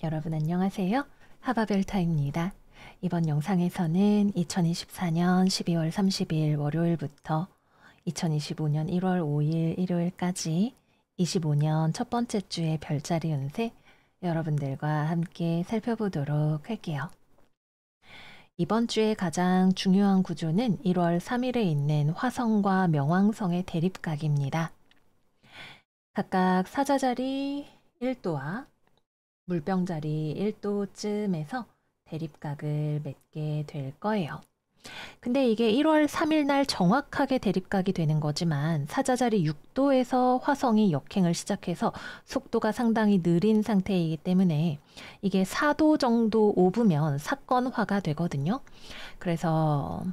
여러분 안녕하세요. 하바별타입니다. 이번 영상에서는 2024년 12월 30일 월요일부터 2025년 1월 5일 일요일까지 25년 첫 번째 주의 별자리 운세 여러분들과 함께 살펴보도록 할게요. 이번 주의 가장 중요한 구조는 1월 3일에 있는 화성과 명왕성의 대립각입니다. 각각 사자자리 1도와 물병자리 1도쯤에서 대립각을 맺게 될 거예요. 근데 이게 1월 3일 날 정확하게 대립각이 되는 거지만 사자자리 6도에서 화성이 역행을 시작해서 속도가 상당히 느린 상태이기 때문에 이게 4도 정도 오브면 사건화가 되거든요. 그래서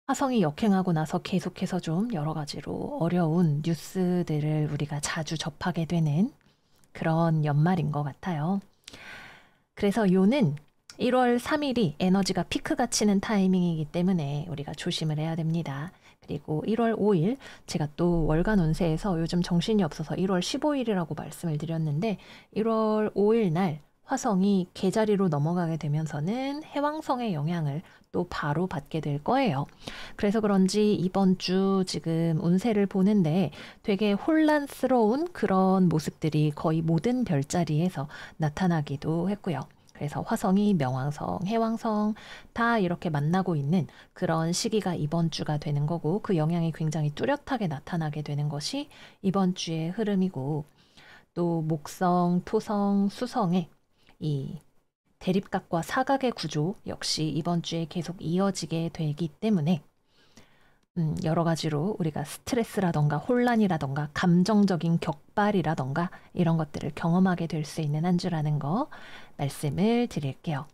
화성이 역행하고 나서 계속해서 좀 여러 가지로 어려운 뉴스들을 우리가 자주 접하게 되는 그런 연말인 것 같아요. 그래서 요는 1월 3일이 에너지가 피크가 치는 타이밍이기 때문에 우리가 조심을 해야 됩니다. 그리고 1월 5일 제가 또 월간 운세에서 요즘 정신이 없어서 1월 15일이라고 말씀을 드렸는데 1월 5일 날 화성이 개자리로 넘어가게 되면서는 해왕성의 영향을 또 바로 받게 될 거예요. 그래서 그런지 이번 주 지금 운세를 보는데 되게 혼란스러운 그런 모습들이 거의 모든 별자리에서 나타나기도 했고요. 그래서 화성이 명왕성, 해왕성 다 이렇게 만나고 있는 그런 시기가 이번 주가 되는 거고 그 영향이 굉장히 뚜렷하게 나타나게 되는 것이 이번 주의 흐름이고 또 목성, 토성, 수성의 이 대립각과 사각의 구조 역시 이번 주에 계속 이어지게 되기 때문에 여러 가지로 우리가 스트레스라던가 혼란이라던가 감정적인 격발이라던가 이런 것들을 경험하게 될 수 있는 한 주라는 거 말씀을 드릴게요.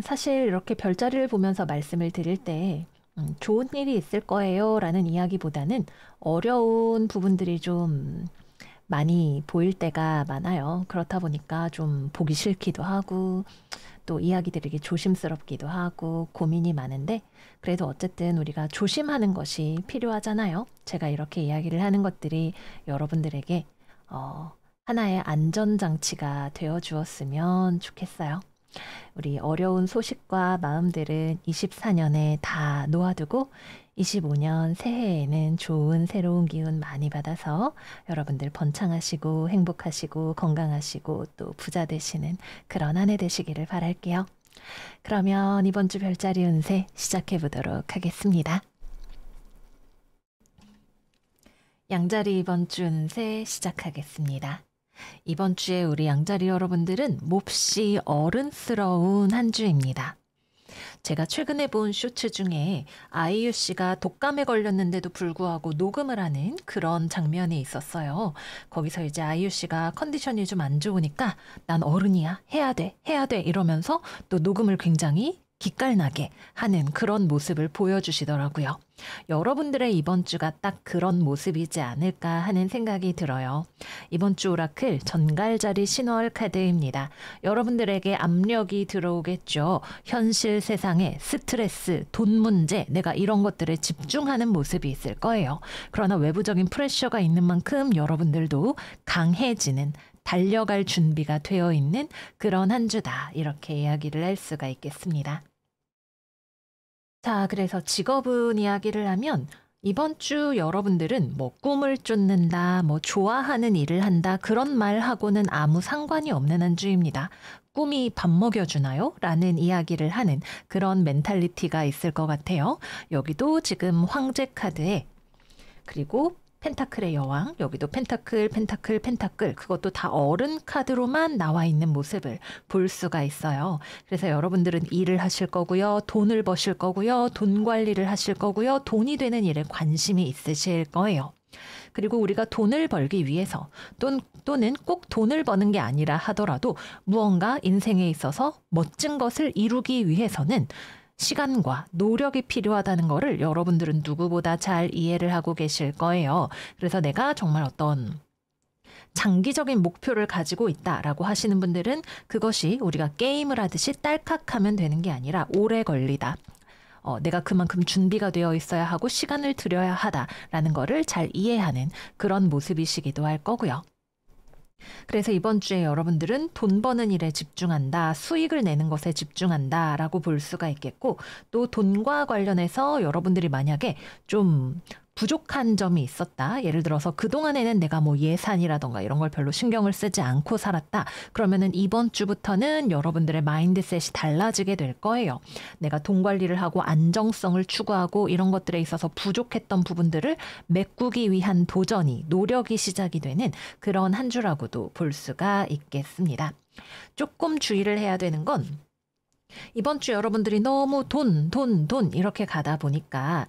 사실 이렇게 별자리를 보면서 말씀을 드릴 때 좋은 일이 있을 거예요 라는 이야기보다는 어려운 부분들이 좀 많이 보일 때가 많아요. 그렇다 보니까 좀 보기 싫기도 하고 또 이야기 드리기 조심스럽기도 하고 고민이 많은데 그래도 어쨌든 우리가 조심하는 것이 필요하잖아요. 제가 이렇게 이야기를 하는 것들이 여러분들에게 하나의 안전장치가 되어 주었으면 좋겠어요. 우리 어려운 소식과 마음들은 24년에 다 놓아두고 25년 새해에는 좋은 새로운 기운 많이 받아서 여러분들 번창하시고 행복하시고 건강하시고 또 부자 되시는 그런 한 해 되시기를 바랄게요. 그러면 이번 주 별자리 운세 시작해 보도록 하겠습니다. 양자리 이번 주 운세 시작하겠습니다. 이번 주에 우리 양자리 여러분들은 몹시 어른스러운 한 주입니다. 제가 최근에 본 쇼츠 중에 아이유 씨가 독감에 걸렸는데도 불구하고 녹음을 하는 그런 장면이 있었어요. 거기서 이제 아이유 씨가 컨디션이 좀 안 좋으니까 난 어른이야, 해야 돼 이러면서 또 녹음을 굉장히 기깔나게 하는 그런 모습을 보여주시더라고요. 여러분들의 이번 주가 딱 그런 모습이지 않을까 하는 생각이 들어요. 이번 주 오라클 전갈자리 신월 카드입니다. 여러분들에게 압력이 들어오겠죠. 현실 세상에 스트레스, 돈 문제, 내가 이런 것들에 집중하는 모습이 있을 거예요. 그러나 외부적인 프레셔가 있는 만큼 여러분들도 강해지는 달려갈 준비가 되어 있는 그런 한 주다. 이렇게 이야기를 할 수가 있겠습니다. 자, 그래서 직업은 이야기를 하면 이번 주 여러분들은 뭐 꿈을 쫓는다, 뭐 좋아하는 일을 한다 그런 말하고는 아무 상관이 없는 한 주입니다. 꿈이 밥 먹여주나요? 라는 이야기를 하는 그런 멘탈리티가 있을 것 같아요. 여기도 지금 황제 카드에 그리고 펜타클의 여왕, 여기도 펜타클, 펜타클, 펜타클 그것도 다 어른 카드로만 나와 있는 모습을 볼 수가 있어요. 그래서 여러분들은 일을 하실 거고요. 돈을 버실 거고요. 돈 관리를 하실 거고요. 돈이 되는 일에 관심이 있으실 거예요. 그리고 우리가 돈을 벌기 위해서 또는 꼭 돈을 버는 게 아니라 하더라도 무언가 인생에 있어서 멋진 것을 이루기 위해서는 시간과 노력이 필요하다는 거를 여러분들은 누구보다 잘 이해를 하고 계실 거예요. 그래서 내가 정말 어떤 장기적인 목표를 가지고 있다라고 하시는 분들은 그것이 우리가 게임을 하듯이 딸깍하면 되는 게 아니라 오래 걸리다. 내가 그만큼 준비가 되어 있어야 하고 시간을 들여야 하다라는 거를 잘 이해하는 그런 모습이시기도 할 거고요. 그래서 이번 주에 여러분들은 돈 버는 일에 집중한다, 수익을 내는 것에 집중한다 라고 볼 수가 있겠고, 또 돈과 관련해서 여러분들이 만약에 좀 부족한 점이 있었다. 예를 들어서 그동안에는 내가 뭐 예산이라던가 이런 걸 별로 신경을 쓰지 않고 살았다. 그러면은 이번 주부터는 여러분들의 마인드셋이 달라지게 될 거예요. 내가 돈 관리를 하고 안정성을 추구하고 이런 것들에 있어서 부족했던 부분들을 메꾸기 위한 도전이, 노력이 시작이 되는 그런 한 주라고도 볼 수가 있겠습니다. 조금 주의를 해야 되는 건 이번 주 여러분들이 너무 돈 이렇게 가다 보니까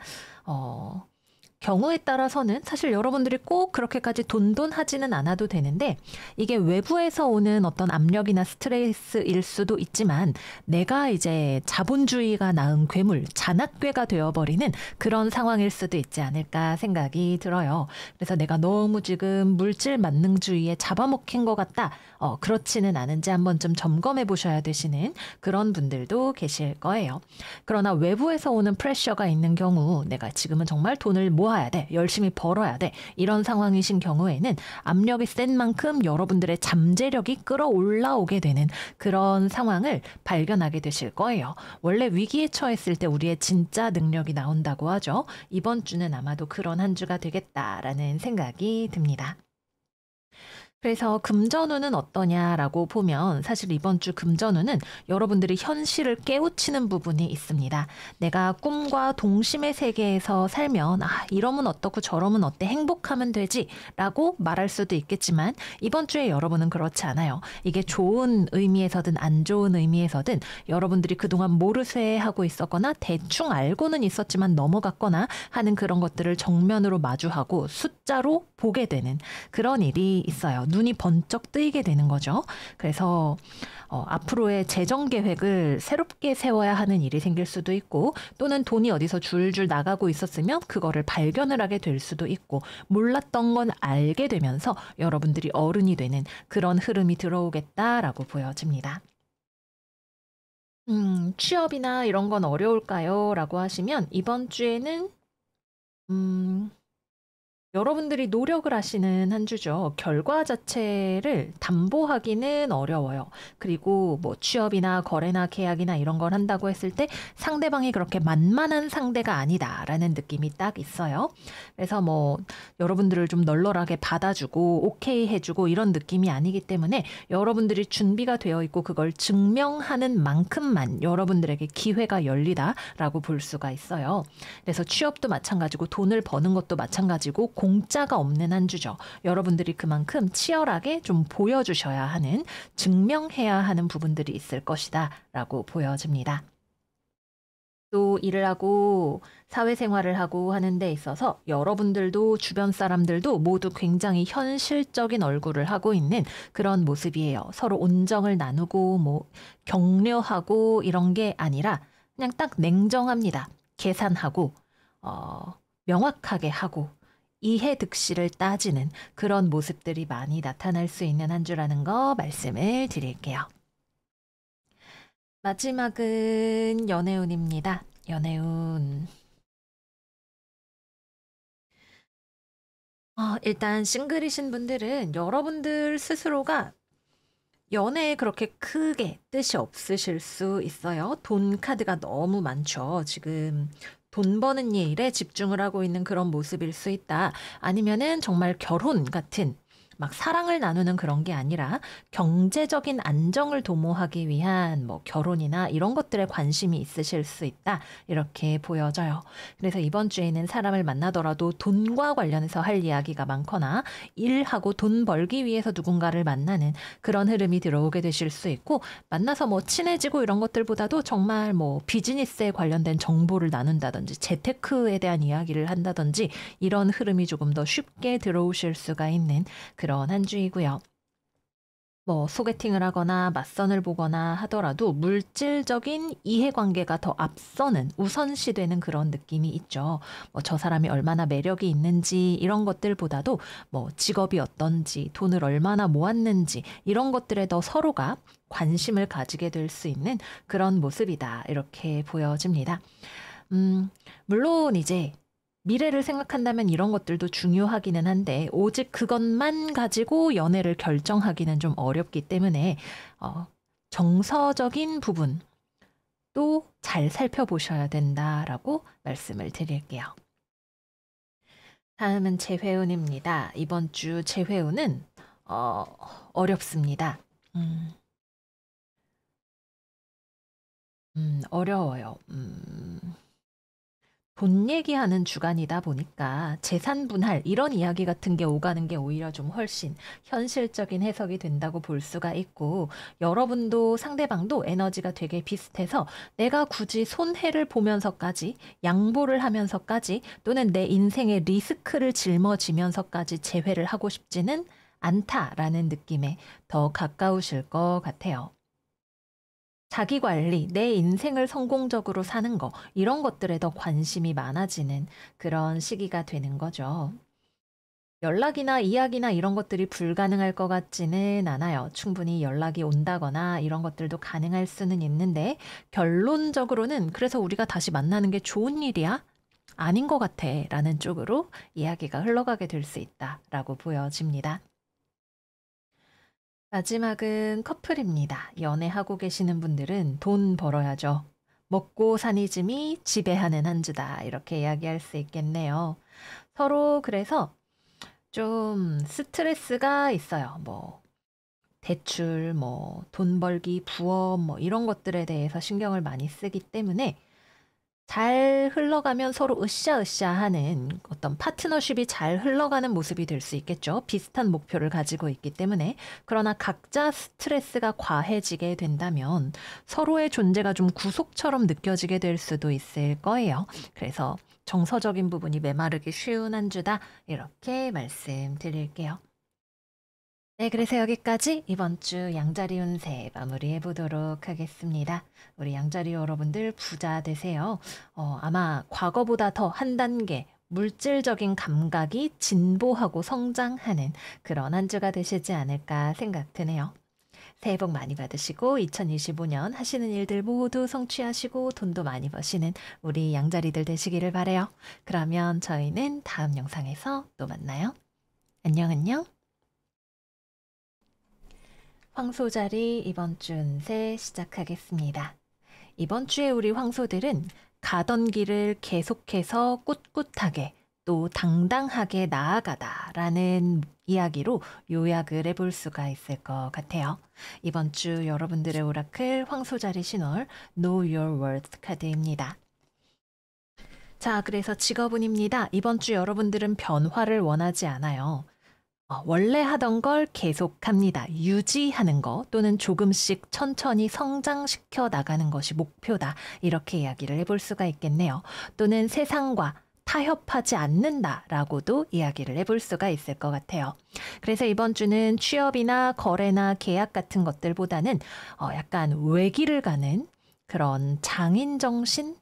경우에 따라서는 사실 여러분들이 꼭 그렇게까지 돈하지는 않아도 되는데 이게 외부에서 오는 어떤 압력이나 스트레스일 수도 있지만 내가 이제 자본주의가 낳은 괴물, 잔악괴가 되어버리는 그런 상황일 수도 있지 않을까 생각이 들어요. 그래서 내가 너무 지금 물질 만능주의에 잡아먹힌 것 같다. 그렇지는 않은지 한번 좀 점검해 보셔야 되시는 그런 분들도 계실 거예요. 그러나 외부에서 오는 프레셔가 있는 경우 내가 지금은 정말 돈을 모아야 돼. 열심히 벌어야 돼. 이런 상황이신 경우에는 압력이 센 만큼 여러분들의 잠재력이 끌어올라오게 되는 그런 상황을 발견하게 되실 거예요. 원래 위기에 처했을 때 우리의 진짜 능력이 나온다고 하죠. 이번 주는 아마도 그런 한 주가 되겠다라는 생각이 듭니다. 그래서 금전운은 어떠냐라고 보면 사실 이번 주 금전운은 여러분들이 현실을 깨우치는 부분이 있습니다. 내가 꿈과 동심의 세계에서 살면 이러면 어떻고 저러면 어때 행복하면 되지 라고 말할 수도 있겠지만 이번 주에 여러분은 그렇지 않아요. 이게 좋은 의미에서든 안 좋은 의미에서든 여러분들이 그동안 모르쇠하고 있었거나 대충 알고는 있었지만 넘어갔거나 하는 그런 것들을 정면으로 마주하고 숫자로 보게 되는 그런 일이 있어요. 눈이 번쩍 뜨이게 되는 거죠. 그래서 앞으로의 재정 계획을 새롭게 세워야 하는 일이 생길 수도 있고 또는 돈이 어디서 줄줄 나가고 있었으면 그거를 발견을 하게 될 수도 있고 몰랐던 건 알게 되면서 여러분들이 어른이 되는 그런 흐름이 들어오겠다라고 보여집니다. 취업이나 이런 건 어려울까요? 라고 하시면 이번 주에는 여러분들이 노력을 하시는 한 주죠. 결과 자체를 담보하기는 어려워요. 그리고 뭐 취업이나 거래나 계약이나 이런 걸 한다고 했을 때 상대방이 그렇게 만만한 상대가 아니다라는 느낌이 딱 있어요. 그래서 뭐 여러분들을 좀 널널하게 받아주고 오케이 해주고 이런 느낌이 아니기 때문에 여러분들이 준비가 되어 있고 그걸 증명하는 만큼만 여러분들에게 기회가 열리다라고 볼 수가 있어요. 그래서 취업도 마찬가지고 돈을 버는 것도 마찬가지고 공짜가 없는 한 주죠. 여러분들이 그만큼 치열하게 좀 보여주셔야 하는, 증명해야 하는 부분들이 있을 것이다 라고 보여집니다. 또 일을 하고 사회생활을 하고 하는 데 있어서 여러분들도 주변 사람들도 모두 굉장히 현실적인 얼굴을 하고 있는 그런 모습이에요. 서로 온정을 나누고 뭐 격려하고 이런 게 아니라 그냥 딱 냉정합니다. 계산하고 명확하게 하고 이해득실을 따지는 그런 모습들이 많이 나타날 수 있는 한 주라는 거 말씀을 드릴게요. 마지막은 연애운입니다. 연애운. 일단 싱글이신 분들은 여러분들 스스로가 연애에 그렇게 크게 뜻이 없으실 수 있어요. 돈 카드가 너무 많죠. 지금 돈 버는 일에 집중을 하고 있는 그런 모습일 수 있다. 아니면은 정말 결혼 같은 막 사랑을 나누는 그런 게 아니라 경제적인 안정을 도모하기 위한 뭐 결혼이나 이런 것들에 관심이 있으실 수 있다. 이렇게 보여져요. 그래서 이번 주에는 사람을 만나더라도 돈과 관련해서 할 이야기가 많거나 일하고 돈 벌기 위해서 누군가를 만나는 그런 흐름이 들어오게 되실 수 있고 만나서 뭐 친해지고 이런 것들보다도 정말 뭐 비즈니스에 관련된 정보를 나눈다든지 재테크에 대한 이야기를 한다든지 이런 흐름이 조금 더 쉽게 들어오실 수가 있는 그런 한 주이고요. 뭐 소개팅을 하거나 맞선을 보거나 하더라도 물질적인 이해관계가 더 앞서는 우선시되는 그런 느낌이 있죠. 뭐 저 사람이 얼마나 매력이 있는지 이런 것들보다도 뭐 직업이 어떤지 돈을 얼마나 모았는지 이런 것들에 더 서로가 관심을 가지게 될 수 있는 그런 모습이다. 이렇게 보여집니다. 물론 이제 미래를 생각한다면 이런 것들도 중요하기는 한데 오직 그것만 가지고 연애를 결정하기는 좀 어렵기 때문에 어, 정서적인 부분도 잘 살펴보셔야 된다라고 말씀을 드릴게요. 다음은 재회운입니다. 이번 주 재회운은 어렵습니다. 어려워요. 돈 얘기하는 주간이다 보니까 재산 분할 이런 이야기 같은 게 오가는 게 오히려 좀 훨씬 현실적인 해석이 된다고 볼 수가 있고 여러분도 상대방도 에너지가 되게 비슷해서 내가 굳이 손해를 보면서까지 양보를 하면서까지 또는 내 인생의 리스크를 짊어지면서까지 재회를 하고 싶지는 않다라는 느낌에 더 가까우실 것 같아요. 자기 관리, 내 인생을 성공적으로 사는 거, 이런 것들에 더 관심이 많아지는 그런 시기가 되는 거죠. 연락이나 이야기나 이런 것들이 불가능할 것 같지는 않아요. 충분히 연락이 온다거나 이런 것들도 가능할 수는 있는데, 결론적으로는 그래서 우리가 다시 만나는 게 좋은 일이야? 아닌 것 같아. 라는 쪽으로 이야기가 흘러가게 될 수 있다라고 보여집니다. 마지막은 커플입니다. 연애하고 계시는 분들은 돈 벌어야죠. 먹고 사니즘이 지배하는 한 주다. 이렇게 이야기할 수 있겠네요. 서로 그래서 좀 스트레스가 있어요. 뭐 대출, 뭐 돈 벌기, 부업, 뭐 이런 것들에 대해서 신경을 많이 쓰기 때문에 잘 흘러가면 서로 으쌰으쌰하는 어떤 파트너십이 잘 흘러가는 모습이 될 수 있겠죠. 비슷한 목표를 가지고 있기 때문에. 그러나 각자 스트레스가 과해지게 된다면 서로의 존재가 좀 구속처럼 느껴지게 될 수도 있을 거예요. 그래서 정서적인 부분이 메마르기 쉬운 한 주다. 이렇게 말씀드릴게요. 네, 그래서 여기까지 이번 주 양자리 운세 마무리해 보도록 하겠습니다. 우리 양자리 여러분들 부자 되세요. 아마 과거보다 더 한 단계 물질적인 감각이 진보하고 성장하는 그런 한 주가 되시지 않을까 생각 드네요. 새해 복 많이 받으시고 2025년 하시는 일들 모두 성취하시고 돈도 많이 버시는 우리 양자리들 되시기를 바래요. 그러면 저희는 다음 영상에서 또 만나요. 안녕 안녕. 황소자리 이번 주 운세 시작하겠습니다. 이번 주에 우리 황소들은 가던 길을 계속해서 꿋꿋하게 또 당당하게 나아가다라는 이야기로 요약을 해볼 수가 있을 것 같아요. 이번 주 여러분들의 오라클 황소자리 신월 Know Your Worth 카드입니다. 자, 그래서 직업운입니다. 이번 주 여러분들은 변화를 원하지 않아요. 원래 하던 걸 계속합니다. 유지하는 거 또는 조금씩 천천히 성장시켜 나가는 것이 목표다. 이렇게 이야기를 해볼 수가 있겠네요. 또는 세상과 타협하지 않는다라고도 이야기를 해볼 수가 있을 것 같아요. 그래서 이번 주는 취업이나 거래나 계약 같은 것들보다는 약간 외길을 가는 그런 장인정신,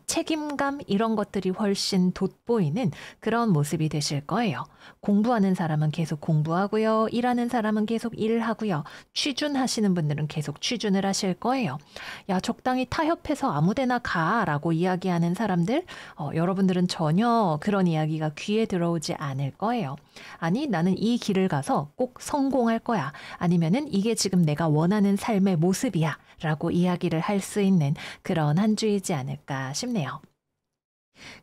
책임감 이런 것들이 훨씬 돋보이는 그런 모습이 되실 거예요. 공부하는 사람은 계속 공부하고요. 일하는 사람은 계속 일하고요. 취준하시는 분들은 계속 취준을 하실 거예요. 야, 적당히 타협해서 아무데나 가라고 이야기하는 사람들, 여러분들은 전혀 그런 이야기가 귀에 들어오지 않을 거예요. 아니, 나는 이 길을 가서 꼭 성공할 거야. 아니면은 이게 지금 내가 원하는 삶의 모습이야. 라고 이야기를 할 수 있는 그런 한 주이지 않을까 싶네요.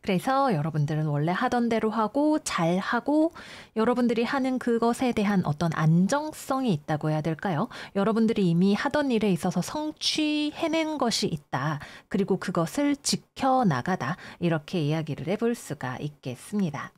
그래서 여러분들은 원래 하던 대로 하고 잘하고 여러분들이 하는 그것에 대한 어떤 안정성이 있다고 해야 될까요? 여러분들이 이미 하던 일에 있어서 성취해낸 것이 있다. 그리고 그것을 지켜나가다. 이렇게 이야기를 해볼 수가 있겠습니다.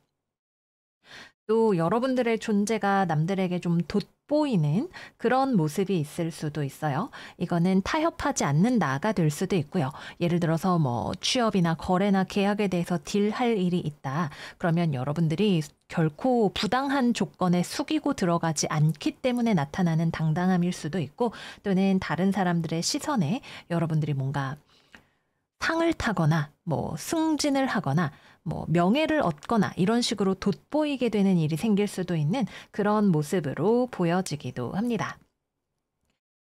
또 여러분들의 존재가 남들에게 좀 돋보이는 그런 모습이 있을 수도 있어요. 이거는 타협하지 않는다가 될 수도 있고요. 예를 들어서 뭐 취업이나 거래나 계약에 대해서 딜할 일이 있다. 그러면 여러분들이 결코 부당한 조건에 숙이고 들어가지 않기 때문에 나타나는 당당함일 수도 있고 또는 다른 사람들의 시선에 여러분들이 뭔가 상을 타거나 뭐 승진을 하거나 뭐 명예를 얻거나 이런 식으로 돋보이게 되는 일이 생길 수도 있는 그런 모습으로 보여지기도 합니다.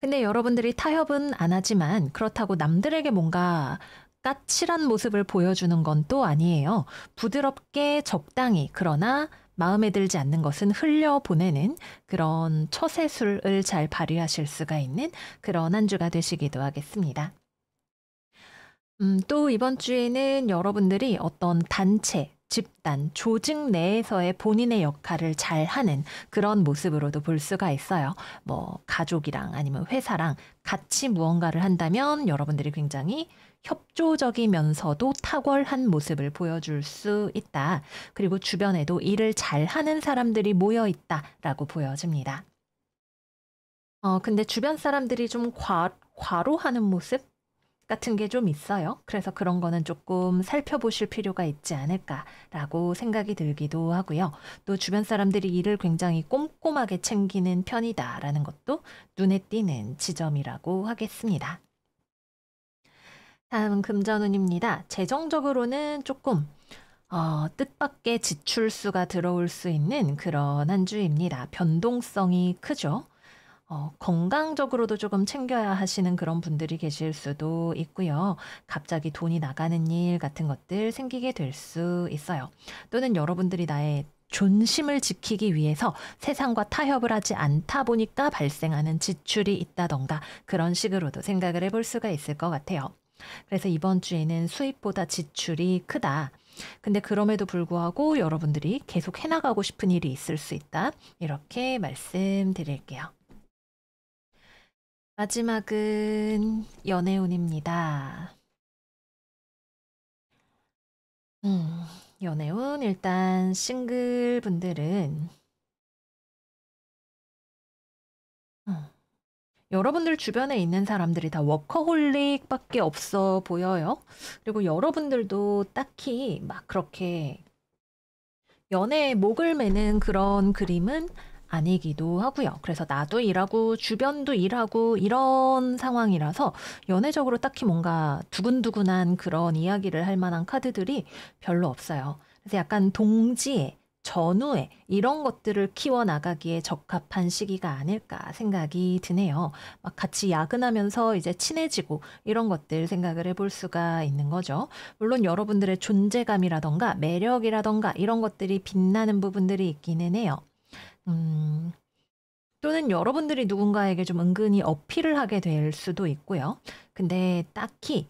근데 여러분들이 타협은 안 하지만 그렇다고 남들에게 뭔가 까칠한 모습을 보여주는 건 또 아니에요. 부드럽게 적당히 그러나 마음에 들지 않는 것은 흘려보내는 그런 처세술을 잘 발휘하실 수가 있는 그런 한 주가 되시기도 하겠습니다. 또 이번 주에는 여러분들이 어떤 단체, 집단, 조직 내에서의 본인의 역할을 잘하는 그런 모습으로도 볼 수가 있어요. 뭐 가족이랑 아니면 회사랑 같이 무언가를 한다면 여러분들이 굉장히 협조적이면서도 탁월한 모습을 보여줄 수 있다. 그리고 주변에도 일을 잘하는 사람들이 모여 있다라고 보여집니다. 근데 주변 사람들이 좀 과로하는 모습? 같은 게 좀 있어요. 그래서 그런 거는 조금 살펴보실 필요가 있지 않을까라고 생각이 들기도 하고요. 또 주변 사람들이 일을 굉장히 꼼꼼하게 챙기는 편이다라는 것도 눈에 띄는 지점이라고 하겠습니다. 다음은 금전운입니다. 재정적으로는 조금 뜻밖의 지출수가 들어올 수 있는 그런 한 주입니다. 변동성이 크죠. 건강적으로도 조금 챙겨야 하시는 그런 분들이 계실 수도 있고요. 갑자기 돈이 나가는 일 같은 것들 생기게 될 수 있어요. 또는 여러분들이 나의 존심을 지키기 위해서 세상과 타협을 하지 않다 보니까 발생하는 지출이 있다던가 그런 식으로도 생각을 해볼 수가 있을 것 같아요. 그래서 이번 주에는 수입보다 지출이 크다. 근데 그럼에도 불구하고 여러분들이 계속 해나가고 싶은 일이 있을 수 있다. 이렇게 말씀드릴게요. 마지막은 연애운입니다. 연애운 일단 싱글 분들은 여러분들 주변에 있는 사람들이 다 워커홀릭밖에 없어 보여요. 그리고 여러분들도 딱히 막 그렇게 연애에 목을 매는 그런 그림은 아니기도 하고요. 그래서 나도 일하고 주변도 일하고 이런 상황이라서 연애적으로 딱히 뭔가 두근두근한 그런 이야기를 할 만한 카드들이 별로 없어요. 그래서 약간 동지애, 전우애 이런 것들을 키워나가기에 적합한 시기가 아닐까 생각이 드네요. 막 같이 야근하면서 이제 친해지고 이런 것들 생각을 해볼 수가 있는 거죠. 물론 여러분들의 존재감이라던가 매력이라던가 이런 것들이 빛나는 부분들이 있기는 해요. 또는 여러분들이 누군가에게 좀 은근히 어필을 하게 될 수도 있고요. 근데 딱히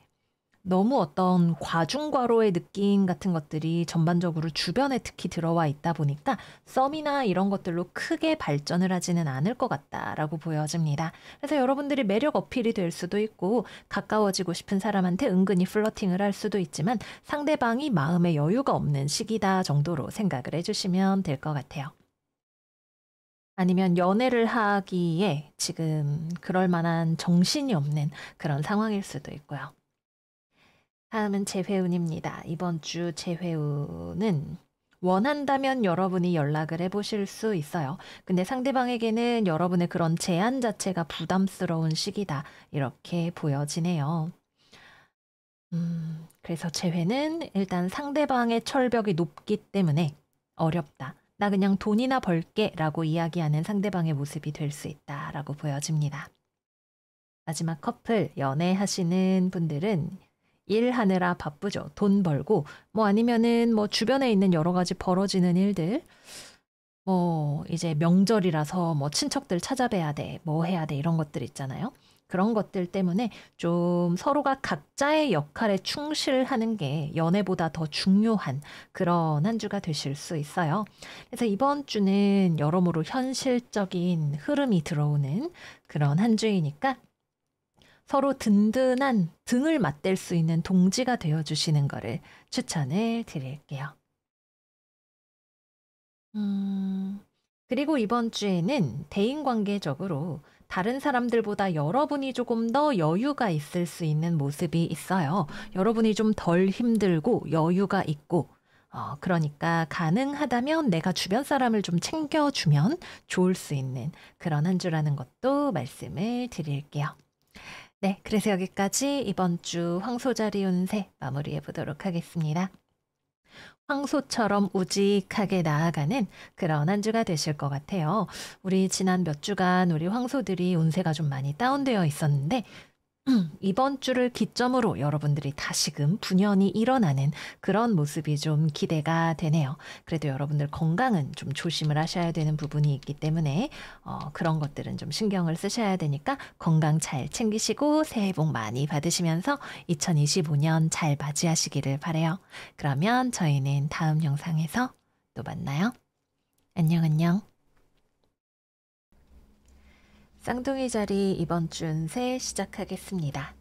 너무 어떤 과중과로의 느낌 같은 것들이 전반적으로 주변에 특히 들어와 있다 보니까 썸이나 이런 것들로 크게 발전을 하지는 않을 것 같다라고 보여집니다. 그래서 여러분들이 매력 어필이 될 수도 있고 가까워지고 싶은 사람한테 은근히 플러팅을 할 수도 있지만 상대방이 마음에 여유가 없는 시기다 정도로 생각을 해주시면 될 것 같아요. 아니면 연애를 하기에 지금 그럴 만한 정신이 없는 그런 상황일 수도 있고요. 다음은 재회운입니다. 이번 주 재회운은 원한다면 여러분이 연락을 해보실 수 있어요. 근데 상대방에게는 여러분의 그런 제안 자체가 부담스러운 시기다. 이렇게 보여지네요. 그래서 재회는 일단 상대방의 철벽이 높기 때문에 어렵다. 나 그냥 돈이나 벌게 라고 이야기하는 상대방의 모습이 될 수 있다라고 보여집니다. 마지막 커플, 연애하시는 분들은 일하느라 바쁘죠. 돈 벌고, 뭐 아니면은 뭐 주변에 있는 여러 가지 벌어지는 일들, 뭐 이제 명절이라서 뭐 친척들 찾아뵈야 돼, 뭐 해야 돼, 이런 것들 있잖아요. 그런 것들 때문에 좀 서로가 각자의 역할에 충실하는 게 연애보다 더 중요한 그런 한 주가 되실 수 있어요. 그래서 이번 주는 여러모로 현실적인 흐름이 들어오는 그런 한 주이니까 서로 든든한 등을 맞댈 수 있는 동지가 되어주시는 거를 추천을 드릴게요. 그리고 이번 주에는 대인관계적으로 다른 사람들보다 여러분이 조금 더 여유가 있을 수 있는 모습이 있어요. 여러분이 좀 덜 힘들고 여유가 있고, 그러니까 가능하다면 내가 주변 사람을 좀 챙겨주면 좋을 수 있는 그런 한 주라는 것도 말씀을 드릴게요. 네, 그래서 여기까지 이번 주 황소자리 운세 마무리해 보도록 하겠습니다. 황소처럼 우직하게 나아가는 그런 한 주가 되실 것 같아요. 우리 지난 몇 주간 우리 황소들이 운세가 좀 많이 다운되어 있었는데 이번 주를 기점으로 여러분들이 다시금 분연히 일어나는 그런 모습이 좀 기대가 되네요. 그래도 여러분들 건강은 좀 조심을 하셔야 되는 부분이 있기 때문에 그런 것들은 좀 신경을 쓰셔야 되니까 건강 잘 챙기시고 새해 복 많이 받으시면서 2025년 잘 맞이하시기를 바라요. 그러면 저희는 다음 영상에서 또 만나요. 안녕 안녕. 쌍둥이 자리 이번 주 운세 시작하겠습니다.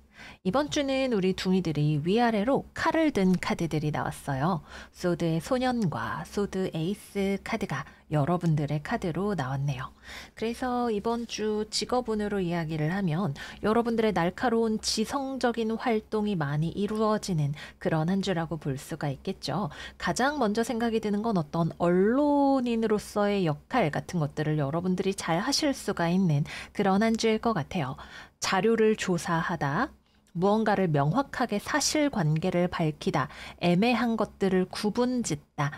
이번 주는 우리 둥이들이 위아래로 칼을 든 카드들이 나왔어요. 소드의 소년과 소드 에이스 카드가 여러분들의 카드로 나왔네요. 그래서 이번 주 직업운으로 이야기를 하면 여러분들의 날카로운 지성적인 활동이 많이 이루어지는 그런 한 주라고 볼 수가 있겠죠. 가장 먼저 생각이 드는 건 어떤 언론인으로서의 역할 같은 것들을 여러분들이 잘 하실 수가 있는 그런 한 주일 것 같아요. 자료를 조사하다, 무언가를 명확하게 사실관계를 밝히다, 애매한 것들을 구분짓다,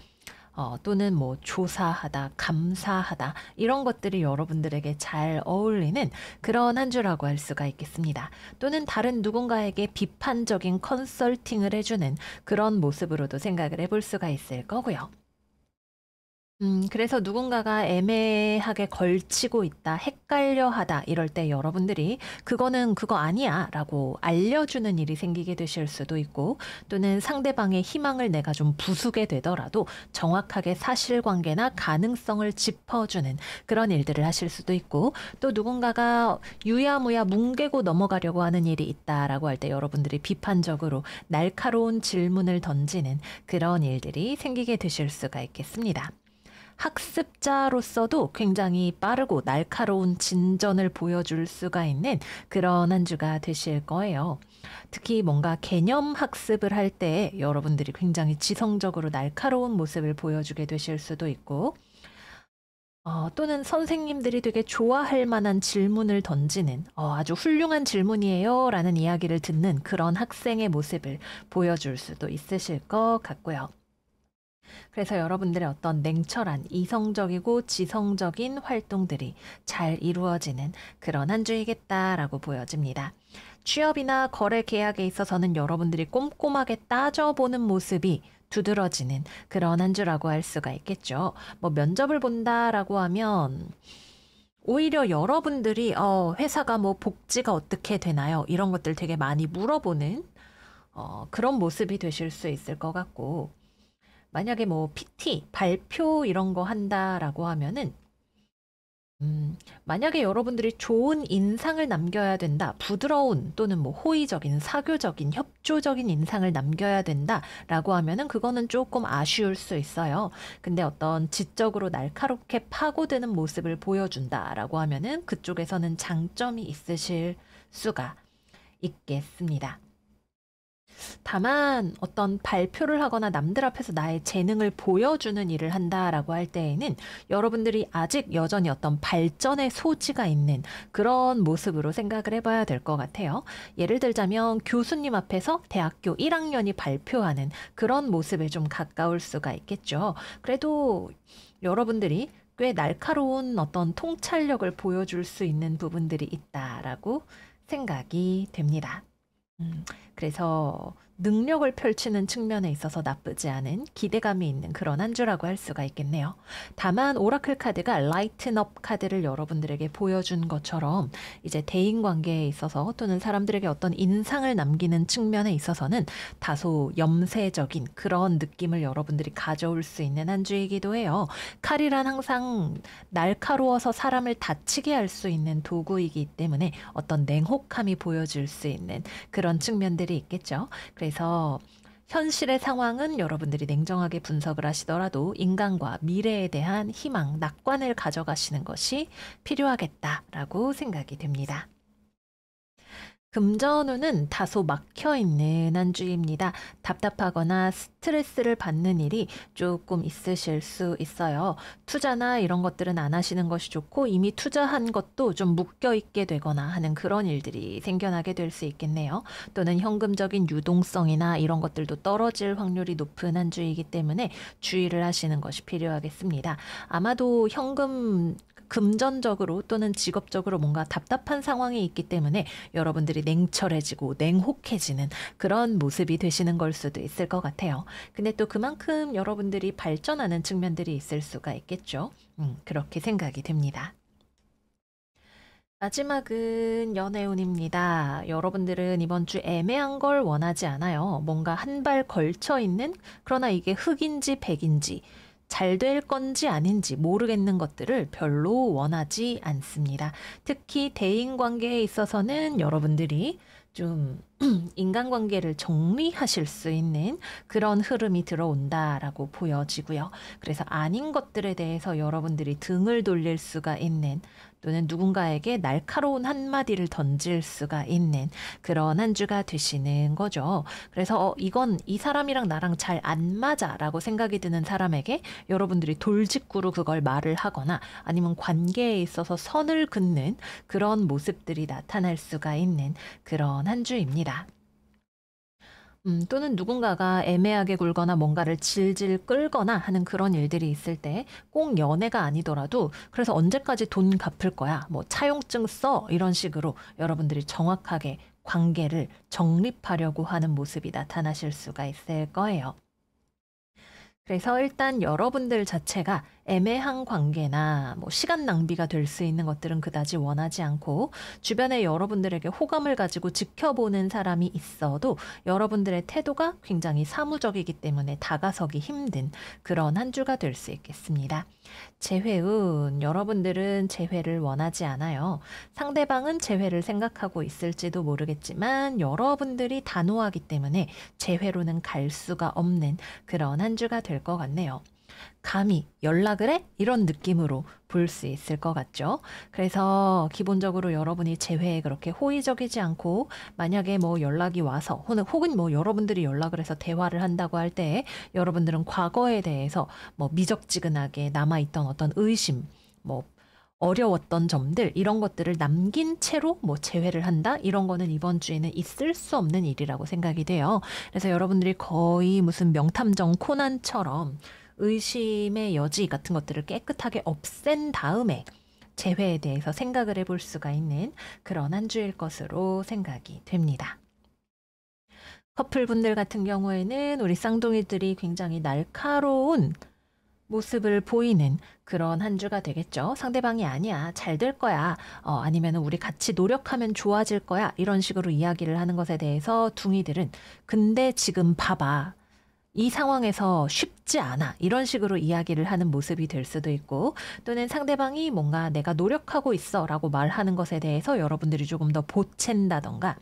또는 뭐 조사하다, 감사하다 이런 것들이 여러분들에게 잘 어울리는 그런 한 주라고 할 수가 있겠습니다. 또는 다른 누군가에게 비판적인 컨설팅을 해주는 그런 모습으로도 생각을 해볼 수가 있을 거고요. 그래서 누군가가 애매하게 걸치고 있다, 헷갈려 하다 이럴 때 여러분들이 그거는 그거 아니야 라고 알려주는 일이 생기게 되실 수도 있고, 또는 상대방의 희망을 내가 좀 부수게 되더라도 정확하게 사실관계나 가능성을 짚어주는 그런 일들을 하실 수도 있고, 또 누군가가 유야무야 뭉개고 넘어가려고 하는 일이 있다라고 할 때 여러분들이 비판적으로 날카로운 질문을 던지는 그런 일들이 생기게 되실 수가 있겠습니다. 학습자로서도 굉장히 빠르고 날카로운 진전을 보여줄 수가 있는 그런 한 주가 되실 거예요. 특히 뭔가 개념 학습을 할 때 여러분들이 굉장히 지성적으로 날카로운 모습을 보여주게 되실 수도 있고, 또는 선생님들이 되게 좋아할 만한 질문을 던지는 아주 훌륭한 질문이에요 라는 이야기를 듣는 그런 학생의 모습을 보여줄 수도 있으실 것 같고요. 그래서 여러분들의 어떤 냉철한 이성적이고 지성적인 활동들이 잘 이루어지는 그런 한 주이겠다라고 보여집니다. 취업이나 거래 계약에 있어서는 여러분들이 꼼꼼하게 따져보는 모습이 두드러지는 그런 한 주라고 할 수가 있겠죠. 뭐 면접을 본다라고 하면 오히려 여러분들이 회사가 뭐 복지가 어떻게 되나요? 이런 것들 되게 많이 물어보는 그런 모습이 되실 수 있을 것 같고, 만약에 뭐 PT, 발표 이런 거 한다라고 하면은 만약에 여러분들이 좋은 인상을 남겨야 된다, 부드러운 또는 뭐 호의적인, 사교적인, 협조적인 인상을 남겨야 된다라고 하면은 그거는 조금 아쉬울 수 있어요. 근데 어떤 지적으로 날카롭게 파고드는 모습을 보여준다라고 하면은 그쪽에서는 장점이 있으실 수가 있겠습니다. 다만 어떤 발표를 하거나 남들 앞에서 나의 재능을 보여주는 일을 한다라고 할 때에는 여러분들이 아직 여전히 어떤 발전의 소지가 있는 그런 모습으로 생각을 해봐야 될 것 같아요. 예를 들자면 교수님 앞에서 대학교 1학년이 발표하는 그런 모습에 좀 가까울 수가 있겠죠. 그래도 여러분들이 꽤 날카로운 어떤 통찰력을 보여줄 수 있는 부분들이 있다라고 생각이 됩니다. 그래서 능력을 펼치는 측면에 있어서 나쁘지 않은 기대감이 있는 그런 한 주라고 할 수가 있겠네요. 다만 오라클 카드가 라이트업 카드를 여러분들에게 보여준 것처럼 이제 대인관계에 있어서 또는 사람들에게 어떤 인상을 남기는 측면에 있어서는 다소 염세적인 그런 느낌을 여러분들이 가져올 수 있는 한 주이기도 해요. 칼이란 항상 날카로워서 사람을 다치게 할 수 있는 도구이기 때문에 어떤 냉혹함이 보여줄 수 있는 그런 측면들이 있겠죠. 그래서 현실의 상황은 여러분들이 냉정하게 분석을 하시더라도 인간과 미래에 대한 희망, 낙관을 가져가시는 것이 필요하겠다라고 생각이 됩니다. 금전운은 다소 막혀있는 한 주입니다. 답답하거나 스트레스를 받는 일이 조금 있으실 수 있어요. 투자나 이런 것들은 안 하시는 것이 좋고, 이미 투자한 것도 좀 묶여있게 되거나 하는 그런 일들이 생겨나게 될 수 있겠네요. 또는 현금적인 유동성이나 이런 것들도 떨어질 확률이 높은 한 주이기 때문에 주의를 하시는 것이 필요하겠습니다. 아마도 금전적으로 또는 직업적으로 뭔가 답답한 상황이 있기 때문에 여러분들이 여러분들이 냉철해지고 냉혹해지는 그런 모습이 되시는 걸 수도 있을 것 같아요. 근데 또 그만큼 여러분들이 발전하는 측면들이 있을 수가 있겠죠. 그렇게 생각이 됩니다. 마지막은 연애운입니다. 여러분들은 이번 주 애매한 걸 원하지 않아요. 뭔가 한 발 걸쳐 있는, 그러나 이게 흑인지 백인지 잘 될 건지 아닌지 모르겠는 것들을 별로 원하지 않습니다. 특히 대인 관계에 있어서는 여러분들이 좀 인간관계를 정리하실 수 있는 그런 흐름이 들어온다라고 보여지고요. 그래서 아닌 것들에 대해서 여러분들이 등을 돌릴 수가 있는, 또는 누군가에게 날카로운 한마디를 던질 수가 있는 그런 한 주가 되시는 거죠. 그래서 이건 이 사람이랑 나랑 잘 안 맞아 라고 생각이 드는 사람에게 여러분들이 돌직구로 그걸 말을 하거나 아니면 관계에 있어서 선을 긋는 그런 모습들이 나타날 수가 있는 그런 한 주입니다. 또는 누군가가 애매하게 굴거나 뭔가를 질질 끌거나 하는 그런 일들이 있을 때 꼭 연애가 아니더라도, 그래서 언제까지 돈 갚을 거야, 뭐 차용증 써, 이런 식으로 여러분들이 정확하게 관계를 정립하려고 하는 모습이 나타나실 수가 있을 거예요. 그래서 일단 여러분들 자체가 애매한 관계나 뭐 시간 낭비가 될 수 있는 것들은 그다지 원하지 않고, 주변에 여러분들에게 호감을 가지고 지켜보는 사람이 있어도 여러분들의 태도가 굉장히 사무적이기 때문에 다가서기 힘든 그런 한 주가 될 수 있겠습니다. 재회운, 여러분들은 재회를 원하지 않아요. 상대방은 재회를 생각하고 있을지도 모르겠지만 여러분들이 단호하기 때문에 재회로는 갈 수가 없는 그런 한 주가 될 것 같네요. 감히 연락을 해? 이런 느낌으로 볼 수 있을 것 같죠. 그래서 기본적으로 여러분이 재회에 그렇게 호의적이지 않고, 만약에 뭐 연락이 와서 혹은 뭐 여러분들이 연락을 해서 대화를 한다고 할 때 여러분들은 과거에 대해서 뭐 미적지근하게 남아있던 어떤 의심, 뭐 어려웠던 점들, 이런 것들을 남긴 채로 뭐 재회를 한다? 이런 거는 이번 주에는 있을 수 없는 일이라고 생각이 돼요. 그래서 여러분들이 거의 무슨 명탐정 코난처럼 의심의 여지 같은 것들을 깨끗하게 없앤 다음에 재회에 대해서 생각을 해볼 수가 있는 그런 한 주일 것으로 생각이 됩니다. 커플분들 같은 경우에는 우리 쌍둥이들이 굉장히 날카로운 모습을 보이는 그런 한 주가 되겠죠. 상대방이 아니야, 잘 될 거야, 아니면 우리 같이 노력하면 좋아질 거야, 이런 식으로 이야기를 하는 것에 대해서 둥이들은 근데 지금 봐봐, 이 상황에서 쉽지 않아, 이런 식으로 이야기를 하는 모습이 될 수도 있고, 또는 상대방이 뭔가 내가 노력하고 있어 라고 말하는 것에 대해서 여러분들이 조금 더 보챈다던가,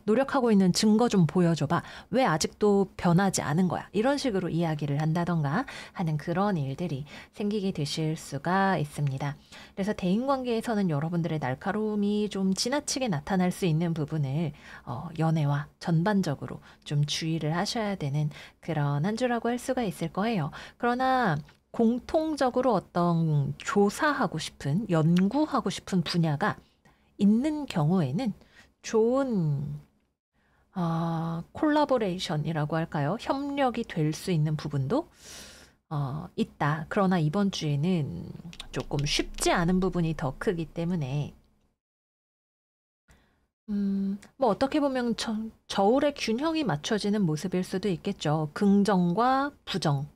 노력하고 있는 증거 좀 보여줘봐, 왜 아직도 변하지 않은 거야, 이런 식으로 이야기를 한다던가 하는 그런 일들이 생기게 되실 수가 있습니다. 그래서 대인관계에서는 여러분들의 날카로움이 좀 지나치게 나타날 수 있는 부분을 연애와 전반적으로 좀 주의를 하셔야 되는 그런 한 주라고 할 수가 있을 거예요. 그러나 공통적으로 어떤 조사하고 싶은, 연구하고 싶은 분야가 있는 경우에는 좋은 콜라보레이션이라고 할까요? 협력이 될 수 있는 부분도 있다. 그러나 이번 주에는 조금 쉽지 않은 부분이 더 크기 때문에 뭐 어떻게 보면 저울의 균형이 맞춰지는 모습일 수도 있겠죠. 긍정과 부정.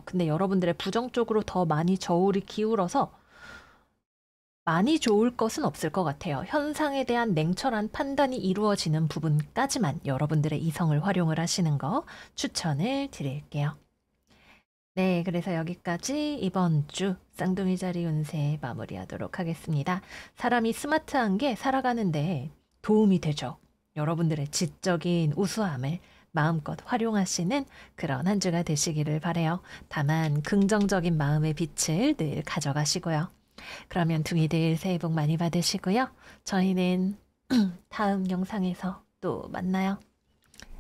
근데 여러분들의 부정 쪽으로 더 많이 저울이 기울어서 많이 좋을 것은 없을 것 같아요. 현상에 대한 냉철한 판단이 이루어지는 부분까지만 여러분들의 이성을 활용을 하시는 거 추천을 드릴게요. 네, 그래서 여기까지 이번 주 쌍둥이 자리 운세 마무리하도록 하겠습니다. 사람이 스마트한 게 살아가는데 도움이 되죠. 여러분들의 지적인 우수함을 마음껏 활용하시는 그런 한 주가 되시기를 바라요. 다만 긍정적인 마음의 빛을 늘 가져가시고요. 그러면 둥이들 새해 복 많이 받으시고요. 저희는 다음 영상에서 또 만나요.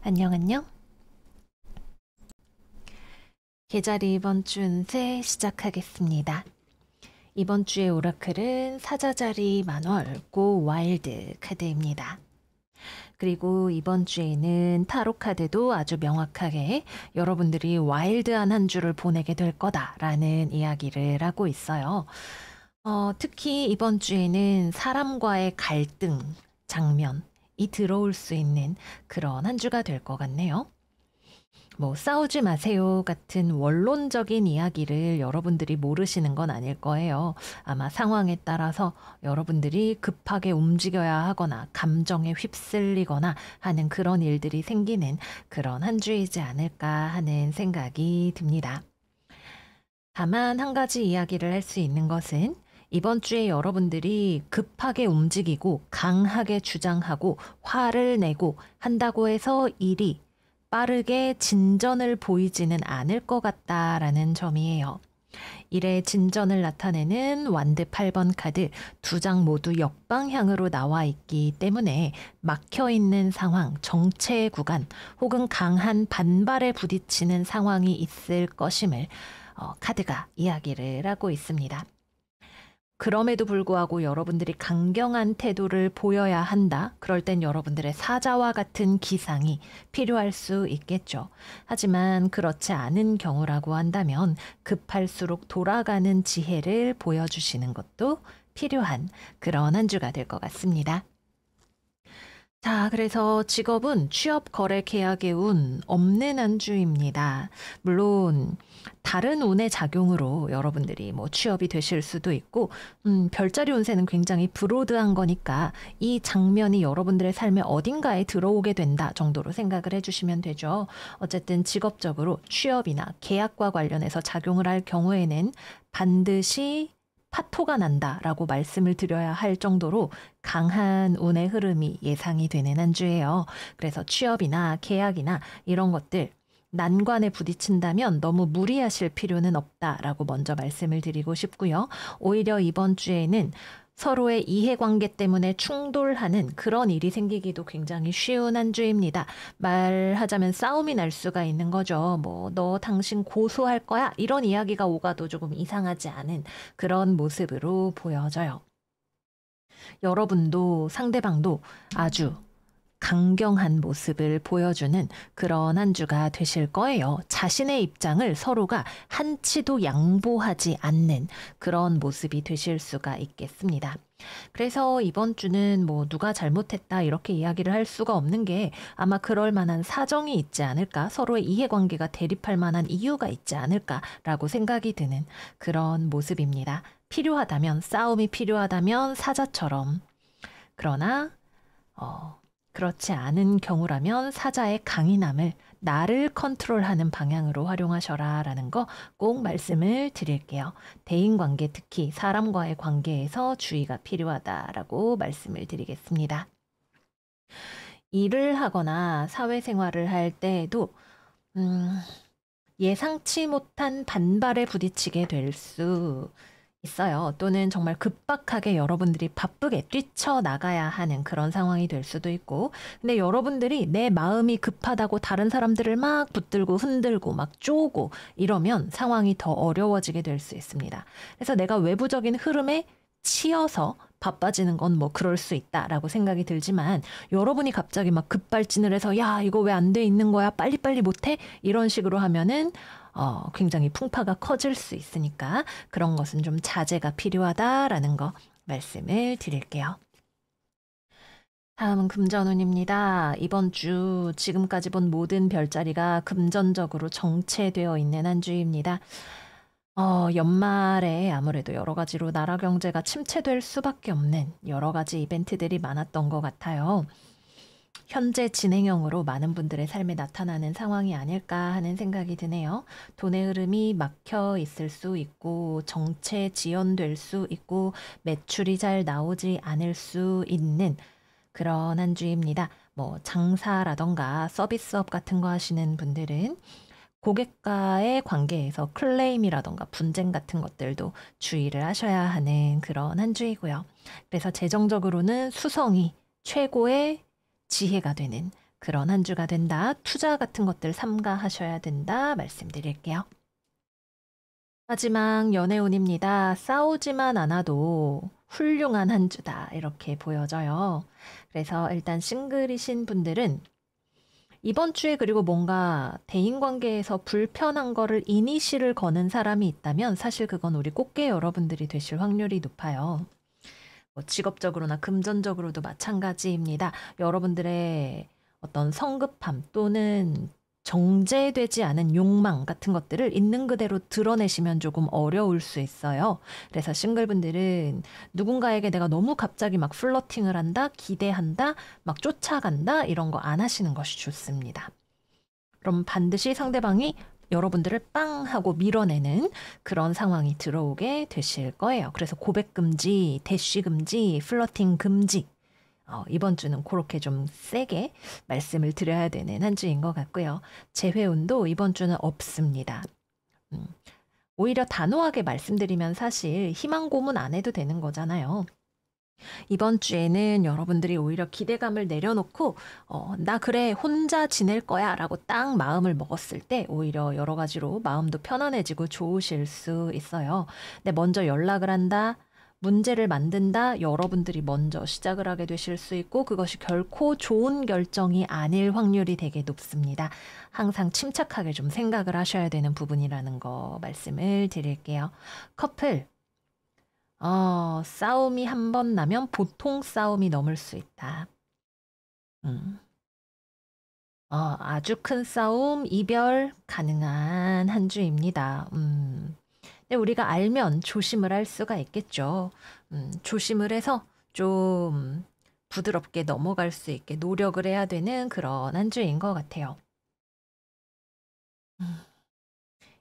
안녕 안녕. 계자리 이번 주 운세 시작하겠습니다. 이번 주의 오라클은 사자자리 만월 고 와일드 카드입니다. 그리고 이번 주에는 타로 카드도 아주 명확하게 여러분들이 와일드한 한 주를 보내게 될 거다라는 이야기를 하고 있어요. 특히 이번 주에는 사람과의 갈등 장면, 들어올 수 있는 그런 한 주가 될 것 같네요. 뭐 싸우지 마세요 같은 원론적인 이야기를 여러분들이 모르시는 건 아닐 거예요. 아마 상황에 따라서 여러분들이 급하게 움직여야 하거나 감정에 휩쓸리거나 하는 그런 일들이 생기는 그런 한 주이지 않을까 하는 생각이 듭니다. 다만 한 가지 이야기를 할 수 있는 것은 이번 주에 여러분들이 급하게 움직이고 강하게 주장하고 화를 내고 한다고 해서 일이 빠르게 진전을 보이지는 않을 것 같다라는 점이에요. 일의 진전을 나타내는 완드 8번 카드 두 장 모두 역방향으로 나와 있기 때문에 막혀 있는 상황, 정체 구간 혹은 강한 반발에 부딪히는 상황이 있을 것임을 카드가 이야기를 하고 있습니다. 그럼에도 불구하고 여러분들이 강경한 태도를 보여야 한다. 그럴 땐 여러분들의 사자와 같은 기상이 필요할 수 있겠죠. 하지만 그렇지 않은 경우라고 한다면 급할수록 돌아가는 지혜를 보여주시는 것도 필요한 그런 한 주가 될 것 같습니다. 자, 그래서 직업은 취업, 거래, 계약의 운 없는 한 주입니다. 물론 다른 운의 작용으로 여러분들이 뭐 취업이 되실 수도 있고 별자리 운세는 굉장히 브로드한 거니까 이 장면이 여러분들의 삶의 어딘가에 들어오게 된다 정도로 생각을 해주시면 되죠. 어쨌든 직업적으로 취업이나 계약과 관련해서 작용을 할 경우에는 반드시 파토가 난다라고 말씀을 드려야 할 정도로 강한 운의 흐름이 예상이 되는 한 주예요. 그래서 취업이나 계약이나 이런 것들 난관에 부딪힌다면 너무 무리하실 필요는 없다라고 먼저 말씀을 드리고 싶고요. 오히려 이번 주에는 서로의 이해관계 때문에 충돌하는 그런 일이 생기기도 굉장히 쉬운 한 주입니다. 말하자면 싸움이 날 수가 있는 거죠. 뭐 너 당신 고소할 거야? 이런 이야기가 오가도 조금 이상하지 않은 그런 모습으로 보여져요. 여러분도 상대방도 아주 강경한 모습을 보여주는 그런 한 주가 되실 거예요. 자신의 입장을 서로가 한치도 양보하지 않는 그런 모습이 되실 수가 있겠습니다. 그래서 이번 주는 뭐 누가 잘못했다 이렇게 이야기를 할 수가 없는 게 아마 그럴 만한 사정이 있지 않을까, 서로의 이해관계가 대립할 만한 이유가 있지 않을까라고 생각이 드는 그런 모습입니다. 필요하다면, 싸움이 필요하다면 사자처럼, 그러나 그렇지 않은 경우라면 사자의 강인함을 나를 컨트롤하는 방향으로 활용하셔라 라는 거 꼭 말씀을 드릴게요. 대인관계, 특히 사람과의 관계에서 주의가 필요하다라고 말씀을 드리겠습니다. 일을 하거나 사회생활을 할 때에도 예상치 못한 반발에 부딪히게 될 수 있어요. 또는 정말 급박하게 여러분들이 바쁘게 뛰쳐나가야 하는 그런 상황이 될 수도 있고, 근데 여러분들이 내 마음이 급하다고 다른 사람들을 막 붙들고 흔들고 막 쪼고 이러면 상황이 더 어려워지게 될 수 있습니다. 그래서 내가 외부적인 흐름에 치여서 바빠지는 건 뭐 그럴 수 있다라고 생각이 들지만, 여러분이 갑자기 막 급발진을 해서 야 이거 왜 안 돼 있는 거야 빨리빨리 못해 이런 식으로 하면은 굉장히 풍파가 커질 수 있으니까 그런 것은 좀 자제가 필요하다라는 거 말씀을 드릴게요. 다음은 금전운입니다. 이번 주 지금까지 본 모든 별자리가 금전적으로 정체되어 있는 한 주입니다. 연말에 아무래도 여러 가지로 나라 경제가 침체될 수밖에 없는 여러 가지 이벤트들이 많았던 것 같아요. 현재 진행형으로 많은 분들의 삶에 나타나는 상황이 아닐까 하는 생각이 드네요. 돈의 흐름이 막혀 있을 수 있고 정체 지연될 수 있고 매출이 잘 나오지 않을 수 있는 그런 한 주입니다. 뭐 장사라던가 서비스업 같은 거 하시는 분들은 고객과의 관계에서 클레임이라던가 분쟁 같은 것들도 주의를 하셔야 하는 그런 한 주이고요. 그래서 재정적으로는 수성이 최고의 지혜가 되는 그런 한 주가 된다. 투자 같은 것들 삼가하셔야 된다 말씀드릴게요. 마지막 연애운입니다. 싸우지만 않아도 훌륭한 한 주다 이렇게 보여져요. 그래서 일단 싱글이신 분들은 이번 주에 그리고 뭔가 대인관계에서 불편한 거를 이니시를 거는 사람이 있다면 사실 그건 우리 꽃게 여러분들이 되실 확률이 높아요. 뭐 직업적으로나 금전적으로도 마찬가지입니다. 여러분들의 어떤 성급함 또는 정제되지 않은 욕망 같은 것들을 있는 그대로 드러내시면 조금 어려울 수 있어요. 그래서 싱글분들은 누군가에게 내가 너무 갑자기 막 플러팅을 한다, 기대한다, 막 쫓아간다 이런 거 안 하시는 것이 좋습니다. 그럼 반드시 상대방이 여러분들을 빵 하고 밀어내는 그런 상황이 들어오게 되실 거예요. 그래서 고백 금지, 대쉬 금지, 플러팅 금지. 이번 주는 그렇게 좀 세게 말씀을 드려야 되는 한 주인 것 같고요. 재회운도 이번 주는 없습니다. 오히려 단호하게 말씀드리면 사실 희망 고문 안 해도 되는 거잖아요. 이번 주에는 여러분들이 오히려 기대감을 내려놓고 나 그래 혼자 지낼 거야 라고 딱 마음을 먹었을 때 오히려 여러 가지로 마음도 편안해지고 좋으실 수 있어요. 근데 먼저 연락을 한다. 문제를 만든다. 여러분들이 먼저 시작을 하게 되실 수 있고 그것이 결코 좋은 결정이 아닐 확률이 되게 높습니다. 항상 침착하게 좀 생각을 하셔야 되는 부분이라는 거 말씀을 드릴게요. 커플. 싸움이 한 번 나면 보통 싸움이 넘을 수 있다. 아주 큰 싸움, 이별 가능한 한 주입니다. 근데 우리가 알면 조심을 할 수가 있겠죠. 조심을 해서 좀 부드럽게 넘어갈 수 있게 노력을 해야 되는 그런 한 주인 것 같아요.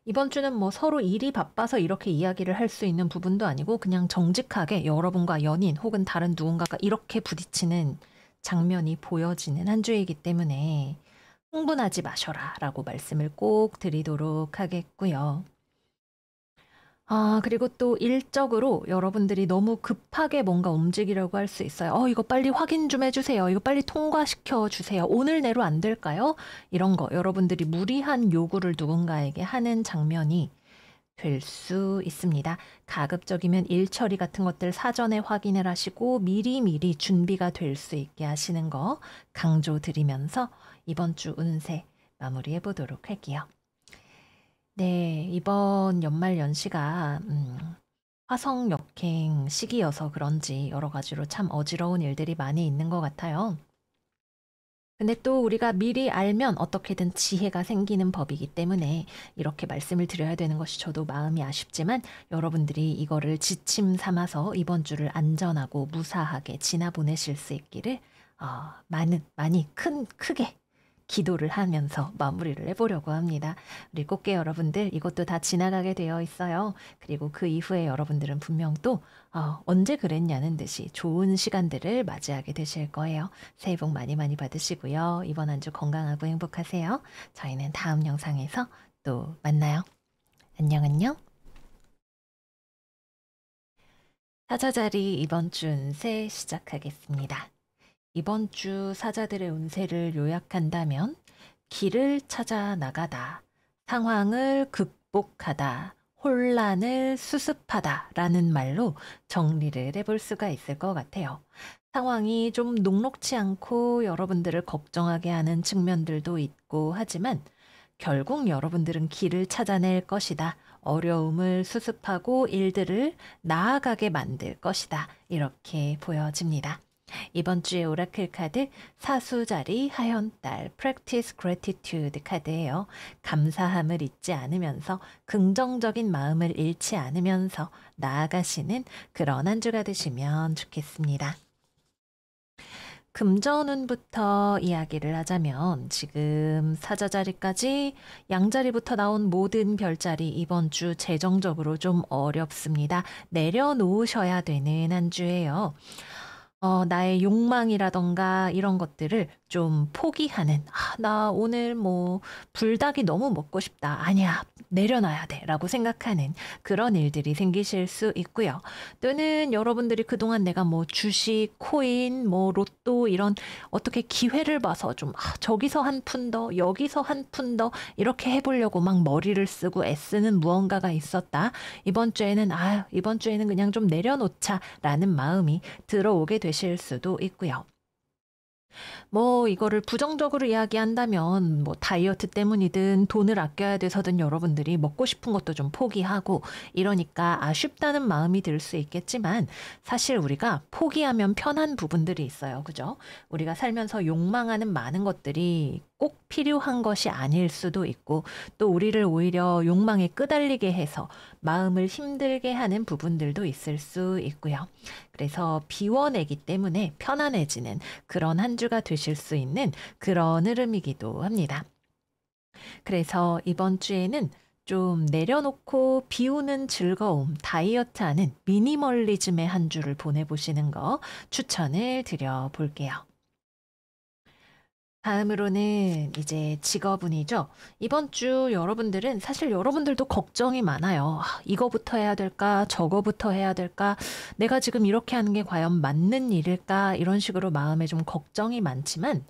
이번 주는 뭐 서로 일이 바빠서 이렇게 이야기를 할 수 있는 부분도 아니고 그냥 정직하게 여러분과 연인 혹은 다른 누군가가 이렇게 부딪히는 장면이 보여지는 한 주이기 때문에 흥분하지 마셔라 라고 말씀을 꼭 드리도록 하겠고요. 그리고 또 일적으로 여러분들이 너무 급하게 뭔가 움직이려고 할 수 있어요. 이거 빨리 확인 좀 해주세요. 이거 빨리 통과시켜 주세요. 오늘 내로 안 될까요? 이런 거 여러분들이 무리한 요구를 누군가에게 하는 장면이 될 수 있습니다. 가급적이면 일 처리 같은 것들 사전에 확인을 하시고 미리미리 준비가 될 수 있게 하시는 거 강조드리면서 이번 주 운세 마무리해 보도록 할게요. 네, 이번 연말 연시가 화성 역행 시기여서 그런지 여러 가지로 참 어지러운 일들이 많이 있는 것 같아요. 근데 또 우리가 미리 알면 어떻게든 지혜가 생기는 법이기 때문에 이렇게 말씀을 드려야 되는 것이 저도 마음이 아쉽지만 여러분들이 이거를 지침 삼아서 이번 주를 안전하고 무사하게 지나 보내실 수 있기를 많이 크게 기도를 하면서 마무리를 해보려고 합니다. 우리 꽃게 여러분들 이것도 다 지나가게 되어 있어요. 그리고 그 이후에 여러분들은 분명 또 언제 그랬냐는 듯이 좋은 시간들을 맞이하게 되실 거예요. 새해 복 많이 많이 받으시고요. 이번 한 주 건강하고 행복하세요. 저희는 다음 영상에서 또 만나요. 안녕 안녕. 사자자리 이번 주 운세 시작하겠습니다. 이번 주 사자들의 운세를 요약한다면 길을 찾아 나가다, 상황을 극복하다, 혼란을 수습하다 라는 말로 정리를 해볼 수가 있을 것 같아요. 상황이 좀 녹록치 않고 여러분들을 걱정하게 하는 측면들도 있고 하지만 결국 여러분들은 길을 찾아낼 것이다. 어려움을 수습하고 일들을 나아가게 만들 것이다. 이렇게 보여집니다. 이번 주의 오라클 카드 사수자리 하현달 Practice Gratitude 카드예요. 감사함을 잊지 않으면서 긍정적인 마음을 잃지 않으면서 나아가시는 그런 한 주가 되시면 좋겠습니다. 금전운부터 이야기를 하자면 지금 사자자리까지 양자리부터 나온 모든 별자리 이번 주 재정적으로 좀 어렵습니다. 내려놓으셔야 되는 한 주예요. 나의 욕망이라던가 이런 것들을 좀 포기하는, 나 오늘 뭐 불닭이 너무 먹고 싶다. 아니야, 내려놔야 돼. 라고 생각하는 그런 일들이 생기실 수 있고요. 또는 여러분들이 그동안 내가 뭐 주식, 코인, 뭐 로또 이런 어떻게 기회를 봐서 좀 저기서 한 푼 더, 여기서 한 푼 더 이렇게 해보려고 막 머리를 쓰고 애쓰는 무언가가 있었다. 이번 주에는 그냥 좀 내려놓자 라는 마음이 들어오게 되실 수도 있고요. 뭐 이거를 부정적으로 이야기한다면 뭐 다이어트 때문이든 돈을 아껴야 돼서든 여러분들이 먹고 싶은 것도 좀 포기하고 이러니까 아쉽다는 마음이 들 수 있겠지만 사실 우리가 포기하면 편한 부분들이 있어요. 그죠? 우리가 살면서 욕망하는 많은 것들이 꼭 필요한 것이 아닐 수도 있고 또 우리를 오히려 욕망에 끄달리게 해서 마음을 힘들게 하는 부분들도 있을 수 있고요. 그래서 비워내기 때문에 편안해지는 그런 한 주가 되실 수 있는 그런 흐름이기도 합니다. 그래서 이번 주에는 좀 내려놓고 비우는 즐거움, 다이어트하는 미니멀리즘의 한 주를 보내보시는 거 추천을 드려 볼게요. 다음으로는 이제 직업운이죠. 이번 주 여러분들은 사실 여러분들도 걱정이 많아요. 이거부터 해야 될까? 저거부터 해야 될까? 내가 지금 이렇게 하는 게 과연 맞는 일일까? 이런 식으로 마음에 좀 걱정이 많지만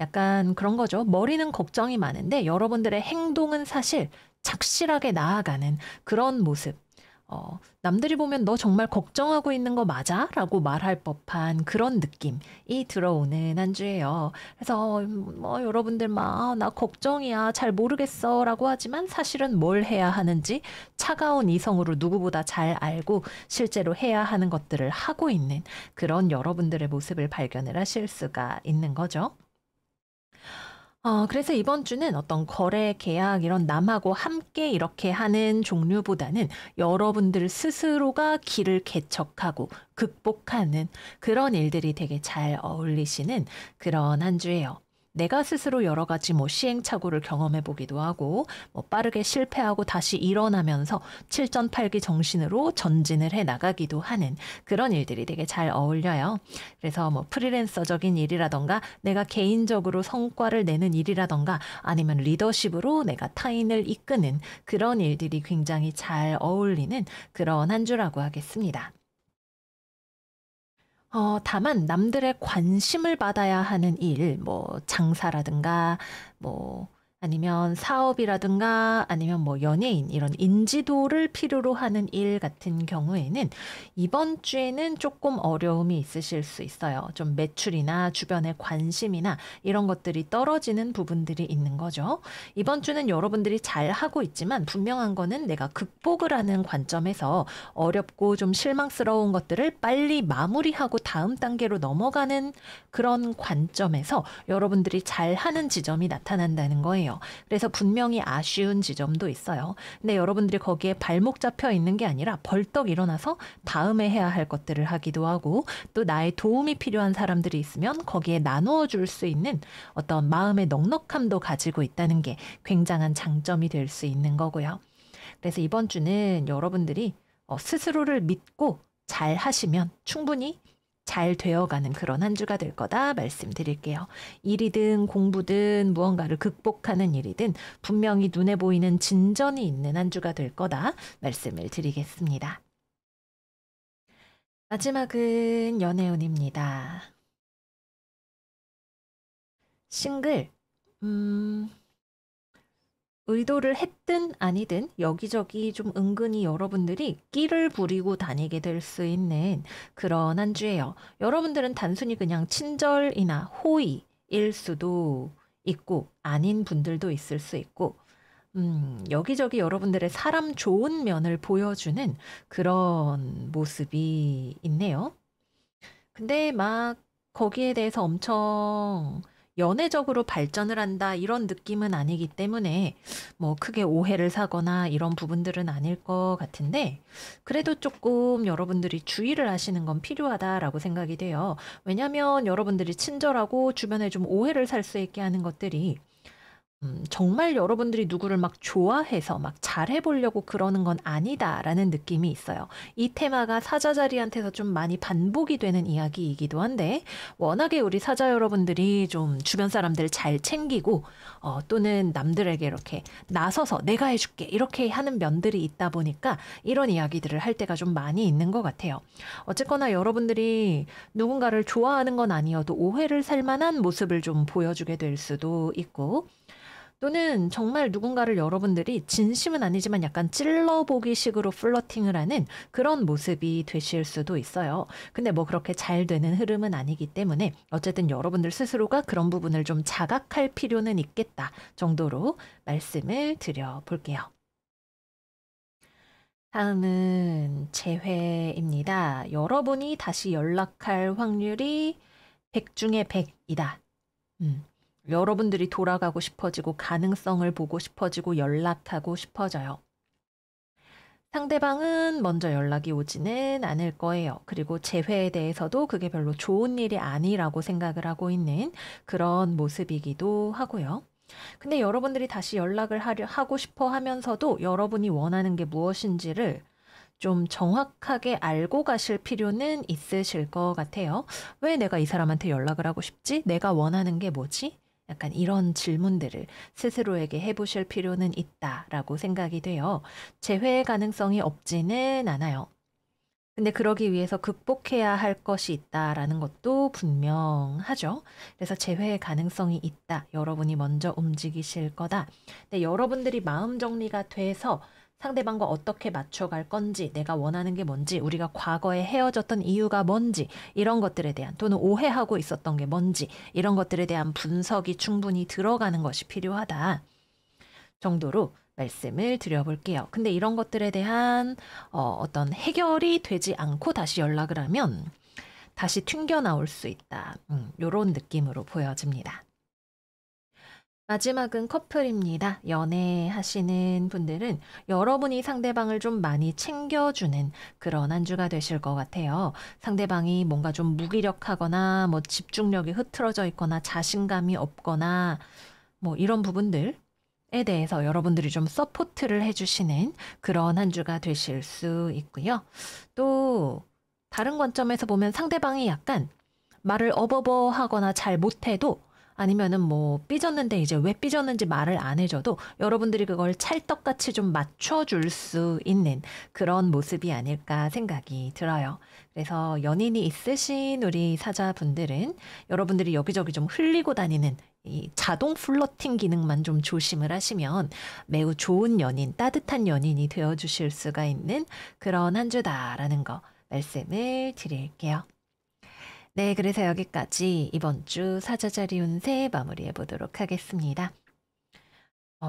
약간 그런 거죠. 머리는 걱정이 많은데 여러분들의 행동은 사실 착실하게 나아가는 그런 모습. 남들이 보면 너 정말 걱정하고 있는 거 맞아? 라고 말할 법한 그런 느낌이 들어오는 한 주예요. 그래서 뭐 여러분들 막 나 걱정이야 잘 모르겠어 라고 하지만 사실은 뭘 해야 하는지 차가운 이성으로 누구보다 잘 알고 실제로 해야 하는 것들을 하고 있는 그런 여러분들의 모습을 발견을 하실 수가 있는 거죠. 그래서 이번 주는 어떤 거래, 계약 이런 남하고 함께 이렇게 하는 종류보다는 여러분들 스스로가 길을 개척하고 극복하는 그런 일들이 되게 잘 어울리시는 그런 한 주예요. 내가 스스로 여러 가지 뭐 시행착오를 경험해 보기도 하고 뭐 빠르게 실패하고 다시 일어나면서 칠전팔기 정신으로 전진을 해 나가기도 하는 그런 일들이 되게 잘 어울려요. 그래서 뭐 프리랜서적인 일이라던가 내가 개인적으로 성과를 내는 일이라던가 아니면 리더십으로 내가 타인을 이끄는 그런 일들이 굉장히 잘 어울리는 그런 한 주라고 하겠습니다. 다만 남들의 관심을 받아야 하는 일, 뭐 장사라든가 뭐 아니면 사업이라든가 아니면 뭐 연예인 이런 인지도를 필요로 하는 일 같은 경우에는 이번 주에는 조금 어려움이 있으실 수 있어요. 좀 매출이나 주변의 관심이나 이런 것들이 떨어지는 부분들이 있는 거죠. 이번 주는 여러분들이 잘 하고 있지만 분명한 거는 내가 극복을 하는 관점에서 어렵고 좀 실망스러운 것들을 빨리 마무리하고 다음 단계로 넘어가는 그런 관점에서 여러분들이 잘하는 지점이 나타난다는 거예요. 그래서 분명히 아쉬운 지점도 있어요. 근데 여러분들이 거기에 발목 잡혀 있는 게 아니라 벌떡 일어나서 다음에 해야 할 것들을 하기도 하고 또 나의 도움이 필요한 사람들이 있으면 거기에 나누어 줄 수 있는 어떤 마음의 넉넉함도 가지고 있다는 게 굉장한 장점이 될 수 있는 거고요. 그래서 이번 주는 여러분들이 스스로를 믿고 잘 하시면 충분히 잘 되어가는 그런 한 주가 될 거다 말씀드릴게요. 일이든 공부든 무언가를 극복하는 일이든 분명히 눈에 보이는 진전이 있는 한 주가 될 거다 말씀을 드리겠습니다. 마지막은 연애운입니다. 싱글, 음, 의도를 했든 아니든 여기저기 좀 은근히 여러분들이 끼를 부리고 다니게 될 수 있는 그런 한 주예요. 여러분들은 단순히 그냥 친절이나 호의일 수도 있고 아닌 분들도 있을 수 있고 여기저기 여러분들의 사람 좋은 면을 보여주는 그런 모습이 있네요. 근데 막 거기에 대해서 엄청 연애적으로 발전을 한다 이런 느낌은 아니기 때문에 뭐 크게 오해를 사거나 이런 부분들은 아닐 것 같은데 그래도 조금 여러분들이 주의를 하시는 건 필요하다라고 생각이 돼요. 왜냐하면 여러분들이 친절하고 주변에 좀 오해를 살 수 있게 하는 것들이 정말 여러분들이 누구를 막 좋아해서 막 잘해보려고 그러는 건 아니다라는 느낌이 있어요. 이 테마가 사자자리한테서 좀 많이 반복이 되는 이야기이기도 한데, 워낙에 우리 사자 여러분들이 좀 주변 사람들 잘 챙기고, 또는 남들에게 이렇게 나서서 내가 해줄게, 이렇게 하는 면들이 있다 보니까 이런 이야기들을 할 때가 좀 많이 있는 것 같아요. 어쨌거나 여러분들이 누군가를 좋아하는 건 아니어도 오해를 살 만한 모습을 좀 보여주게 될 수도 있고, 또는 정말 누군가를 여러분들이 진심은 아니지만 약간 찔러보기 식으로 플러팅을 하는 그런 모습이 되실 수도 있어요. 근데 뭐 그렇게 잘 되는 흐름은 아니기 때문에 어쨌든 여러분들 스스로가 그런 부분을 좀 자각할 필요는 있겠다 정도로 말씀을 드려볼게요. 다음은 재회입니다. 여러분이 다시 연락할 확률이 100 중에 100이다. 여러분들이 돌아가고 싶어지고 가능성을 보고 싶어지고 연락하고 싶어져요. 상대방은 먼저 연락이 오지는 않을 거예요. 그리고 재회에 대해서도 그게 별로 좋은 일이 아니라고 생각을 하고 있는 그런 모습이기도 하고요. 근데 여러분들이 다시 연락을 하고 싶어 하면서도 여러분이 원하는 게 무엇인지를 좀 정확하게 알고 가실 필요는 있으실 것 같아요. 왜 내가 이 사람한테 연락을 하고 싶지? 내가 원하는 게 뭐지? 약간 이런 질문들을 스스로에게 해보실 필요는 있다라고 생각이 돼요. 재회 가능성이 없지는 않아요. 근데 그러기 위해서 극복해야 할 것이 있다라는 것도 분명하죠. 그래서 재회의 가능성이 있다. 여러분이 먼저 움직이실 거다. 근데 여러분들이 마음 정리가 돼서 상대방과 어떻게 맞춰갈 건지, 내가 원하는 게 뭔지, 우리가 과거에 헤어졌던 이유가 뭔지, 이런 것들에 대한 또는 오해하고 있었던 게 뭔지, 이런 것들에 대한 분석이 충분히 들어가는 것이 필요하다 정도로 말씀을 드려볼게요. 근데 이런 것들에 대한 어떤 해결이 되지 않고 다시 연락을 하면 다시 튕겨 나올 수 있다. 요런 느낌으로 보여집니다. 마지막은 커플입니다. 연애하시는 분들은 여러분이 상대방을 좀 많이 챙겨주는 그런 한 주가 되실 것 같아요. 상대방이 뭔가 좀 무기력하거나 뭐 집중력이 흐트러져 있거나 자신감이 없거나 뭐 이런 부분들 에 대해서 여러분들이 좀 서포트를 해주시는 그런 한 주가 되실 수 있고요. 또 다른 관점에서 보면 상대방이 약간 말을 어버버 하거나 잘 못해도 아니면은 뭐 삐졌는데 이제 왜 삐졌는지 말을 안 해줘도 여러분들이 그걸 찰떡같이 좀 맞춰줄 수 있는 그런 모습이 아닐까 생각이 들어요. 그래서 연인이 있으신 우리 사자분들은 여러분들이 여기저기 좀 흘리고 다니는 이 자동 플러팅 기능만 좀 조심을 하시면 매우 좋은 연인, 따뜻한 연인이 되어주실 수가 있는 그런 한 주다라는 거 말씀을 드릴게요. 네, 그래서 여기까지 이번 주 사자자리 운세 마무리해 보도록 하겠습니다.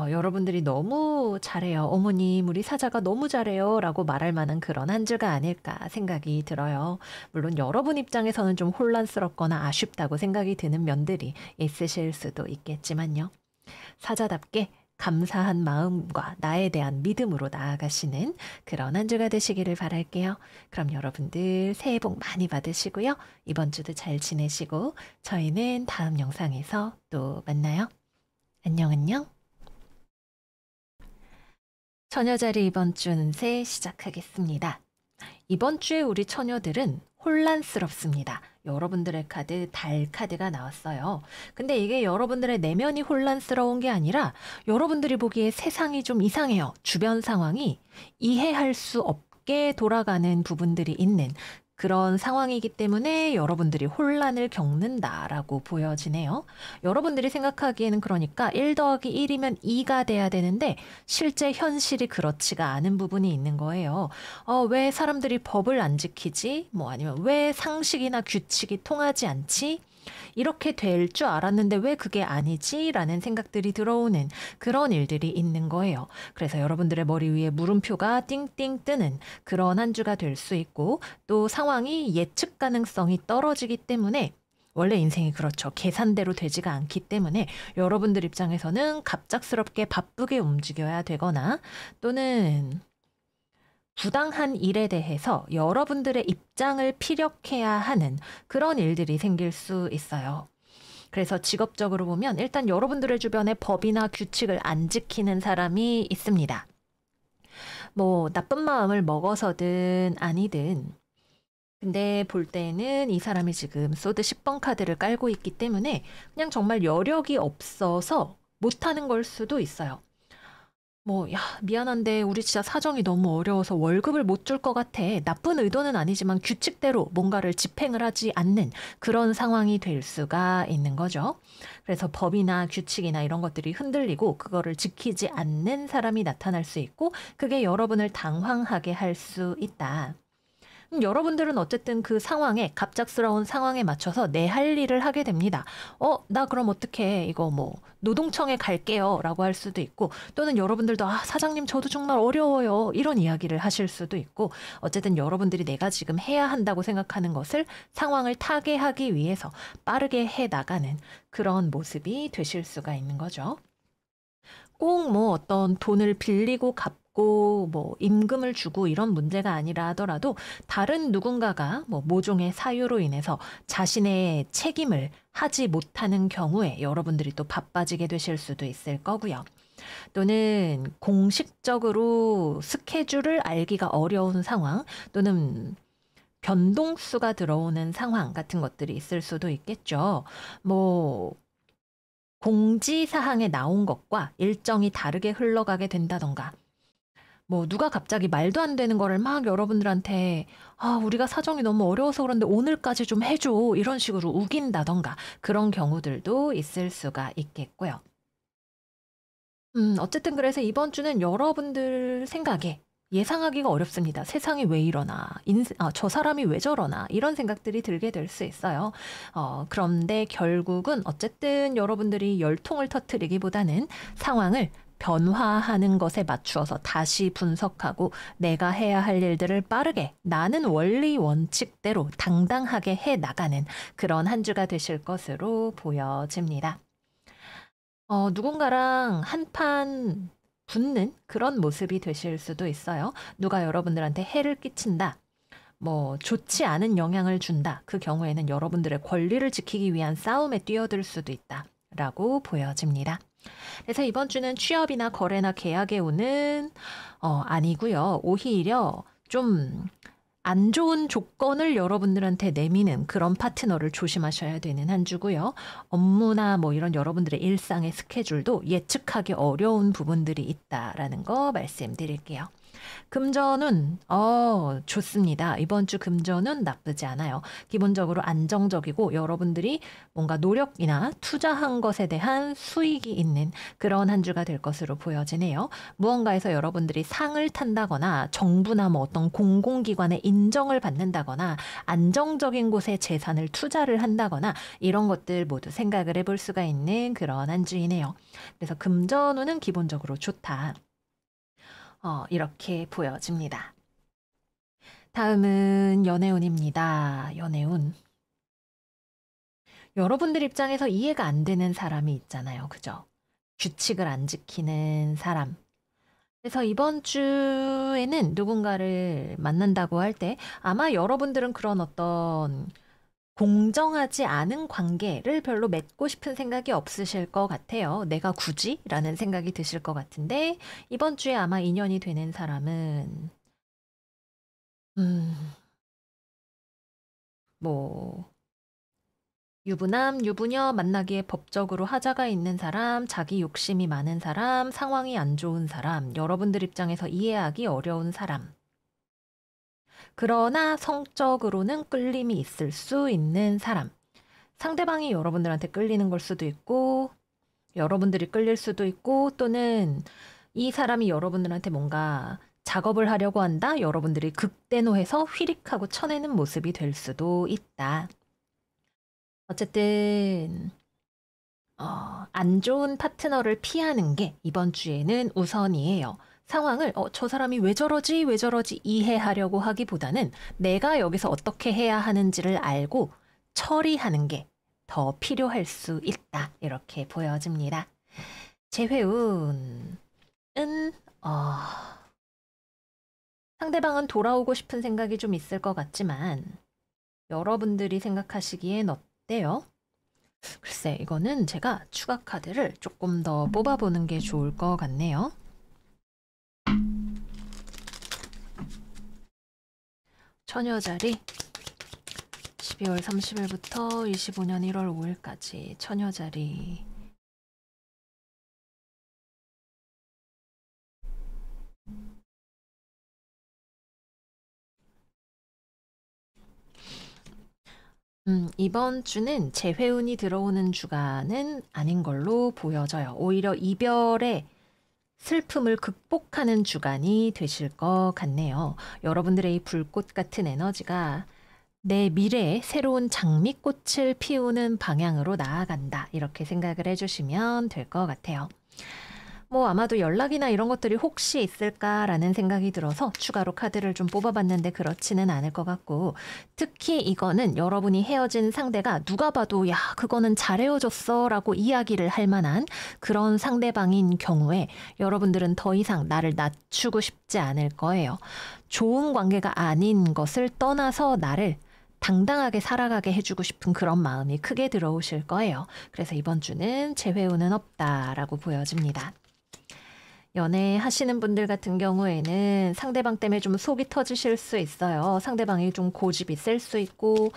여러분들이 너무 잘해요. 어머님, 우리 사자가 너무 잘해요. 라고 말할 만한 그런 한 주가 아닐까 생각이 들어요. 물론 여러분 입장에서는 좀 혼란스럽거나 아쉽다고 생각이 드는 면들이 있으실 수도 있겠지만요. 사자답게 감사한 마음과 나에 대한 믿음으로 나아가시는 그런 한 주가 되시기를 바랄게요. 그럼 여러분들 새해 복 많이 받으시고요. 이번 주도 잘 지내시고 저희는 다음 영상에서 또 만나요. 안녕 안녕. 처녀자리 이번 주 운세 시작하겠습니다. 이번 주에 우리 처녀들은 혼란스럽습니다. 여러분들의 카드 달 카드가 나왔어요. 근데 이게 여러분들의 내면이 혼란스러운 게 아니라 여러분들이 보기에 세상이 좀 이상해요. 주변 상황이 이해할 수 없게 돌아가는 부분들이 있는 그런 상황이기 때문에 여러분들이 혼란을 겪는다라고 보여지네요. 여러분들이 생각하기에는 그러니까 1 더하기 1이면 2가 돼야 되는데 실제 현실이 그렇지가 않은 부분이 있는 거예요. 왜 사람들이 법을 안 지키지? 뭐 아니면 왜 상식이나 규칙이 통하지 않지? 이렇게 될 줄 알았는데 왜 그게 아니지? 라는 생각들이 들어오는 그런 일들이 있는 거예요. 그래서 여러분들의 머리 위에 물음표가 띵띵 뜨는 그런 한 주가 될 수 있고 또 상황이 예측 가능성이 떨어지기 때문에 원래 인생이 그렇죠. 계산대로 되지가 않기 때문에 여러분들 입장에서는 갑작스럽게 바쁘게 움직여야 되거나 또는 부당한 일에 대해서 여러분들의 입장을 피력해야 하는 그런 일들이 생길 수 있어요. 그래서 직업적으로 보면 일단 여러분들의 주변에 법이나 규칙을 안 지키는 사람이 있습니다. 뭐 나쁜 마음을 먹어서든 아니든 근데 볼 때는 이 사람이 지금 소드 10번 카드를 깔고 있기 때문에 그냥 정말 여력이 없어서 못하는 걸 수도 있어요. 뭐, 야, 미안한데 우리 진짜 사정이 너무 어려워서 월급을 못 줄 것 같아. 나쁜 의도는 아니지만 규칙대로 뭔가를 집행을 하지 않는 그런 상황이 될 수가 있는 거죠. 그래서 법이나 규칙이나 이런 것들이 흔들리고 그거를 지키지 않는 사람이 나타날 수 있고 그게 여러분을 당황하게 할 수 있다. 여러분들은 어쨌든 그 상황에 갑작스러운 상황에 맞춰서 내 할 일을 하게 됩니다. 나 그럼 어떡해. 이거 뭐 노동청에 갈게요. 라고 할 수도 있고 또는 여러분들도 사장님 저도 정말 어려워요. 이런 이야기를 하실 수도 있고 어쨌든 여러분들이 내가 지금 해야 한다고 생각하는 것을 상황을 타개하기 위해서 빠르게 해 나가는 그런 모습이 되실 수가 있는 거죠. 꼭 뭐 어떤 돈을 빌리고 갚고 뭐 임금을 주고 이런 문제가 아니라 하더라도 다른 누군가가 뭐 모종의 사유로 인해서 자신의 책임을 하지 못하는 경우에 여러분들이 또 바빠지게 되실 수도 있을 거고요. 또는 공식적으로 스케줄을 알기가 어려운 상황 또는 변동수가 들어오는 상황 같은 것들이 있을 수도 있겠죠. 뭐 공지사항에 나온 것과 일정이 다르게 흘러가게 된다던가, 뭐 누가 갑자기 말도 안 되는 거를 막 여러분들한테 우리가 사정이 너무 어려워서 그런데 오늘까지 좀 해줘 이런 식으로 우긴다던가 그런 경우들도 있을 수가 있겠고요. 어쨌든 그래서 이번 주는 여러분들 생각에 예상하기가 어렵습니다. 세상이 왜 이러나, 저 사람이 왜 저러나, 이런 생각들이 들게 될 수 있어요. 그런데 결국은 어쨌든 여러분들이 열통을 터뜨리기보다는 상황을 변화하는 것에 맞추어서 다시 분석하고 내가 해야 할 일들을 빠르게 나는 원리 원칙대로 당당하게 해 나가는 그런 한 주가 되실 것으로 보여집니다. 누군가랑 한판 붙는 그런 모습이 되실 수도 있어요. 누가 여러분들한테 해를 끼친다. 뭐 좋지 않은 영향을 준다. 그 경우에는 여러분들의 권리를 지키기 위한 싸움에 뛰어들 수도 있다. 라고 보여집니다. 그래서 이번 주는 취업이나 거래나 계약에 오는 아니고요. 오히려 좀 안 좋은 조건을 여러분들한테 내미는 그런 파트너를 조심하셔야 되는 한 주고요. 업무나 뭐 이런 여러분들의 일상의 스케줄도 예측하기 어려운 부분들이 있다라는 거 말씀드릴게요. 금전은 좋습니다. 이번 주 금전은 나쁘지 않아요. 기본적으로 안정적이고 여러분들이 뭔가 노력이나 투자한 것에 대한 수익이 있는 그런 한 주가 될 것으로 보여지네요. 무언가에서 여러분들이 상을 탄다거나 정부나 뭐 어떤 공공기관의 인정을 받는다거나 안정적인 곳에 재산을 투자를 한다거나 이런 것들 모두 생각을 해볼 수가 있는 그런 한 주이네요. 그래서 금전운은 기본적으로 좋다. 이렇게 보여집니다. 다음은 연애운입니다. 연애운. 여러분들 입장에서 이해가 안 되는 사람이 있잖아요. 그죠? 규칙을 안 지키는 사람. 그래서 이번 주에는 누군가를 만난다고 할 때 아마 여러분들은 그런 어떤 공정하지 않은 관계를 별로 맺고 싶은 생각이 없으실 것 같아요. 내가 굳이? 라는 생각이 드실 것 같은데 이번 주에 아마 인연이 되는 사람은 음, 뭐 유부남, 유부녀 만나기에 법적으로 하자가 있는 사람, 자기 욕심이 많은 사람, 상황이 안 좋은 사람, 여러분들 입장에서 이해하기 어려운 사람. 그러나 성적으로는 끌림이 있을 수 있는 사람. 상대방이 여러분들한테 끌리는 걸 수도 있고, 여러분들이 끌릴 수도 있고, 또는 이 사람이 여러분들한테 뭔가 작업을 하려고 한다? 여러분들이 극대노해서 휘릭하고 쳐내는 모습이 될 수도 있다. 어쨌든 안 좋은 파트너를 피하는 게 이번 주에는 우선이에요. 상황을 저 사람이 왜 저러지 왜 저러지 이해하려고 하기보다는 내가 여기서 어떻게 해야 하는지를 알고 처리하는 게 더 필요할 수 있다. 이렇게 보여집니다. 재회운은 상대방은 돌아오고 싶은 생각이 좀 있을 것 같지만 여러분들이 생각하시기엔 어때요? 글쎄, 이거는 제가 추가 카드를 조금 더 뽑아보는 게 좋을 것 같네요. 처녀자리 12월 30일부터 25년 1월 5일까지 처녀자리 이번 주는 재회운이 들어오는 주간은 아닌 걸로 보여져요. 오히려 이별의 슬픔을 극복하는 주간이 되실 것 같네요. 여러분들의 이 불꽃 같은 에너지가 내 미래에 새로운 장미꽃을 피우는 방향으로 나아간다. 이렇게 생각을 해주시면 될 것 같아요. 뭐 아마도 연락이나 이런 것들이 혹시 있을까라는 생각이 들어서 추가로 카드를 좀 뽑아봤는데 그렇지는 않을 것 같고, 특히 이거는 여러분이 헤어진 상대가 누가 봐도 야 그거는 잘 헤어졌어 라고 이야기를 할 만한 그런 상대방인 경우에 여러분들은 더 이상 나를 낮추고 싶지 않을 거예요. 좋은 관계가 아닌 것을 떠나서 나를 당당하게 살아가게 해주고 싶은 그런 마음이 크게 들어오실 거예요. 그래서 이번 주는 재회운은 없다라고 보여집니다. 연애하시는 분들 같은 경우에는 상대방 때문에 좀 속이 터지실 수 있어요. 상대방이 좀 고집이 셀 수 있고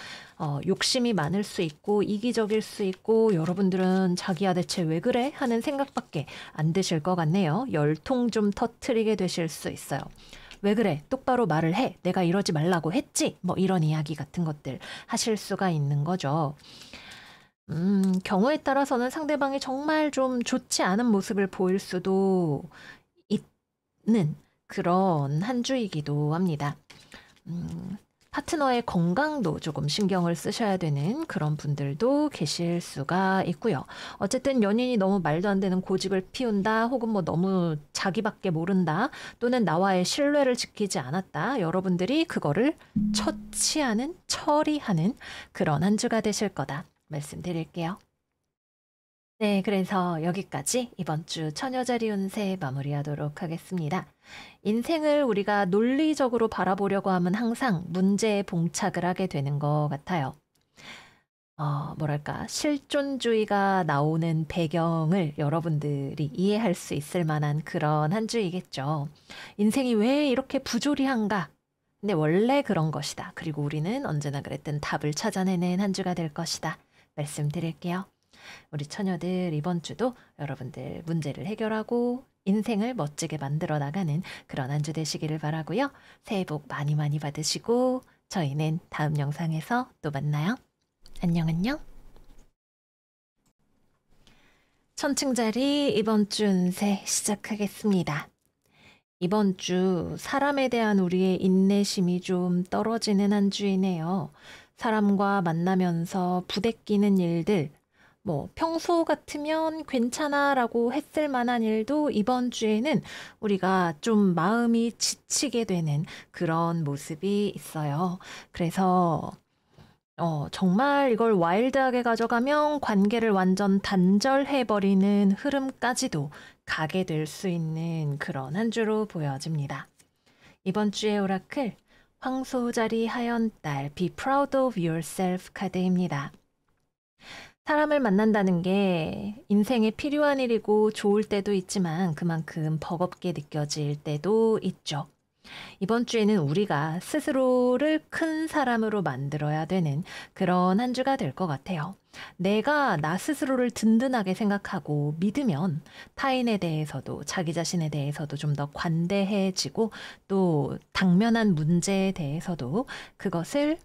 욕심이 많을 수 있고 이기적일 수 있고, 여러분들은 자기야 대체 왜 그래? 하는 생각밖에 안 드실 것 같네요. 열통 좀 터트리게 되실 수 있어요. 왜 그래? 똑바로 말을 해. 내가 이러지 말라고 했지? 뭐 이런 이야기 같은 것들 하실 수가 있는 거죠. 경우에 따라서는 상대방이 정말 좀 좋지 않은 모습을 보일 수도 있는 그런 한 주이기도 합니다. 파트너의 건강도 조금 신경을 쓰셔야 되는 그런 분들도 계실 수가 있고요. 어쨌든 연인이 너무 말도 안 되는 고집을 피운다, 혹은 뭐 너무 자기밖에 모른다, 또는 나와의 신뢰를 지키지 않았다, 여러분들이 그거를 처치하는, 처리하는 그런 한 주가 되실 거다 말씀드릴게요. 네, 그래서 여기까지 이번 주 처녀자리 운세 마무리하도록 하겠습니다. 인생을 우리가 논리적으로 바라보려고 하면 항상 문제에 봉착을 하게 되는 것 같아요. 뭐랄까, 실존주의가 나오는 배경을 여러분들이 이해할 수 있을 만한 그런 한 주이겠죠. 인생이 왜 이렇게 부조리한가? 근데 원래 그런 것이다. 그리고 우리는 언제나 그랬던 답을 찾아내는 한 주가 될 것이다. 말씀드릴게요. 우리 처녀들 이번 주도 여러분들 문제를 해결하고 인생을 멋지게 만들어 나가는 그런 한 주 되시기를 바라고요. 새해 복 많이 많이 받으시고 저희는 다음 영상에서 또 만나요. 안녕 안녕. 천층자리 이번 주 운세 시작하겠습니다. 이번 주 사람에 대한 우리의 인내심이 좀 떨어지는 한 주이네요. 사람과 만나면서 부대끼는 일들, 뭐 평소 같으면 괜찮아라고 했을 만한 일도 이번 주에는 우리가 좀 마음이 지치게 되는 그런 모습이 있어요. 그래서 정말 이걸 와일드하게 가져가면 관계를 완전 단절해버리는 흐름까지도 가게 될 수 있는 그런 한 주로 보여집니다. 이번 주의 오라클, 황소자리 하연달 Be Proud of Yourself 카드입니다. 사람을 만난다는 게 인생에 필요한 일이고 좋을 때도 있지만 그만큼 버겁게 느껴질 때도 있죠. 이번 주에는 우리가 스스로를 큰 사람으로 만들어야 되는 그런 한 주가 될 것 같아요. 내가 나 스스로를 든든하게 생각하고 믿으면 타인에 대해서도 자기 자신에 대해서도 좀 더 관대해지고, 또 당면한 문제에 대해서도 그것을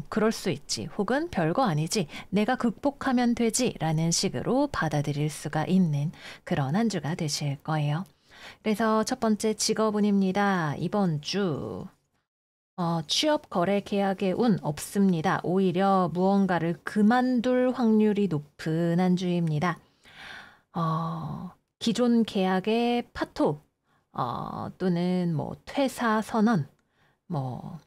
그럴 수 있지, 혹은 별거 아니지, 내가 극복하면 되지 라는 식으로 받아들일 수가 있는 그런 한 주가 되실 거예요. 그래서 첫 번째 직업운입니다. 이번 주 취업, 거래, 계약의 운 없습니다. 오히려 무언가를 그만둘 확률이 높은 한 주입니다. 기존 계약의 파토, 또는 뭐 퇴사 선언, 뭐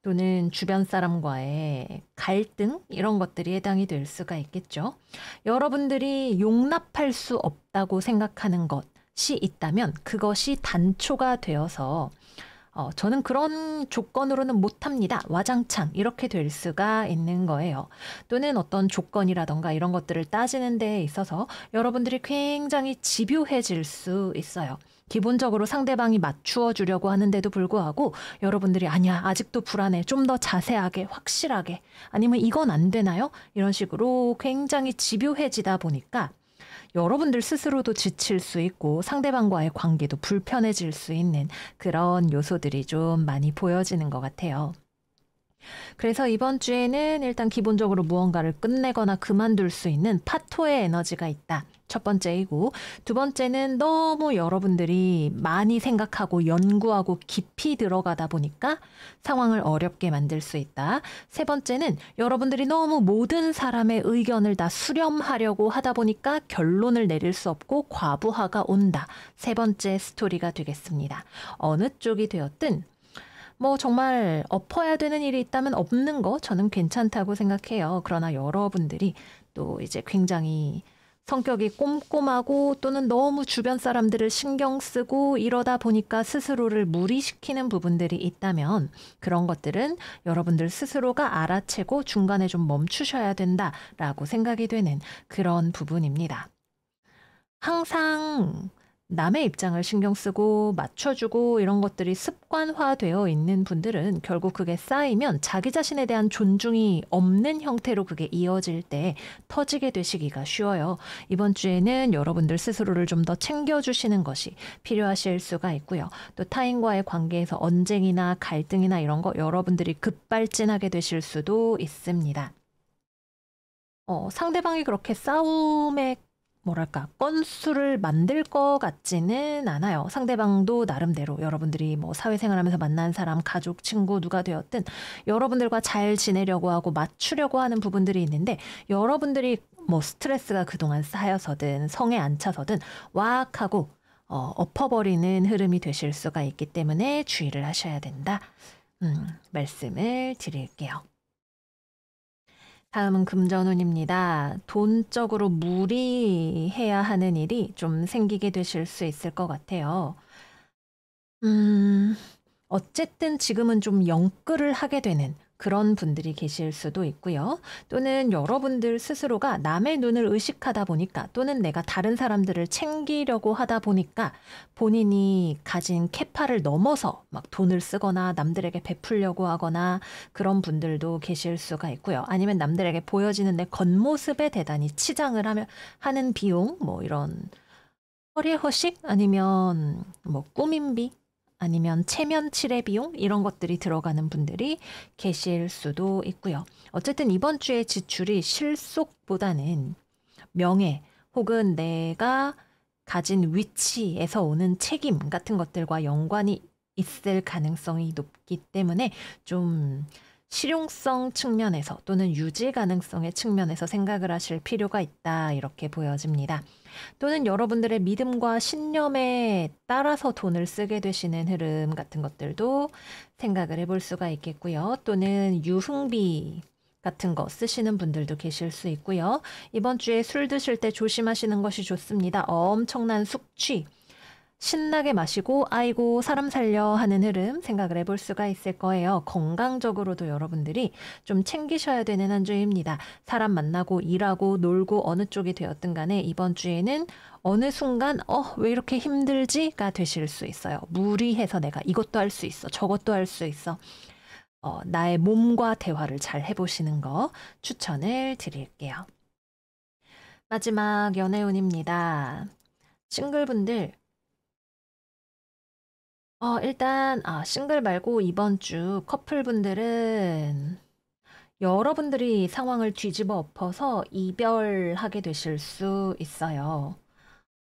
또는 주변 사람과의 갈등, 이런 것들이 해당이 될 수가 있겠죠. 여러분들이 용납할 수 없다고 생각하는 것이 있다면 그것이 단초가 되어서 저는 그런 조건으로는 못합니다, 와장창, 이렇게 될 수가 있는 거예요. 또는 어떤 조건이라던가 이런 것들을 따지는 데에 있어서 여러분들이 굉장히 집요해질 수 있어요. 기본적으로 상대방이 맞추어 주려고 하는데도 불구하고 여러분들이 아니야, 아직도 불안해, 좀 더 자세하게, 확실하게, 아니면 이건 안 되나요? 이런 식으로 굉장히 집요해지다 보니까 여러분들 스스로도 지칠 수 있고 상대방과의 관계도 불편해질 수 있는 그런 요소들이 좀 많이 보여지는 것 같아요. 그래서 이번 주에는 일단 기본적으로 무언가를 끝내거나 그만둘 수 있는 파토의 에너지가 있다. 첫 번째이고, 두 번째는 너무 여러분들이 많이 생각하고 연구하고 깊이 들어가다 보니까 상황을 어렵게 만들 수 있다. 세 번째는 여러분들이 너무 모든 사람의 의견을 다 수렴하려고 하다 보니까 결론을 내릴 수 없고 과부하가 온다. 세 번째 스토리가 되겠습니다. 어느 쪽이 되었든 뭐 정말 엎어야 되는 일이 있다면 엎는 거 저는 괜찮다고 생각해요. 그러나 여러분들이 또 이제 굉장히 성격이 꼼꼼하고 또는 너무 주변 사람들을 신경 쓰고 이러다 보니까 스스로를 무리시키는 부분들이 있다면 그런 것들은 여러분들 스스로가 알아채고 중간에 좀 멈추셔야 된다라고 생각이 되는 그런 부분입니다. 항상 남의 입장을 신경 쓰고 맞춰주고 이런 것들이 습관화되어 있는 분들은 결국 그게 쌓이면 자기 자신에 대한 존중이 없는 형태로 그게 이어질 때 터지게 되시기가 쉬워요. 이번 주에는 여러분들 스스로를 좀 더 챙겨주시는 것이 필요하실 수가 있고요. 또 타인과의 관계에서 언쟁이나 갈등이나 이런 거 여러분들이 급발진하게 되실 수도 있습니다. 상대방이 그렇게 싸움에 뭐랄까 건수를 만들 것 같지는 않아요. 상대방도 나름대로 여러분들이 뭐 사회생활하면서 만난 사람, 가족, 친구 누가 되었든 여러분들과 잘 지내려고 하고 맞추려고 하는 부분들이 있는데 여러분들이 뭐 스트레스가 그동안 쌓여서든 성에 안 차서든 와악 하고 엎어버리는 흐름이 되실 수가 있기 때문에 주의를 하셔야 된다. 말씀을 드릴게요. 다음은 금전운입니다. 돈적으로 무리해야 하는 일이 좀 생기게 되실 수 있을 것 같아요. 어쨌든 지금은 좀 영끌을 하게 되는 그런 분들이 계실 수도 있고요. 또는 여러분들 스스로가 남의 눈을 의식하다 보니까 또는 내가 다른 사람들을 챙기려고 하다 보니까 본인이 가진 캐파를 넘어서 막 돈을 쓰거나 남들에게 베풀려고 하거나 그런 분들도 계실 수가 있고요. 아니면 남들에게 보여지는 내 겉모습에 대단히 치장을 하는 비용, 뭐 이런 허리의 허식 아니면 뭐 꾸민비 아니면 체면 칠해 비용 이런 것들이 들어가는 분들이 계실 수도 있고요. 어쨌든 이번 주에 지출이 실속보다는 명예 혹은 내가 가진 위치에서 오는 책임 같은 것들과 연관이 있을 가능성이 높기 때문에 좀 실용성 측면에서 또는 유지 가능성의 측면에서 생각을 하실 필요가 있다 이렇게 보여집니다. 또는 여러분들의 믿음과 신념에 따라서 돈을 쓰게 되시는 흐름 같은 것들도 생각을 해볼 수가 있겠고요. 또는 유흥비 같은 거 쓰시는 분들도 계실 수 있고요. 이번 주에 술 드실 때 조심하시는 것이 좋습니다. 엄청난 숙취. 신나게 마시고 아이고 사람 살려 하는 흐름 생각을 해볼 수가 있을 거예요. 건강적으로도 여러분들이 좀 챙기셔야 되는 한 주입니다. 사람 만나고 일하고 놀고 어느 쪽이 되었든 간에 이번 주에는 어느 순간 왜 이렇게 힘들지가 되실 수 있어요. 무리해서 내가 이것도 할 수 있어 저것도 할 수 있어. 나의 몸과 대화를 잘 해보시는 거 추천을 드릴게요. 마지막 연애운입니다. 싱글분들 일단 싱글 말고 이번 주 커플분들은 여러분들이 상황을 뒤집어 엎어서 이별하게 되실 수 있어요.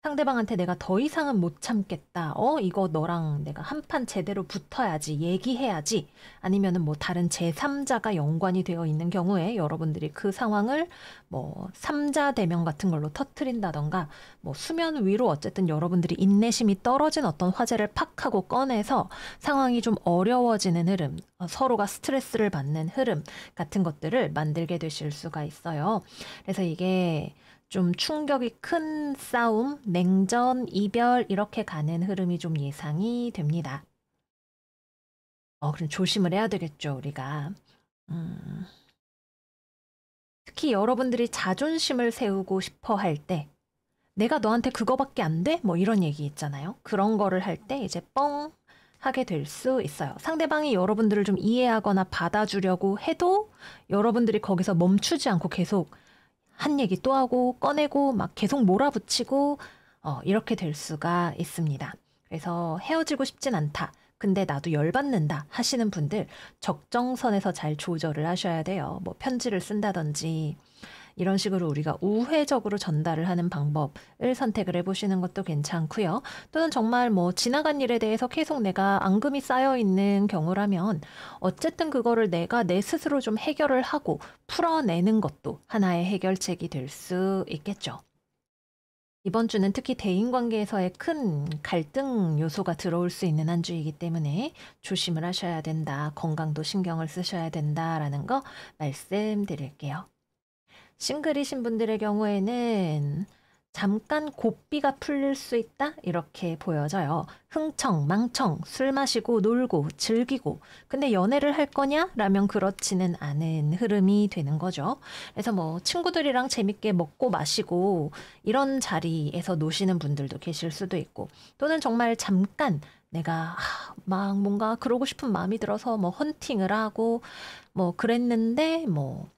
상대방한테 내가 더 이상은 못 참겠다. 이거 너랑 내가 한판 제대로 붙어야지. 얘기해야지. 아니면은 뭐 다른 제3자가 연관이 되어 있는 경우에 여러분들이 그 상황을 뭐 3자 대면 같은 걸로 터트린다던가 뭐 수면 위로 어쨌든 여러분들이 인내심이 떨어진 어떤 화제를 팍 하고 꺼내서 상황이 좀 어려워지는 흐름, 서로가 스트레스를 받는 흐름 같은 것들을 만들게 되실 수가 있어요. 그래서 이게 좀 충격이 큰 싸움, 냉전, 이별 이렇게 가는 흐름이 좀 예상이 됩니다. 그럼 조심을 해야 되겠죠, 우리가. 특히 여러분들이 자존심을 세우고 싶어 할 때, 내가 너한테 그거밖에 안 돼? 뭐 이런 얘기 있잖아요. 그런 거를 할 때 이제 뻥 하게 될 수 있어요. 상대방이 여러분들을 좀 이해하거나 받아주려고 해도 여러분들이 거기서 멈추지 않고 계속 한 얘기 또 하고 꺼내고 막 계속 몰아붙이고 이렇게 될 수가 있습니다. 그래서 헤어지고 싶진 않다. 근데 나도 열받는다 하시는 분들 적정선에서 잘 조절을 하셔야 돼요. 뭐 편지를 쓴다든지 이런 식으로 우리가 우회적으로 전달을 하는 방법을 선택을 해보시는 것도 괜찮고요. 또는 정말 뭐 지나간 일에 대해서 계속 내가 앙금이 쌓여 있는 경우라면 어쨌든 그거를 내가 내 스스로 좀 해결을 하고 풀어내는 것도 하나의 해결책이 될 수 있겠죠. 이번 주는 특히 대인관계에서의 큰 갈등 요소가 들어올 수 있는 한 주이기 때문에 조심을 하셔야 된다. 건강도 신경을 쓰셔야 된다라는 거 말씀드릴게요. 싱글이신 분들의 경우에는 잠깐 고삐가 풀릴 수 있다? 이렇게 보여져요. 흥청, 망청, 술 마시고 놀고 즐기고 근데 연애를 할 거냐? 라면 그렇지는 않은 흐름이 되는 거죠. 그래서 뭐 친구들이랑 재밌게 먹고 마시고 이런 자리에서 노시는 분들도 계실 수도 있고 또는 정말 잠깐 내가 막 뭔가 그러고 싶은 마음이 들어서 뭐 헌팅을 하고 뭐 그랬는데 뭐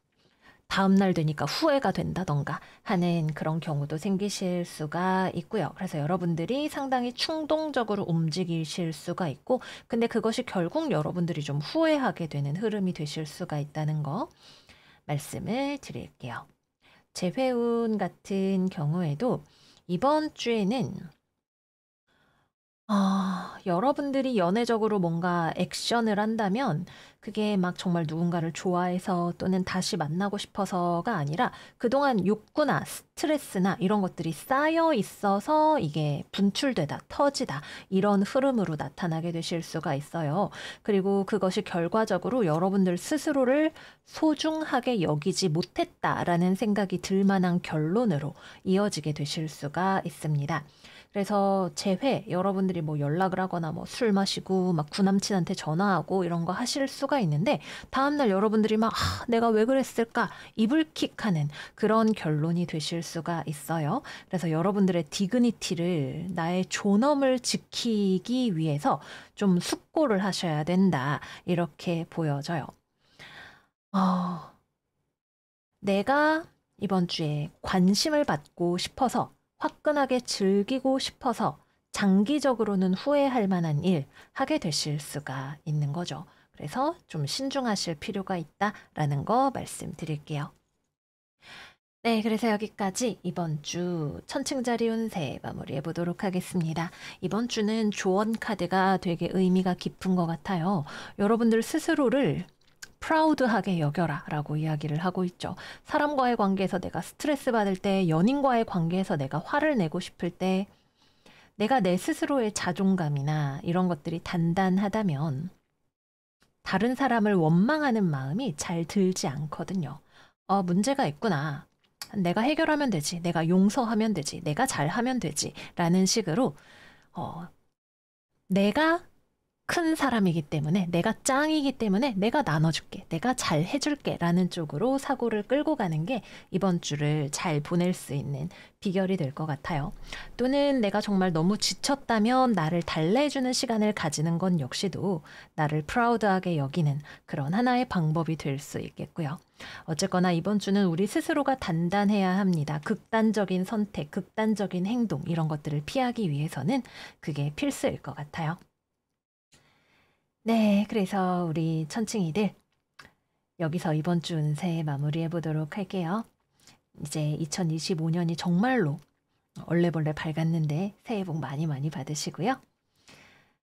다음날 되니까 후회가 된다던가 하는 그런 경우도 생기실 수가 있고요. 그래서 여러분들이 상당히 충동적으로 움직이실 수가 있고 근데 그것이 결국 여러분들이 좀 후회하게 되는 흐름이 되실 수가 있다는 거 말씀을 드릴게요. 재회운 같은 경우에도 이번 주에는 여러분들이 연애적으로 뭔가 액션을 한다면 그게 막 정말 누군가를 좋아해서 또는 다시 만나고 싶어서가 아니라 그동안 욕구나 스트레스나 이런 것들이 쌓여 있어서 이게 분출되다, 터지다 이런 흐름으로 나타나게 되실 수가 있어요. 그리고 그것이 결과적으로 여러분들 스스로를 소중하게 여기지 못했다라는 생각이 들 만한 결론으로 이어지게 되실 수가 있습니다. 그래서 재회 여러분들이 뭐 연락을 하거나 뭐 술 마시고 막 구남친한테 전화하고 이런 거 하실 수가 있는데 다음날 여러분들이 막 내가 왜 그랬을까 이불킥하는 그런 결론이 되실 수가 있어요. 그래서 여러분들의 디그니티를 나의 존엄을 지키기 위해서 좀 숙고를 하셔야 된다 이렇게 보여져요. 내가 이번 주에 관심을 받고 싶어서 화끈하게 즐기고 싶어서 장기적으로는 후회할 만한 일 하게 되실 수가 있는 거죠. 그래서 좀 신중하실 필요가 있다라는 거 말씀드릴게요. 네, 그래서 여기까지 이번 주 천칭자리 운세 마무리해 보도록 하겠습니다. 이번 주는 조언 카드가 되게 의미가 깊은 것 같아요. 여러분들 스스로를 프라우드하게 여겨라 라고 이야기를 하고 있죠. 사람과의 관계에서 내가 스트레스 받을 때, 연인과의 관계에서 내가 화를 내고 싶을 때, 내가 내 스스로의 자존감이나 이런 것들이 단단하다면 다른 사람을 원망하는 마음이 잘 들지 않거든요. 문제가 있구나. 내가 해결하면 되지. 내가 용서하면 되지. 내가 잘하면 되지. 라는 식으로 내가 큰 사람이기 때문에 내가 짱이기 때문에 내가 나눠줄게. 내가 잘 해줄게. 라는 쪽으로 사고를 끌고 가는 게 이번 주를 잘 보낼 수 있는 비결이 될 것 같아요. 또는 내가 정말 너무 지쳤다면 나를 달래주는 시간을 가지는 건 역시도 나를 프라우드하게 여기는 그런 하나의 방법이 될 수 있겠고요. 어쨌거나 이번 주는 우리 스스로가 단단해야 합니다. 극단적인 선택, 극단적인 행동 이런 것들을 피하기 위해서는 그게 필수일 것 같아요. 네, 그래서 우리 천칭이들 여기서 이번 주 운세 마무리해 보도록 할게요. 이제 2025년이 정말로 얼레벌레 밝았는데 새해 복 많이 많이 받으시고요.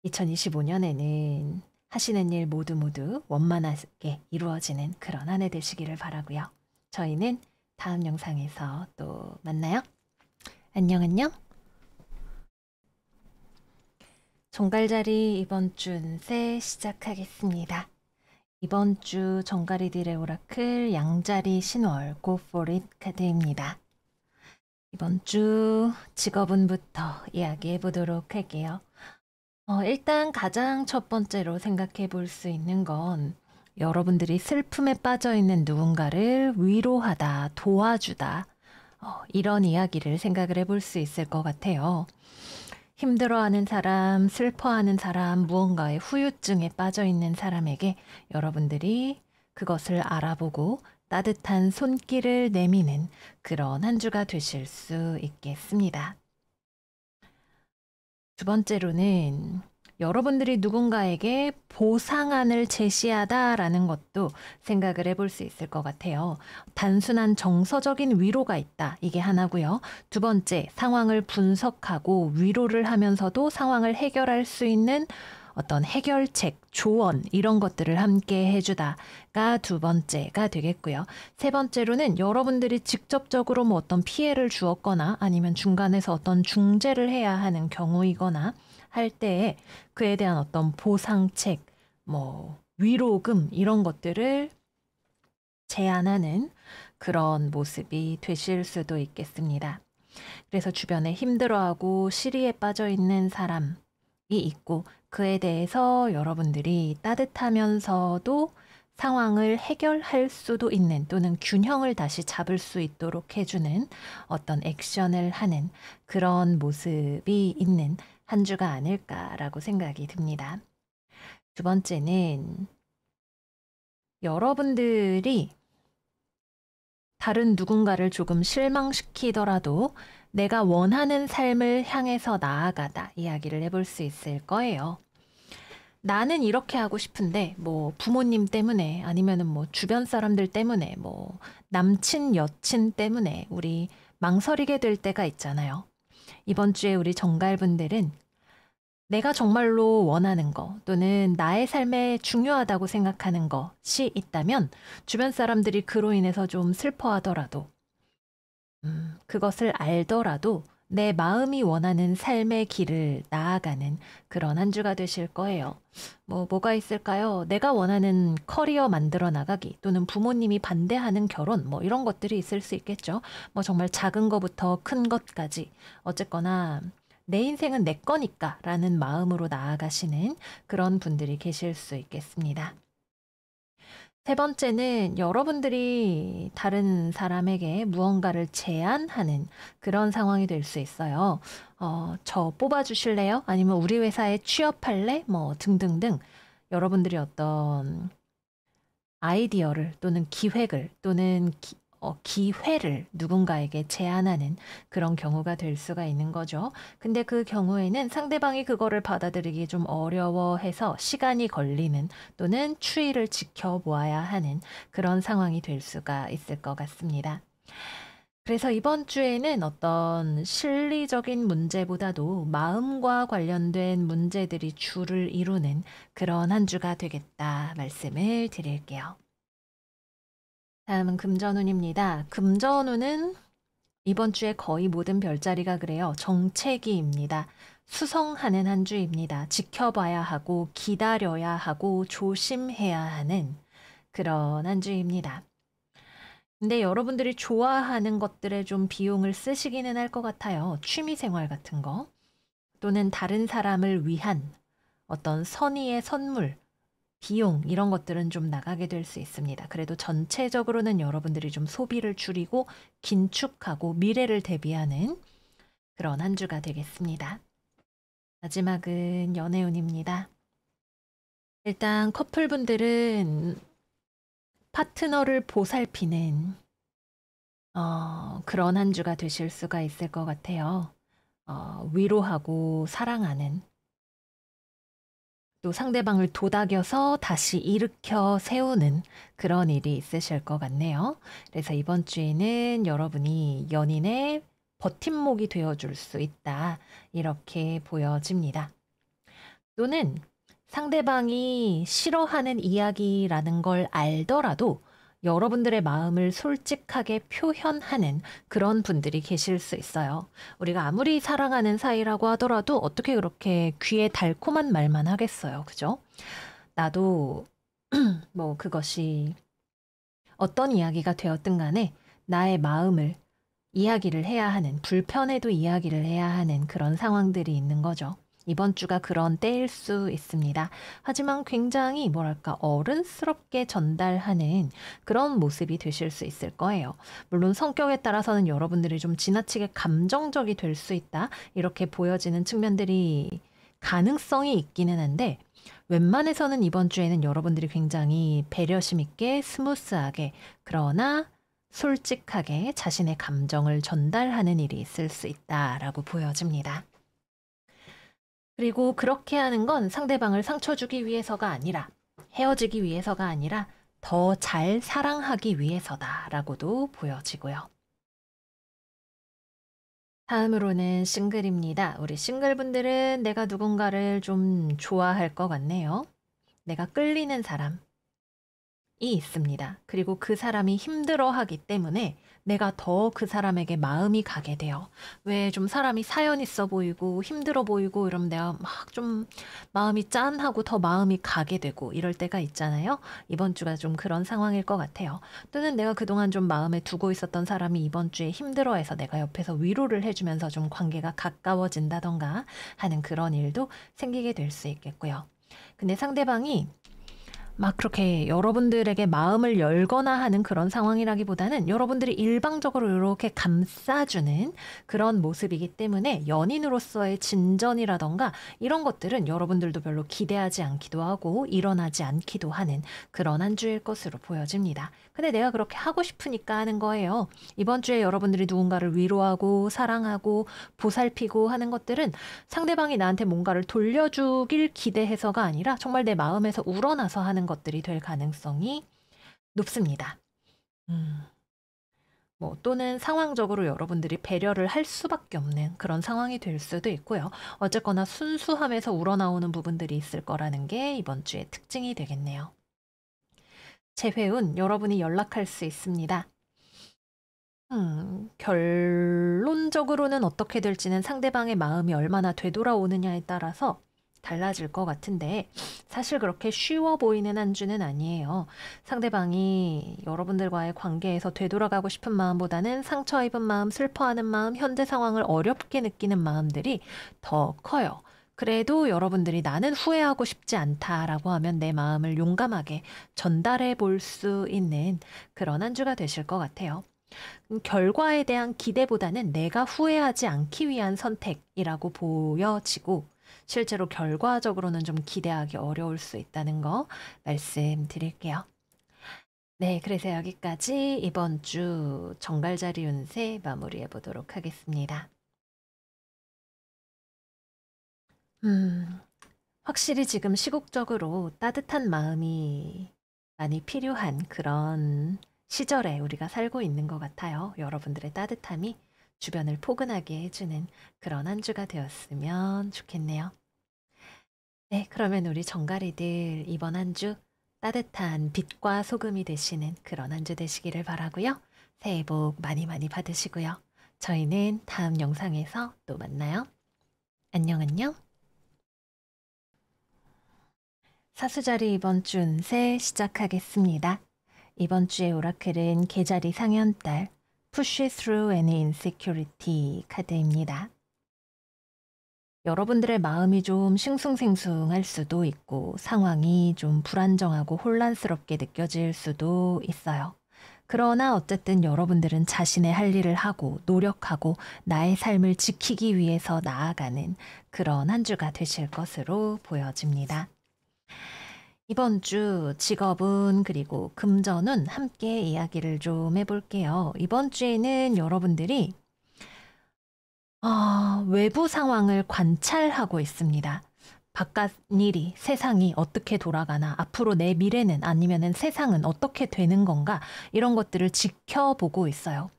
2025년에는 하시는 일 모두 원만하게 이루어지는 그런 한 해 되시기를 바라고요. 저희는 다음 영상에서 또 만나요. 안녕 안녕. 종갈자리 이번 주 운세 시작하겠습니다. 이번 주 정가리들의 오라클 양자리 신월 Go for it 카드입니다. 이번 주 직업운부터 이야기해 보도록 할게요. 일단 가장 첫 번째로 생각해 볼 수 있는 건 여러분들이 슬픔에 빠져 있는 누군가를 위로하다, 도와주다 이런 이야기를 생각을 해볼 수 있을 것 같아요. 힘들어하는 사람, 슬퍼하는 사람, 무언가의 후유증에 빠져 있는 사람에게 여러분들이 그것을 알아보고 따뜻한 손길을 내미는 그런 한 주가 되실 수 있겠습니다. 두 번째로는 여러분들이 누군가에게 보상안을 제시하다라는 것도 생각을 해볼 수 있을 것 같아요. 단순한 정서적인 위로가 있다. 이게 하나고요. 두 번째, 상황을 분석하고 위로를 하면서도 상황을 해결할 수 있는 어떤 해결책, 조언 이런 것들을 함께 해주다가 두 번째가 되겠고요. 세 번째로는 여러분들이 직접적으로 뭐 어떤 피해를 주었거나 아니면 중간에서 어떤 중재를 해야 하는 경우이거나 할 때에 그에 대한 어떤 보상책, 뭐 위로금 이런 것들을 제안하는 그런 모습이 되실 수도 있겠습니다. 그래서 주변에 힘들어하고 시리에 빠져 있는 사람이 있고 그에 대해서 여러분들이 따뜻하면서도 상황을 해결할 수도 있는 또는 균형을 다시 잡을 수 있도록 해주는 어떤 액션을 하는 그런 모습이 있는 한 주가 아닐까라고 생각이 듭니다. 두 번째는 여러분들이 다른 누군가를 조금 실망시키더라도 내가 원하는 삶을 향해서 나아가다 이야기를 해볼 수 있을 거예요. 나는 이렇게 하고 싶은데 뭐 부모님 때문에 아니면은 뭐 주변 사람들 때문에 뭐 남친 여친 때문에 우리 망설이게 될 때가 있잖아요. 이번 주에 우리 정갈분들은 내가 정말로 원하는 거 또는 나의 삶에 중요하다고 생각하는 것이 있다면 주변 사람들이 그로 인해서 좀 슬퍼하더라도 그것을 알더라도 내 마음이 원하는 삶의 길을 나아가는 그런 한 주가 되실 거예요. 뭐가 있을까요? 내가 원하는 커리어 만들어 나가기 또는 부모님이 반대하는 결혼 뭐 이런 것들이 있을 수 있겠죠. 뭐 정말 작은 거부터 큰 것까지 어쨌거나 내 인생은 내 거니까 라는 마음으로 나아가시는 그런 분들이 계실 수 있겠습니다. 세 번째는 여러분들이 다른 사람에게 무언가를 제안하는 그런 상황이 될 수 있어요. 저 뽑아주실래요? 아니면 우리 회사에 취업할래? 뭐 등등등 여러분들이 어떤 아이디어를 또는 기획을 또는 기회를 누군가에게 제안하는 그런 경우가 될 수가 있는 거죠. 근데 그 경우에는 상대방이 그거를 받아들이기 좀 어려워해서 시간이 걸리는 또는 추이를 지켜보아야 하는 그런 상황이 될 수가 있을 것 같습니다. 그래서 이번 주에는 어떤 실리적인 문제보다도 마음과 관련된 문제들이 주를 이루는 그런 한 주가 되겠다 말씀을 드릴게요. 다음은 금전운입니다. 금전운은 이번 주에 거의 모든 별자리가 그래요. 정체기입니다. 수성하는 한 주입니다. 지켜봐야 하고 기다려야 하고 조심해야 하는 그런 한 주입니다. 근데 여러분들이 좋아하는 것들에 좀 비용을 쓰시기는 할 것 같아요. 취미생활 같은 거 또는 다른 사람을 위한 어떤 선의의 선물 비용 이런 것들은 좀 나가게 될 수 있습니다. 그래도 전체적으로는 여러분들이 좀 소비를 줄이고 긴축하고 미래를 대비하는 그런 한 주가 되겠습니다. 마지막은 연애운입니다. 일단 커플분들은 파트너를 보살피는 그런 한 주가 되실 수가 있을 것 같아요. 위로하고 사랑하는 또 상대방을 도닥여서 다시 일으켜 세우는 그런 일이 있으실 것 같네요. 그래서 이번 주에는 여러분이 연인의 버팀목이 되어줄 수 있다. 이렇게 보여집니다. 또는 상대방이 싫어하는 이야기라는 걸 알더라도 여러분들의 마음을 솔직하게 표현하는 그런 분들이 계실 수 있어요. 우리가 아무리 사랑하는 사이라고 하더라도 어떻게 그렇게 귀에 달콤한 말만 하겠어요. 그죠? 나도 뭐 그것이 어떤 이야기가 되었든 간에 나의 마음을 이야기를 해야 하는, 불편해도 이야기를 해야 하는 그런 상황들이 있는 거죠. 이번 주가 그런 때일 수 있습니다. 하지만 굉장히 뭐랄까 어른스럽게 전달하는 그런 모습이 되실 수 있을 거예요. 물론 성격에 따라서는 여러분들이 좀 지나치게 감정적이 될 수 있다. 이렇게 보여지는 측면들이 가능성이 있기는 한데 웬만해서는 이번 주에는 여러분들이 굉장히 배려심 있게 스무스하게 그러나 솔직하게 자신의 감정을 전달하는 일이 있을 수 있다라고 보여집니다. 그리고 그렇게 하는 건 상대방을 상처 주기 위해서가 아니라 헤어지기 위해서가 아니라 더 잘 사랑하기 위해서다라고도 보여지고요. 다음으로는 싱글입니다. 우리 싱글분들은 내가 누군가를 좀 좋아할 것 같네요. 내가 끌리는 사람이 있습니다. 그리고 그 사람이 힘들어하기 때문에 내가 더 그 사람에게 마음이 가게 돼요. 왜 좀 사람이 사연 있어 보이고 힘들어 보이고 이러면 내가 막 좀 마음이 짠하고 더 마음이 가게 되고 이럴 때가 있잖아요. 이번 주가 좀 그런 상황일 것 같아요. 또는 내가 그동안 좀 마음에 두고 있었던 사람이 이번 주에 힘들어해서 내가 옆에서 위로를 해주면서 좀 관계가 가까워진다던가 하는 그런 일도 생기게 될 수 있겠고요. 근데 상대방이 막 그렇게 여러분들에게 마음을 열거나 하는 그런 상황이라기보다는 여러분들이 일방적으로 이렇게 감싸주는 그런 모습이기 때문에 연인으로서의 진전이라던가 이런 것들은 여러분들도 별로 기대하지 않기도 하고 일어나지 않기도 하는 그런 한 주일 것으로 보여집니다. 근데 내가 그렇게 하고 싶으니까 하는 거예요. 이번 주에 여러분들이 누군가를 위로하고 사랑하고 보살피고 하는 것들은 상대방이 나한테 뭔가를 돌려주길 기대해서가 아니라 정말 내 마음에서 우러나서 하는 것들이 될 가능성이 높습니다. 또는 상황적으로 여러분들이 배려를 할 수밖에 없는 그런 상황이 될 수도 있고요. 어쨌거나 순수함에서 우러나오는 부분들이 있을 거라는 게 이번 주의 특징이 되겠네요. 재회운, 여러분이 연락할 수 있습니다. 결론적으로는 어떻게 될지는 상대방의 마음이 얼마나 되돌아오느냐에 따라서 달라질 것 같은데 사실 그렇게 쉬워 보이는 한 주는 아니에요. 상대방이 여러분들과의 관계에서 되돌아가고 싶은 마음보다는 상처 입은 마음, 슬퍼하는 마음, 현재 상황을 어렵게 느끼는 마음들이 더 커요. 그래도 여러분들이 나는 후회하고 싶지 않다라고 하면 내 마음을 용감하게 전달해 볼 수 있는 그런 한 주가 되실 것 같아요. 결과에 대한 기대보다는 내가 후회하지 않기 위한 선택이라고 보여지고 실제로 결과적으로는 좀 기대하기 어려울 수 있다는 거 말씀드릴게요. 네, 그래서 여기까지 이번 주 정갈자리 운세 마무리해 보도록 하겠습니다. 확실히 지금 시국적으로 따뜻한 마음이 많이 필요한 그런 시절에 우리가 살고 있는 것 같아요. 여러분들의 따뜻함이 주변을 포근하게 해주는 그런 한 주가 되었으면 좋겠네요. 네, 그러면 우리 정갈이들 이번 한 주 따뜻한 빛과 소금이 되시는 그런 한 주 되시기를 바라고요. 새해 복 많이 많이 받으시고요. 저희는 다음 영상에서 또 만나요. 안녕 안녕. 사수자리 이번 주 운세 시작하겠습니다. 이번 주의 오라클은 계자리 상현달 Push Through Any Insecurity 카드입니다. 여러분들의 마음이 좀 싱숭생숭할 수도 있고 상황이 좀 불안정하고 혼란스럽게 느껴질 수도 있어요. 그러나 어쨌든 여러분들은 자신의 할 일을 하고 노력하고 나의 삶을 지키기 위해서 나아가는 그런 한 주가 되실 것으로 보여집니다. 이번 주 직업운 그리고 금전운 함께 이야기를 좀 해볼게요. 이번 주에는 여러분들이 외부 상황을 관찰하고 있습니다. 바깥 일이, 세상이 어떻게 돌아가나, 앞으로 내 미래는 아니면은 세상은 어떻게 되는 건가, 이런 것들을 지켜보고 있어요.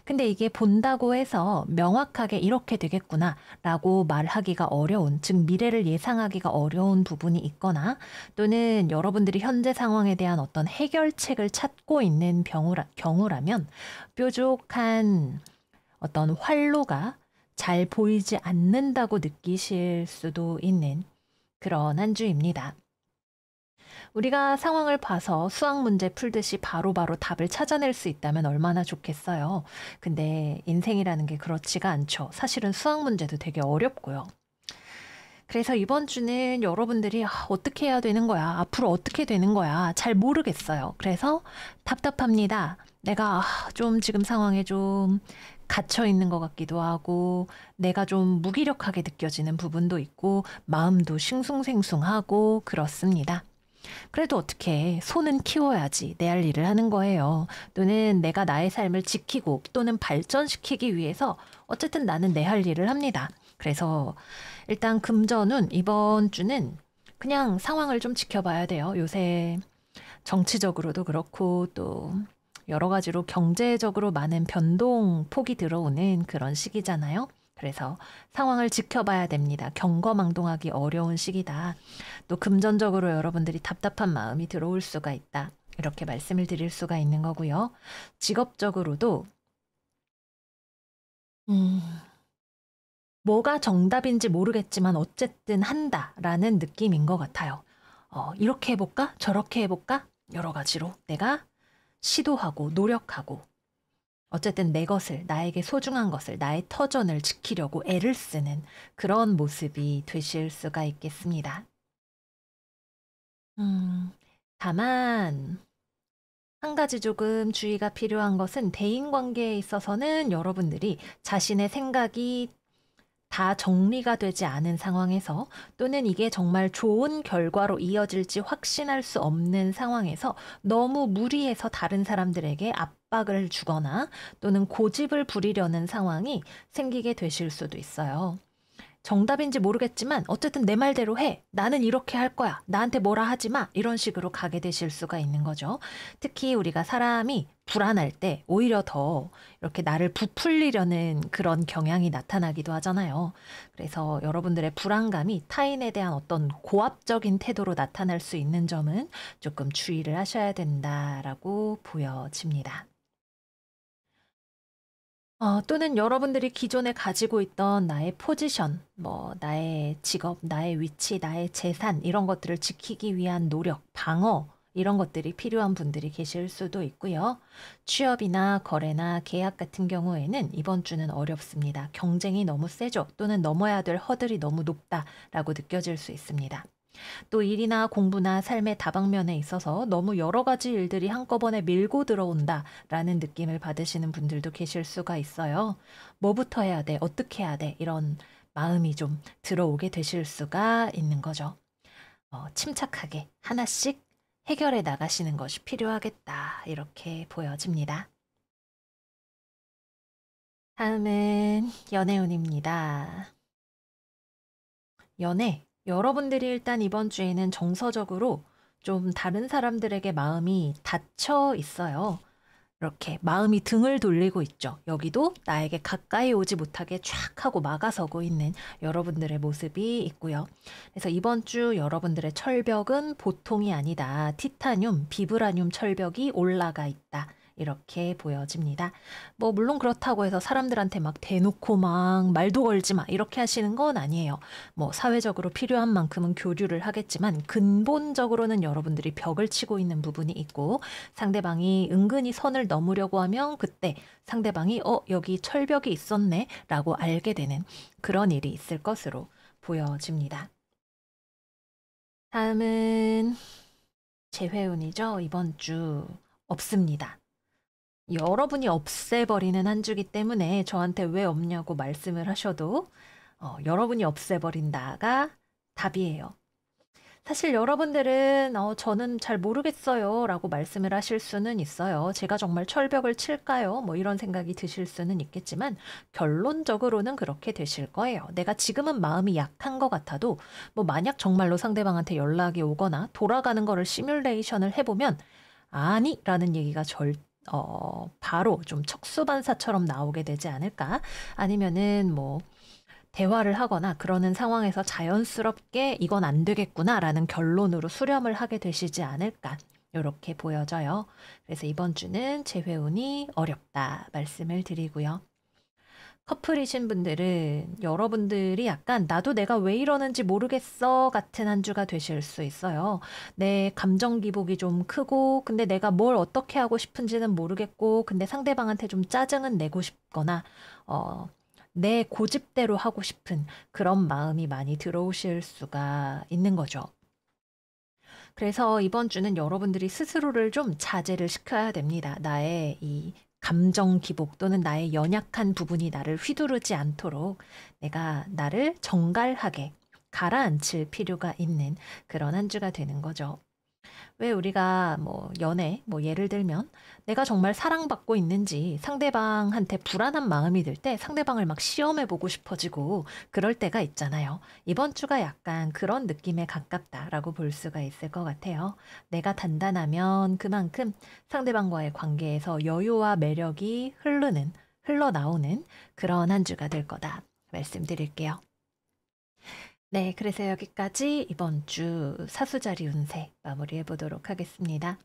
근데 이게 본다고 해서 명확하게 이렇게 되겠구나 라고 말하기가 어려운, 즉 미래를 예상하기가 어려운 부분이 있거나 또는 여러분들이 현재 상황에 대한 어떤 해결책을 찾고 있는 경우라면 뾰족한 어떤 활로가 잘 보이지 않는다고 느끼실 수도 있는 그런 한 주입니다. 우리가 상황을 봐서 수학 문제 풀듯이 바로바로 답을 찾아낼 수 있다면 얼마나 좋겠어요. 근데 인생이라는 게 그렇지가 않죠. 사실은 수학 문제도 되게 어렵고요. 그래서 이번 주는 여러분들이 어떻게 해야 되는 거야? 앞으로 어떻게 되는 거야? 잘 모르겠어요. 그래서 답답합니다. 내가 좀 지금 상황에 좀 갇혀 있는 것 같기도 하고 내가 좀 무기력하게 느껴지는 부분도 있고 마음도 싱숭생숭하고 그렇습니다. 그래도 어떻게 손은 키워야지 내 할 일을 하는 거예요. 또는 내가 나의 삶을 지키고 또는 발전시키기 위해서 어쨌든 나는 내 할 일을 합니다. 그래서 일단 금전운 이번 주는 그냥 상황을 좀 지켜봐야 돼요. 요새 정치적으로도 그렇고 또 여러 가지로 경제적으로 많은 변동폭이 들어오는 그런 시기잖아요. 그래서 상황을 지켜봐야 됩니다. 경거망동하기 어려운 시기다. 또 금전적으로 여러분들이 답답한 마음이 들어올 수가 있다. 이렇게 말씀을 드릴 수가 있는 거고요. 직업적으로도 음, 뭐가 정답인지 모르겠지만 어쨌든 한다라는 느낌인 것 같아요. 이렇게 해볼까? 저렇게 해볼까? 여러 가지로 내가 시도하고 노력하고 어쨌든 내 것을, 나에게 소중한 것을, 나의 터전을 지키려고 애를 쓰는 그런 모습이 되실 수가 있겠습니다. 다만 한 가지 조금 주의가 필요한 것은 대인관계에 있어서는 여러분들이 자신의 생각이 다 정리가 되지 않은 상황에서 또는 이게 정말 좋은 결과로 이어질지 확신할 수 없는 상황에서 너무 무리해서 다른 사람들에게 압박을 주거나 또는 고집을 부리려는 상황이 생기게 되실 수도 있어요. 정답인지 모르겠지만 어쨌든 내 말대로 해. 나는 이렇게 할 거야. 나한테 뭐라 하지 마. 이런 식으로 가게 되실 수가 있는 거죠. 특히 우리가 사람이 불안할 때 오히려 더 이렇게 나를 부풀리려는 그런 경향이 나타나기도 하잖아요. 그래서 여러분들의 불안감이 타인에 대한 어떤 고압적인 태도로 나타날 수 있는 점은 조금 주의를 하셔야 된다라고 보여집니다. 또는 여러분들이 기존에 가지고 있던 나의 포지션, 뭐, 나의 직업, 나의 위치, 나의 재산, 이런 것들을 지키기 위한 노력, 방어, 이런 것들이 필요한 분들이 계실 수도 있고요. 취업이나 거래나 계약 같은 경우에는 이번 주는 어렵습니다. 경쟁이 너무 세죠. 또는 넘어야 될 허들이 너무 높다라고 느껴질 수 있습니다. 또 일이나 공부나 삶의 다방면에 있어서 너무 여러 가지 일들이 한꺼번에 밀고 들어온다라는 느낌을 받으시는 분들도 계실 수가 있어요. 뭐부터 해야 돼? 어떻게 해야 돼? 이런 마음이 좀 들어오게 되실 수가 있는 거죠. 침착하게 하나씩 해결해 나가시는 것이 필요하겠다. 이렇게 보여집니다. 다음은 연애운입니다. 연애. 여러분들이 일단 이번 주에는 정서적으로 좀 다른 사람들에게 마음이 닫혀 있어요. 이렇게 마음이 등을 돌리고 있죠. 여기도 나에게 가까이 오지 못하게 쫙 하고 막아서고 있는 여러분들의 모습이 있고요. 그래서 이번 주 여러분들의 철벽은 보통이 아니다. 티타늄, 비브라늄 철벽이 올라가 있다. 이렇게 보여집니다. 뭐 물론 그렇다고 해서 사람들한테 막 대놓고 막 말도 걸지 마 이렇게 하시는 건 아니에요. 뭐 사회적으로 필요한 만큼은 교류를 하겠지만 근본적으로는 여러분들이 벽을 치고 있는 부분이 있고 상대방이 은근히 선을 넘으려고 하면 그때 상대방이 여기 철벽이 있었네 라고 알게 되는 그런 일이 있을 것으로 보여집니다. 다음은 재회운이죠. 이번 주 없습니다. 여러분이 없애버리는 한 주기 때문에 저한테 왜 없냐고 말씀을 하셔도 여러분이 없애버린다가 답이에요. 사실 여러분들은 저는 잘 모르겠어요 라고 말씀을 하실 수는 있어요. 제가 정말 철벽을 칠까요? 뭐 이런 생각이 드실 수는 있겠지만 결론적으로는 그렇게 되실 거예요. 내가 지금은 마음이 약한 것 같아도 뭐 만약 정말로 상대방한테 연락이 오거나 돌아가는 거를 시뮬레이션을 해보면 아니라는 얘기가 바로 좀 척수반사처럼 나오게 되지 않을까? 아니면은 뭐 대화를 하거나 그러는 상황에서 자연스럽게 이건 안 되겠구나라는 결론으로 수렴을 하게 되시지 않을까? 이렇게 보여져요. 그래서 이번 주는 재회운이 어렵다 말씀을 드리고요. 커플이신 분들은 여러분들이 약간 나도 내가 왜 이러는지 모르겠어 같은 한 주가 되실 수 있어요. 내 감정 기복이 좀 크고 근데 내가 뭘 어떻게 하고 싶은지는 모르겠고 근데 상대방한테 좀 짜증은 내고 싶거나 내 고집대로 하고 싶은 그런 마음이 많이 들어오실 수가 있는 거죠. 그래서 이번 주는 여러분들이 스스로를 좀 자제를 시켜야 됩니다. 나의 이 감정 기복 또는 나의 연약한 부분이 나를 휘두르지 않도록 내가 나를 정갈하게 가라앉힐 필요가 있는 그런 한 주가 되는 거죠. 왜 우리가 뭐 연애, 뭐 예를 들면 내가 정말 사랑받고 있는지 상대방한테 불안한 마음이 들 때 상대방을 막 시험해 보고 싶어지고 그럴 때가 있잖아요. 이번 주가 약간 그런 느낌에 가깝다라고 볼 수가 있을 것 같아요. 내가 단단하면 그만큼 상대방과의 관계에서 여유와 매력이 흘러나오는 그런 한 주가 될 거다 말씀드릴게요. 네, 그래서 여기까지 이번 주 사수자리 운세 마무리해 보도록 하겠습니다.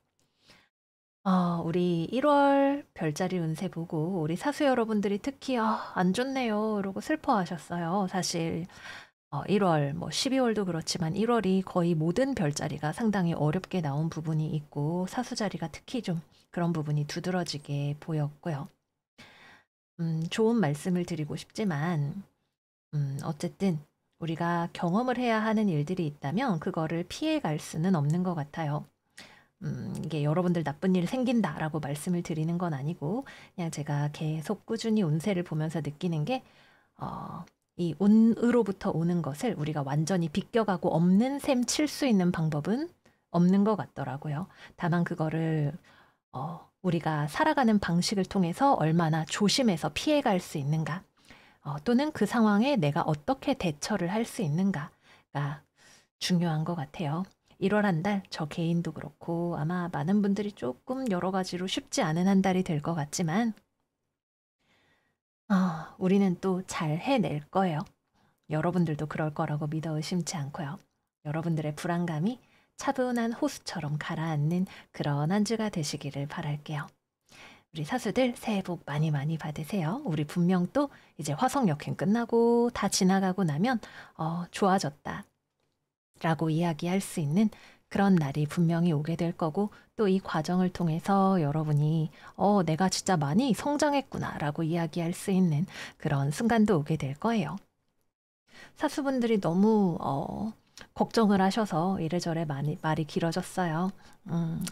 우리 1월 별자리 운세 보고 우리 사수 여러분들이 특히 안 좋네요 이러고 슬퍼하셨어요. 사실 1월, 뭐 12월도 그렇지만 1월이 거의 모든 별자리가 상당히 어렵게 나온 부분이 있고 사수자리가 특히 좀 그런 부분이 두드러지게 보였고요. 좋은 말씀을 드리고 싶지만 어쨌든 우리가 경험을 해야 하는 일들이 있다면 그거를 피해갈 수는 없는 것 같아요. 이게 여러분들 나쁜 일 생긴다라고 말씀을 드리는 건 아니고 그냥 제가 계속 꾸준히 운세를 보면서 느끼는 게 이 운으로부터 오는 것을 우리가 완전히 비껴가고 없는 셈 칠 수 있는 방법은 없는 것 같더라고요. 다만 그거를 우리가 살아가는 방식을 통해서 얼마나 조심해서 피해갈 수 있는가 또는 그 상황에 내가 어떻게 대처를 할 수 있는가가 중요한 것 같아요. 1월 한 달, 저 개인도 그렇고 아마 많은 분들이 조금 여러 가지로 쉽지 않은 한 달이 될 것 같지만 우리는 또 잘 해낼 거예요. 여러분들도 그럴 거라고 믿어 의심치 않고요. 여러분들의 불안감이 차분한 호수처럼 가라앉는 그런 한 주가 되시기를 바랄게요. 우리 사수들 새해 복 많이 많이 받으세요. 우리 분명 또 이제 화성 역행 끝나고 다 지나가고 나면 좋아졌다 라고 이야기할 수 있는 그런 날이 분명히 오게 될 거고 또 이 과정을 통해서 여러분이 내가 진짜 많이 성장했구나 라고 이야기할 수 있는 그런 순간도 오게 될 거예요. 사수분들이 너무 걱정을 하셔서 이래저래 말이 길어졌어요.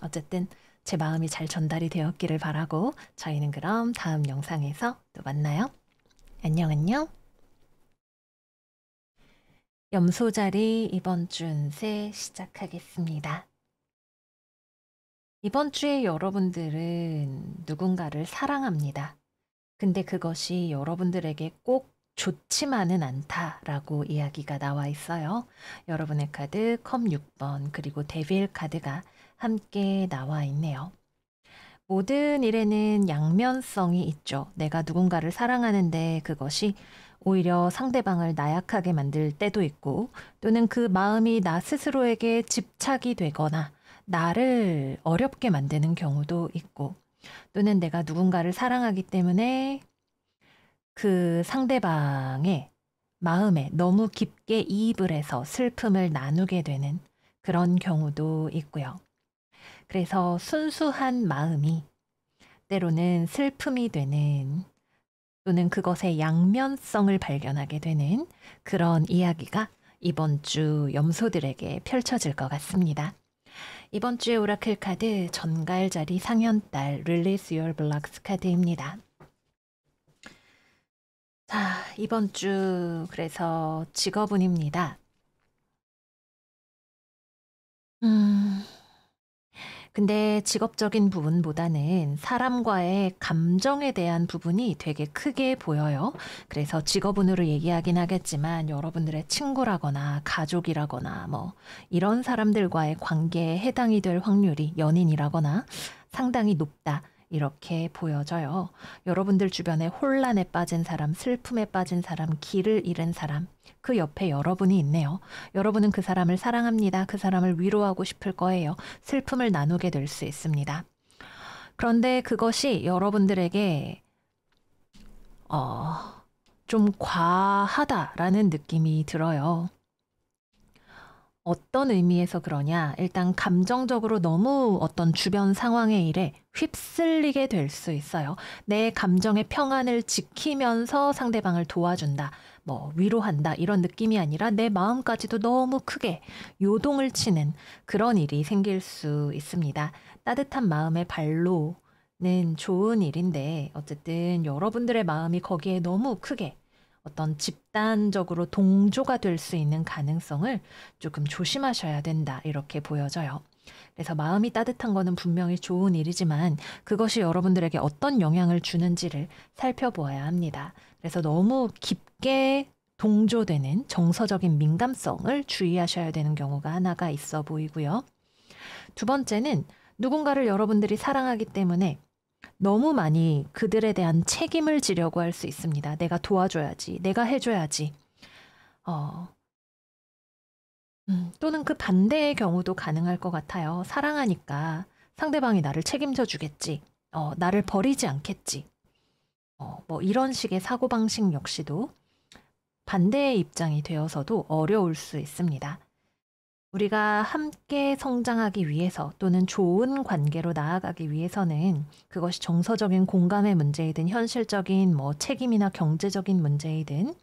어쨌든 제 마음이 잘 전달이 되었기를 바라고 저희는 그럼 다음 영상에서 또 만나요. 안녕 안녕. 염소자리 이번 주 운세 시작하겠습니다. 이번 주에 여러분들은 누군가를 사랑합니다. 근데 그것이 여러분들에게 꼭 좋지만은 않다라고 이야기가 나와 있어요. 여러분의 카드 컵 6번 그리고 데빌 카드가 함께 나와 있네요. 모든 일에는 양면성이 있죠. 내가 누군가를 사랑하는데 그것이 오히려 상대방을 나약하게 만들 때도 있고 또는 그 마음이 나 스스로에게 집착이 되거나 나를 어렵게 만드는 경우도 있고 또는 내가 누군가를 사랑하기 때문에 그 상대방의 마음에 너무 깊게 이입을 해서 슬픔을 나누게 되는 그런 경우도 있고요. 그래서 순수한 마음이 때로는 슬픔이 되는 또는 그것의 양면성을 발견하게 되는 그런 이야기가 이번 주 염소들에게 펼쳐질 것 같습니다. 이번 주의 오라클 카드 전갈자리 상현달 Release Your Blocks 카드입니다. 자, 이번 주 그래서 직업운입니다. 근데 직업적인 부분보다는 사람과의 감정에 대한 부분이 되게 크게 보여요. 그래서 직업운으로 얘기하긴 하겠지만 여러분들의 친구라거나 가족이라거나 뭐 이런 사람들과의 관계에 해당이 될 확률이 연인이라거나 상당히 높다. 이렇게 보여져요. 여러분들 주변에 혼란에 빠진 사람, 슬픔에 빠진 사람, 길을 잃은 사람, 그 옆에 여러분이 있네요. 여러분은 그 사람을 사랑합니다. 그 사람을 위로하고 싶을 거예요. 슬픔을 나누게 될 수 있습니다. 그런데 그것이 여러분들에게 좀 과하다라는 느낌이 들어요. 어떤 의미에서 그러냐? 일단 감정적으로 너무 어떤 주변 상황의 일에 휩쓸리게 될 수 있어요. 내 감정의 평안을 지키면서 상대방을 도와준다, 뭐 위로한다 이런 느낌이 아니라 내 마음까지도 너무 크게 요동을 치는 그런 일이 생길 수 있습니다. 따뜻한 마음의 발로는 좋은 일인데 어쨌든 여러분들의 마음이 거기에 너무 크게 어떤 집단적으로 동조가 될 수 있는 가능성을 조금 조심하셔야 된다 이렇게 보여져요. 그래서 마음이 따뜻한 거는 분명히 좋은 일이지만 그것이 여러분들에게 어떤 영향을 주는지를 살펴보아야 합니다. 그래서 너무 깊게 동조되는 정서적인 민감성을 주의하셔야 되는 경우가 하나가 있어 보이고요. 두 번째는 누군가를 여러분들이 사랑하기 때문에 너무 많이 그들에 대한 책임을 지려고 할 수 있습니다. 내가 도와줘야지, 내가 해줘야지. 또는 그 반대의 경우도 가능할 것 같아요. 사랑하니까 상대방이 나를 책임져 주겠지. 나를 버리지 않겠지. 뭐 이런 식의 사고방식 역시도 반대의 입장이 되어서도 어려울 수 있습니다. 우리가 함께 성장하기 위해서 또는 좋은 관계로 나아가기 위해서는 그것이 정서적인 공감의 문제이든 현실적인 뭐 책임이나 경제적인 문제이든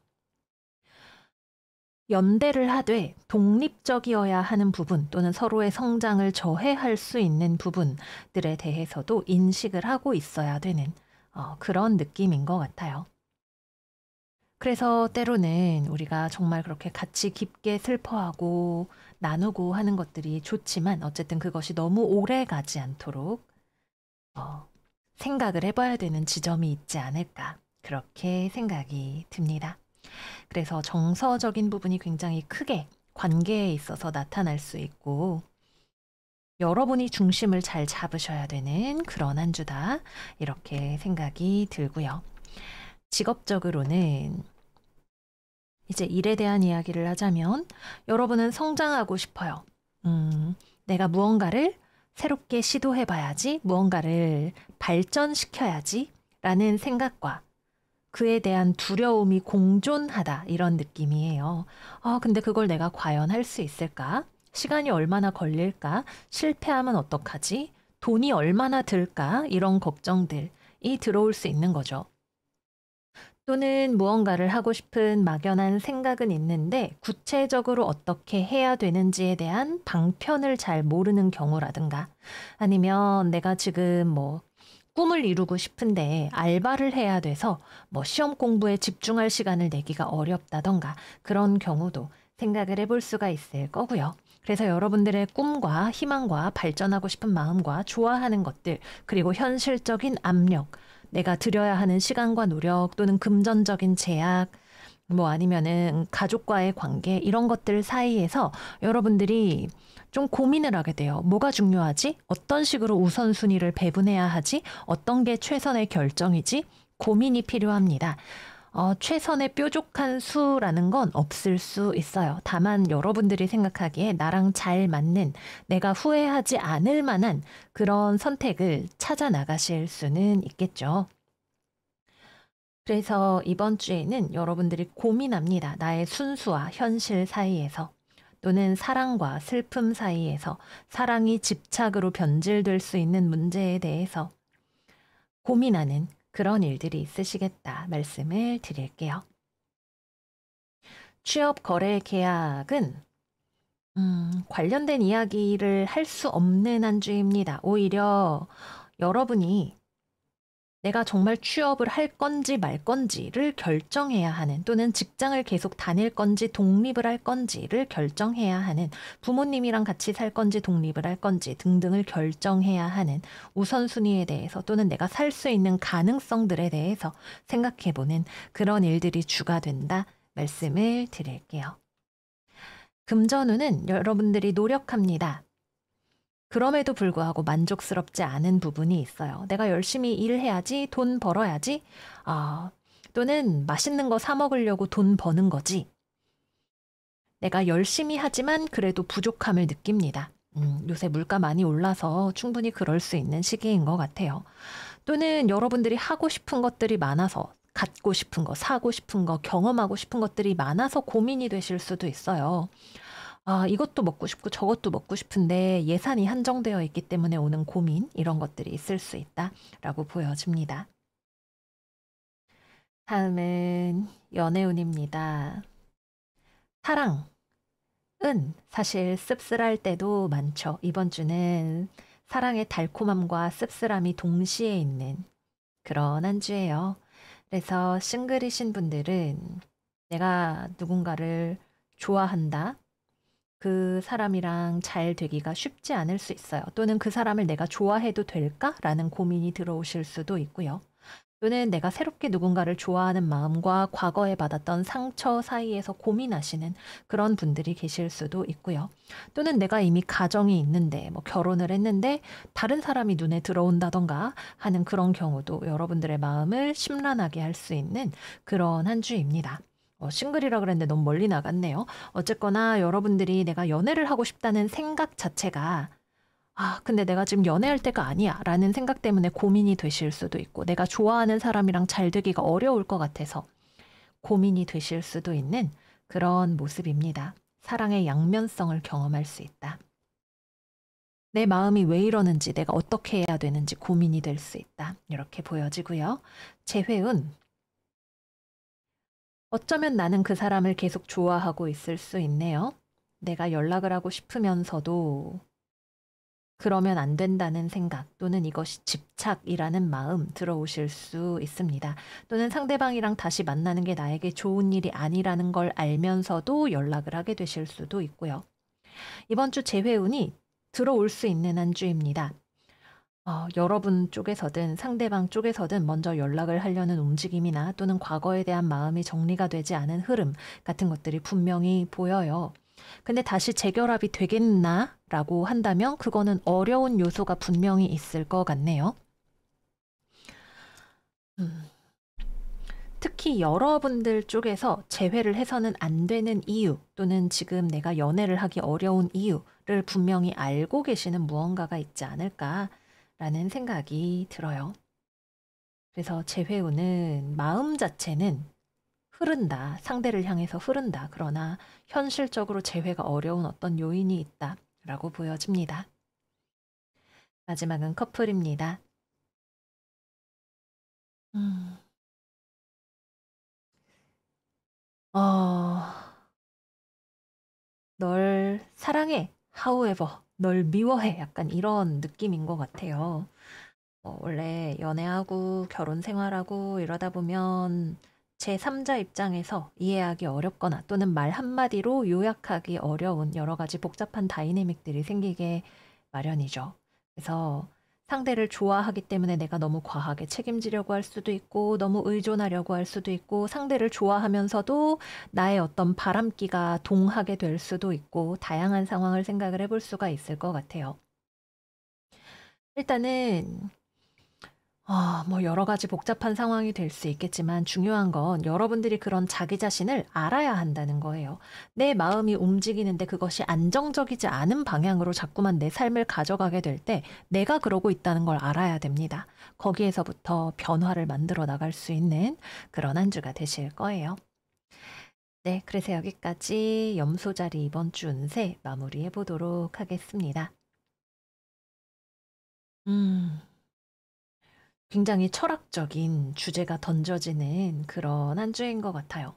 연대를 하되 독립적이어야 하는 부분 또는 서로의 성장을 저해할 수 있는 부분들에 대해서도 인식을 하고 있어야 되는 그런 느낌인 것 같아요. 그래서 때로는 우리가 정말 그렇게 같이 깊게 슬퍼하고 나누고 하는 것들이 좋지만 어쨌든 그것이 너무 오래 가지 않도록 생각을 해봐야 되는 지점이 있지 않을까 그렇게 생각이 듭니다. 그래서 정서적인 부분이 굉장히 크게 관계에 있어서 나타날 수 있고 여러분이 중심을 잘 잡으셔야 되는 그런 한 주다 이렇게 생각이 들고요. 직업적으로는 이제 일에 대한 이야기를 하자면 여러분은 성장하고 싶어요. 내가 무언가를 새롭게 시도해봐야지, 무언가를 발전시켜야지 라는 생각과 그에 대한 두려움이 공존하다 이런 느낌이에요. 근데 그걸 내가 과연 할 수 있을까? 시간이 얼마나 걸릴까? 실패하면 어떡하지? 돈이 얼마나 들까? 이런 걱정들이 들어올 수 있는 거죠. 또는 무언가를 하고 싶은 막연한 생각은 있는데 구체적으로 어떻게 해야 되는지에 대한 방편을 잘 모르는 경우라든가 아니면 내가 지금 뭐 꿈을 이루고 싶은데 알바를 해야 돼서 뭐 시험 공부에 집중할 시간을 내기가 어렵다던가 그런 경우도 생각을 해볼 수가 있을 거고요. 그래서 여러분들의 꿈과 희망과 발전하고 싶은 마음과 좋아하는 것들 그리고 현실적인 압력 내가 들여야 하는 시간과 노력 또는 금전적인 제약 뭐 아니면은 가족과의 관계 이런 것들 사이에서 여러분들이 좀 고민을 하게 돼요. 뭐가 중요하지? 어떤 식으로 우선순위를 배분해야 하지? 어떤 게 최선의 결정이지? 고민이 필요합니다. 최선의 뾰족한 수라는 건 없을 수 있어요. 다만 여러분들이 생각하기에 나랑 잘 맞는 내가 후회하지 않을 만한 그런 선택을 찾아 나가실 수는 있겠죠. 그래서 이번 주에는 여러분들이 고민합니다. 나의 순수와 현실 사이에서 또는 사랑과 슬픔 사이에서 사랑이 집착으로 변질될 수 있는 문제에 대해서 고민하는 그런 일들이 있으시겠다 말씀을 드릴게요. 취업 거래 계약은 관련된 이야기를 할 수 없는 한 주입니다. 오히려 여러분이 내가 정말 취업을 할 건지 말 건지를 결정해야 하는 또는 직장을 계속 다닐 건지 독립을 할 건지를 결정해야 하는 부모님이랑 같이 살 건지 독립을 할 건지 등등을 결정해야 하는 우선순위에 대해서 또는 내가 살 수 있는 가능성들에 대해서 생각해보는 그런 일들이 주가 된다 말씀을 드릴게요. 금전운은 여러분들이 노력합니다. 그럼에도 불구하고 만족스럽지 않은 부분이 있어요. 내가 열심히 일해야지, 돈 벌어야지, 또는 맛있는 거 사 먹으려고 돈 버는 거지. 내가 열심히 하지만 그래도 부족함을 느낍니다. 요새 물가 많이 올라서 충분히 그럴 수 있는 시기인 것 같아요. 또는 여러분들이 하고 싶은 것들이 많아서 갖고 싶은 거, 사고 싶은 거, 경험하고 싶은 것들이 많아서 고민이 되실 수도 있어요. 이것도 먹고 싶고 저것도 먹고 싶은데 예산이 한정되어 있기 때문에 오는 고민 이런 것들이 있을 수 있다라고 보여집니다. 다음은 연애운입니다. 사랑은 사실 씁쓸할 때도 많죠. 이번 주는 사랑의 달콤함과 씁쓸함이 동시에 있는 그런 한 주예요. 그래서 싱글이신 분들은 내가 누군가를 좋아한다. 그 사람이랑 잘 되기가 쉽지 않을 수 있어요. 또는 그 사람을 내가 좋아해도 될까라는 고민이 들어오실 수도 있고요. 또는 내가 새롭게 누군가를 좋아하는 마음과 과거에 받았던 상처 사이에서 고민하시는 그런 분들이 계실 수도 있고요. 또는 내가 이미 가정이 있는데 뭐 결혼을 했는데 다른 사람이 눈에 들어온다던가 하는 그런 경우도 여러분들의 마음을 심란하게 할 수 있는 그런 한 주입니다. 싱글이라 그랬는데 너무 멀리 나갔네요. 어쨌거나 여러분들이 내가 연애를 하고 싶다는 생각 자체가 근데 내가 지금 연애할 때가 아니야 라는 생각 때문에 고민이 되실 수도 있고 내가 좋아하는 사람이랑 잘 되기가 어려울 것 같아서 고민이 되실 수도 있는 그런 모습입니다. 사랑의 양면성을 경험할 수 있다. 내 마음이 왜 이러는지 내가 어떻게 해야 되는지 고민이 될 수 있다. 이렇게 보여지고요. 재회운 어쩌면 나는 그 사람을 계속 좋아하고 있을 수 있네요. 내가 연락을 하고 싶으면서도 그러면 안 된다는 생각 또는 이것이 집착이라는 마음 들어오실 수 있습니다. 또는 상대방이랑 다시 만나는 게 나에게 좋은 일이 아니라는 걸 알면서도 연락을 하게 되실 수도 있고요. 이번 주 재회운이 들어올 수 있는 한 주입니다. 여러분 쪽에서든 상대방 쪽에서든 먼저 연락을 하려는 움직임이나 또는 과거에 대한 마음이 정리가 되지 않은 흐름 같은 것들이 분명히 보여요. 근데 다시 재결합이 되겠나? 라고 한다면 그거는 어려운 요소가 분명히 있을 것 같네요. 특히 여러분들 쪽에서 재회를 해서는 안 되는 이유 또는 지금 내가 연애를 하기 어려운 이유를 분명히 알고 계시는 무언가가 있지 않을까라는 생각이 들어요. 그래서 재회운은 마음 자체는 흐른다. 상대를 향해서 흐른다. 그러나 현실적으로 재회가 어려운 어떤 요인이 있다라고 보여집니다. 마지막은 커플입니다. 음. 어, 널 사랑해. However, 널 미워해. 약간 이런 느낌인 것 같아요. 원래 연애하고 결혼 생활하고 이러다 보면 제3자 입장에서 이해하기 어렵거나 또는 말 한마디로 요약하기 어려운 여러 가지 복잡한 다이내믹들이 생기게 마련이죠. 그래서 상대를 좋아하기 때문에 내가 너무 과하게 책임지려고 할 수도 있고 너무 의존하려고 할 수도 있고 상대를 좋아하면서도 나의 어떤 바람기가 동하게 될 수도 있고 다양한 상황을 생각을 해볼 수가 있을 것 같아요. 일단은 뭐 여러 가지 복잡한 상황이 될 수 있겠지만 중요한 건 여러분들이 그런 자기 자신을 알아야 한다는 거예요. 내 마음이 움직이는데 그것이 안정적이지 않은 방향으로 자꾸만 내 삶을 가져가게 될 때 내가 그러고 있다는 걸 알아야 됩니다. 거기에서부터 변화를 만들어 나갈 수 있는 그런 한 주가 되실 거예요. 네, 그래서 여기까지 염소자리 이번 주 운세 마무리해 보도록 하겠습니다. 음. 굉장히 철학적인 주제가 던져지는 그런 한 주인 것 같아요.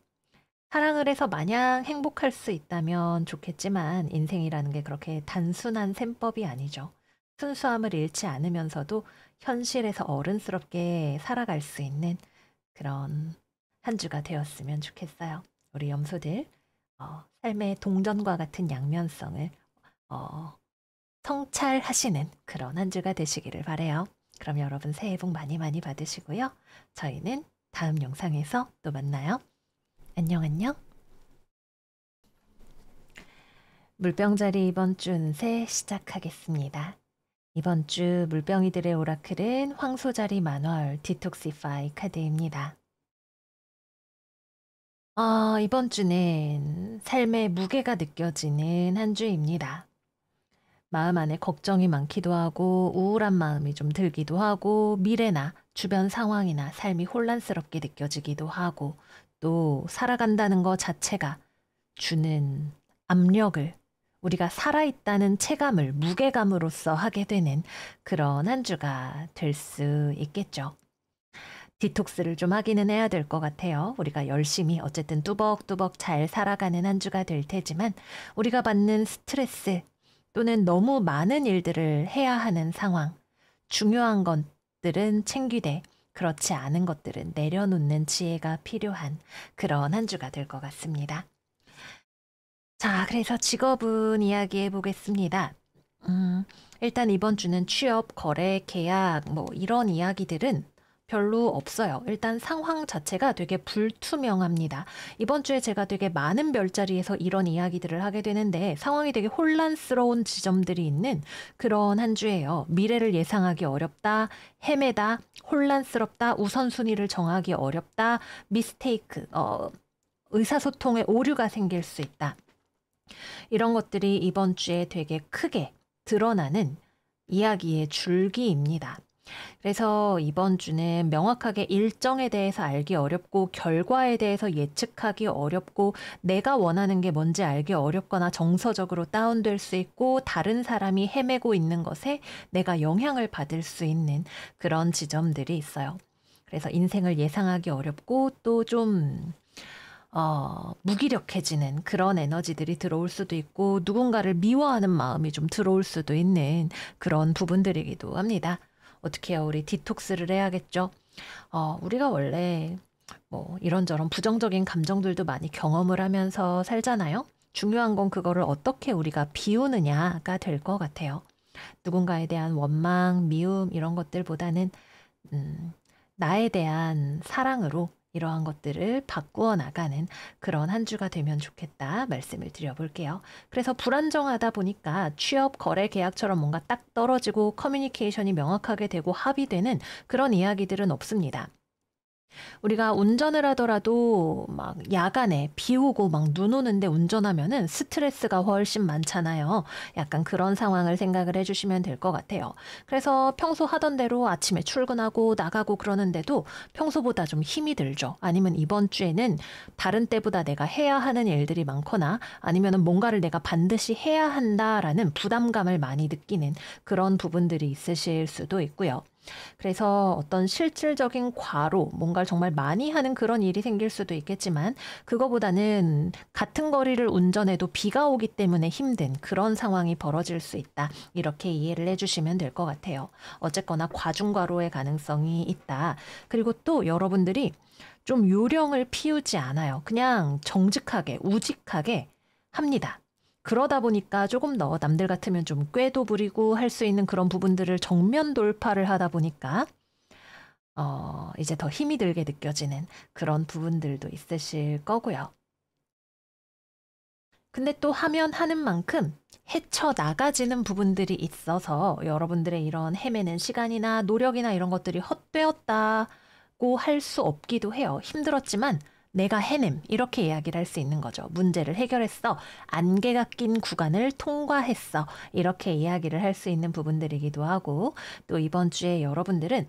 사랑을 해서 마냥 행복할 수 있다면 좋겠지만 인생이라는 게 그렇게 단순한 셈법이 아니죠. 순수함을 잃지 않으면서도 현실에서 어른스럽게 살아갈 수 있는 그런 한 주가 되었으면 좋겠어요. 우리 염소들 삶의 동전과 같은 양면성을 어, 성찰하시는 그런 한 주가 되시기를 바래요. 그럼 여러분 새해 복 많이 많이 받으시고요. 저희는 다음 영상에서 또 만나요. 안녕 안녕. 물병자리 이번 주 운세 시작하겠습니다. 이번 주 물병이들의 오라클은 황소자리 만월 디톡시파이 카드입니다. 이번 주는 삶의 무게가 느껴지는 한 주입니다. 마음 안에 걱정이 많기도 하고 우울한 마음이 좀 들기도 하고 미래나 주변 상황이나 삶이 혼란스럽게 느껴지기도 하고 또 살아간다는 것 자체가 주는 압력을 우리가 살아있다는 체감을 무게감으로써 하게 되는 그런 한 주가 될 수 있겠죠. 디톡스를 좀 하기는 해야 될 것 같아요. 우리가 열심히 어쨌든 뚜벅뚜벅 잘 살아가는 한 주가 될 테지만 우리가 받는 스트레스 또는 너무 많은 일들을 해야 하는 상황, 중요한 것들은 챙기되 그렇지 않은 것들은 내려놓는 지혜가 필요한 그런 한 주가 될 것 같습니다. 자, 그래서 직업은 이야기해 보겠습니다. 음, 일단 이번 주는 취업, 거래, 계약, 뭐 이런 이야기들은 별로 없어요. 일단 상황 자체가 되게 불투명합니다. 이번 주에 제가 되게 많은 별자리에서 이런 이야기들을 하게 되는데 상황이 되게 혼란스러운 지점들이 있는 그런 한 주예요. 미래를 예상하기 어렵다, 헤매다, 혼란스럽다, 우선순위를 정하기 어렵다, 미스테이크, 의사소통에 오류가 생길 수 있다. 이런 것들이 이번 주에 되게 크게 드러나는 이야기의 줄기입니다. 그래서 이번 주는 명확하게 일정에 대해서 알기 어렵고 결과에 대해서 예측하기 어렵고 내가 원하는 게 뭔지 알기 어렵거나 정서적으로 다운될 수 있고 다른 사람이 헤매고 있는 것에 내가 영향을 받을 수 있는 그런 지점들이 있어요. 그래서 인생을 예상하기 어렵고 또좀 무기력해지는 그런 에너지들이 들어올 수도 있고 누군가를 미워하는 마음이 좀 들어올 수도 있는 그런 부분들이기도 합니다. 어떻게 해요? 우리 디톡스를 해야겠죠? 우리가 원래 뭐 이런저런 부정적인 감정들도 많이 경험을 하면서 살잖아요. 중요한 건 그거를 어떻게 우리가 비우느냐가 될 것 같아요. 누군가에 대한 원망, 미움 이런 것들보다는 음, 나에 대한 사랑으로 이러한 것들을 바꾸어 나가는 그런 한 주가 되면 좋겠다 말씀을 드려볼게요. 그래서 불안정하다 보니까 취업, 거래, 계약처럼 뭔가 딱 떨어지고 커뮤니케이션이 명확하게 되고 합의되는 그런 이야기들은 없습니다. 우리가 운전을 하더라도 막 야간에 비 오고 막 눈 오는데 운전하면은 스트레스가 훨씬 많잖아요. 약간 그런 상황을 생각을 해주시면 될 것 같아요. 그래서 평소 하던 대로 아침에 출근하고 나가고 그러는데도 평소보다 좀 힘이 들죠. 아니면 이번 주에는 다른 때보다 내가 해야 하는 일들이 많거나 아니면은 뭔가를 내가 반드시 해야 한다라는 부담감을 많이 느끼는 그런 부분들이 있으실 수도 있고요. 그래서 어떤 실질적인 과로 뭔가를 정말 많이 하는 그런 일이 생길 수도 있겠지만 그거보다는 같은 거리를 운전해도 비가 오기 때문에 힘든 그런 상황이 벌어질 수 있다. 이렇게 이해를 해주시면 될 것 같아요. 어쨌거나 과중과로의 가능성이 있다. 그리고 또 여러분들이 좀 요령을 피우지 않아요. 그냥 정직하게, 우직하게 합니다. 그러다 보니까 조금 더 남들 같으면 좀 꾀도 부리고 할 수 있는 그런 부분들을 정면 돌파를 하다 보니까 이제 더 힘이 들게 느껴지는 그런 부분들도 있으실 거고요. 근데 또 하면 하는 만큼 헤쳐나가지는 부분들이 있어서 여러분들의 이런 헤매는 시간이나 노력이나 이런 것들이 헛되었다고 할 수 없기도 해요. 힘들었지만 내가 해냄 이렇게 이야기를 할 수 있는 거죠. 문제를 해결했어. 안개가 낀 구간을 통과했어. 이렇게 이야기를 할 수 있는 부분들이기도 하고 또 이번 주에 여러분들은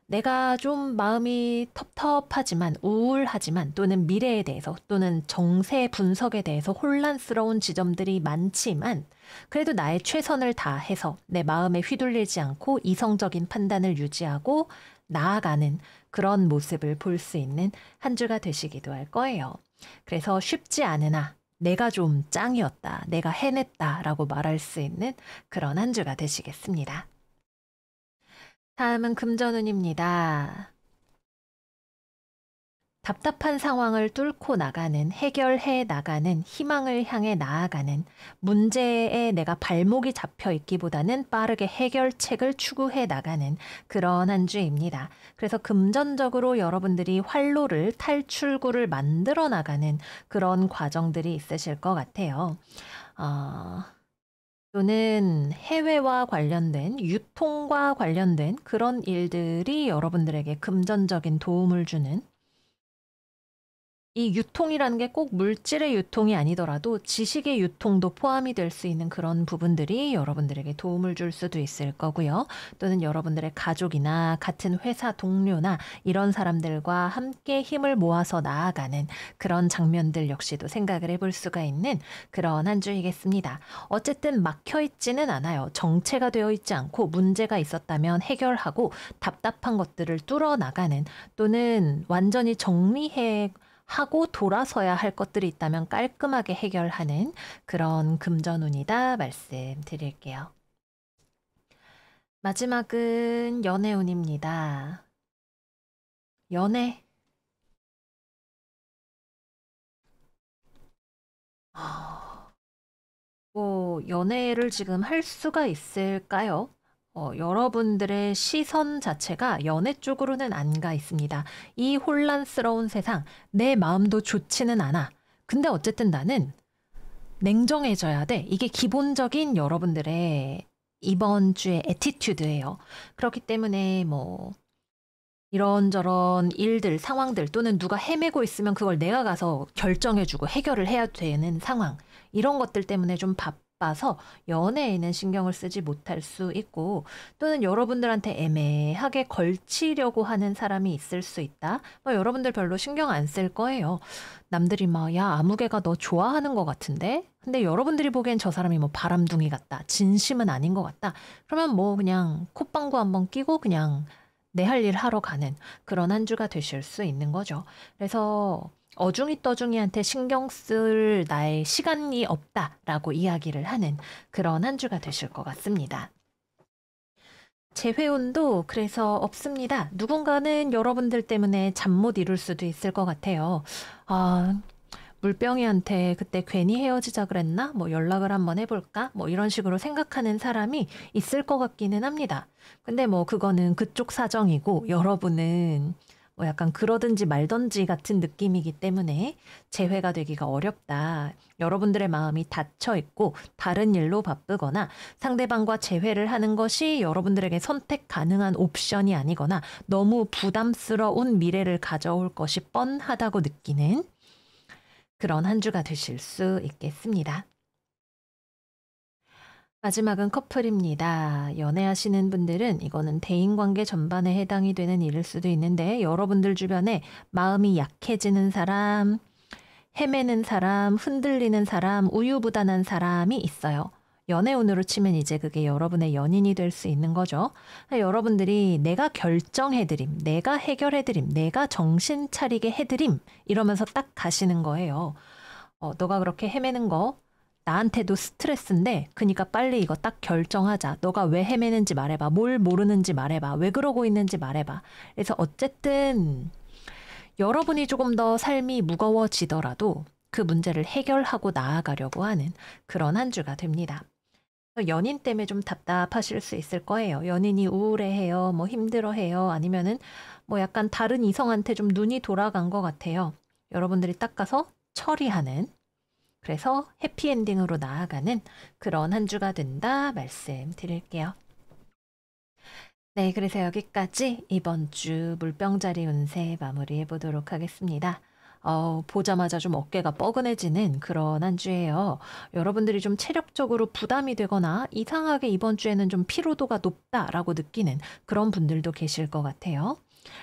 내가 좀 마음이 텁텁하지만 우울하지만 또는 미래에 대해서 또는 정세 분석에 대해서 혼란스러운 지점들이 많지만 그래도 나의 최선을 다해서 내 마음에 휘둘리지 않고 이성적인 판단을 유지하고 나아가는 그런 모습을 볼 수 있는 한 주가 되시기도 할 거예요. 그래서 쉽지 않으나 내가 좀 짱이었다, 내가 해냈다라고 말할 수 있는 그런 한 주가 되시겠습니다. 다음은 금전운입니다. 답답한 상황을 뚫고 나가는, 해결해 나가는, 희망을 향해 나아가는, 문제에 내가 발목이 잡혀 있기보다는 빠르게 해결책을 추구해 나가는 그런 한 주입니다. 그래서 금전적으로 여러분들이 활로를, 탈출구를 만들어 나가는 그런 과정들이 있으실 것 같아요. 어, 또는 해외와 관련된 유통과 관련된 그런 일들이 여러분들에게 금전적인 도움을 주는 이 유통이라는 게 꼭 물질의 유통이 아니더라도 지식의 유통도 포함이 될 수 있는 그런 부분들이 여러분들에게 도움을 줄 수도 있을 거고요. 또는 여러분들의 가족이나 같은 회사 동료나 이런 사람들과 함께 힘을 모아서 나아가는 그런 장면들 역시도 생각을 해볼 수가 있는 그런 한 주이겠습니다. 어쨌든 막혀 있지는 않아요. 정체가 되어 있지 않고 문제가 있었다면 해결하고 답답한 것들을 뚫어 나가는 또는 완전히 정리해 하고 돌아서야 할 것들이 있다면 깔끔하게 해결하는 그런 금전운이다 말씀드릴게요. 마지막은 연애운입니다. 연애. 연애를 지금 할 수가 있을까요? 여러분들의 시선 자체가 연애 쪽으로는 안 가 있습니다. 이 혼란스러운 세상, 내 마음도 좋지는 않아. 근데 어쨌든 나는 냉정해져야 돼. 이게 기본적인 여러분들의 이번 주의 애티튜드예요. 그렇기 때문에 뭐 이런저런 일들, 상황들 또는 누가 헤매고 있으면 그걸 내가 가서 결정해주고 해결을 해야 되는 상황. 이런 것들 때문에 좀 바빠서 연애에는 신경을 쓰지 못할 수 있고 또는 여러분들한테 애매하게 걸치려고 하는 사람이 있을 수 있다. 뭐 여러분들 별로 신경 안 쓸 거예요. 남들이 막, 야, 아무개가 너 좋아하는 것 같은데? 근데 여러분들이 보기엔 저 사람이 뭐 바람둥이 같다. 진심은 아닌 것 같다. 그러면 뭐 그냥 콧방구 한번 끼고 그냥 내 할 일 하러 가는 그런 한 주가 되실 수 있는 거죠. 그래서 어중이 떠중이한테 신경 쓸 나의 시간이 없다라고 이야기를 하는 그런 한 주가 되실 것 같습니다. 재회운도 그래서 없습니다. 누군가는 여러분들 때문에 잠 못 이룰 수도 있을 것 같아요. 아, 물병이한테 그때 괜히 헤어지자 그랬나? 뭐 연락을 한번 해볼까? 뭐 이런 식으로 생각하는 사람이 있을 것 같기는 합니다. 근데 뭐 그거는 그쪽 사정이고 여러분은 뭐 약간 그러든지 말든지 같은 느낌이기 때문에 재회가 되기가 어렵다. 여러분들의 마음이 닫혀 있고 다른 일로 바쁘거나 상대방과 재회를 하는 것이 여러분들에게 선택 가능한 옵션이 아니거나 너무 부담스러운 미래를 가져올 것이 뻔하다고 느끼는 그런 한 주가 되실 수 있겠습니다. 마지막은 커플입니다. 연애하시는 분들은 이거는 대인관계 전반에 해당이 되는 일일 수도 있는데 여러분들 주변에 마음이 약해지는 사람, 헤매는 사람, 흔들리는 사람, 우유부단한 사람이 있어요. 연애운으로 치면 이제 그게 여러분의 연인이 될 수 있는 거죠. 여러분들이 내가 결정해드림, 내가 해결해드림, 내가 정신 차리게 해드림 이러면서 딱 가시는 거예요. 너가 그렇게 헤매는 거 나한테도 스트레스인데 그러니까 빨리 이거 딱 결정하자. 너가 왜 헤매는지 말해봐. 뭘 모르는지 말해봐. 왜 그러고 있는지 말해봐. 그래서 어쨌든 여러분이 조금 더 삶이 무거워지더라도 그 문제를 해결하고 나아가려고 하는 그런 한 주가 됩니다. 연인 때문에 좀 답답하실 수 있을 거예요. 연인이 우울해해요, 뭐 힘들어해요, 아니면은 뭐 약간 다른 이성한테 좀 눈이 돌아간 것 같아요. 여러분들이 딱 가서 처리하는, 그래서 해피엔딩으로 나아가는 그런 한 주가 된다 말씀드릴게요. 네, 그래서 여기까지 이번 주 물병자리 운세 마무리해 보도록 하겠습니다. 보자마자 좀 어깨가 뻐근해지는 그런 한 주예요. 여러분들이 좀 체력적으로 부담이 되거나 이상하게 이번 주에는 좀 피로도가 높다라고 느끼는 그런 분들도 계실 것 같아요.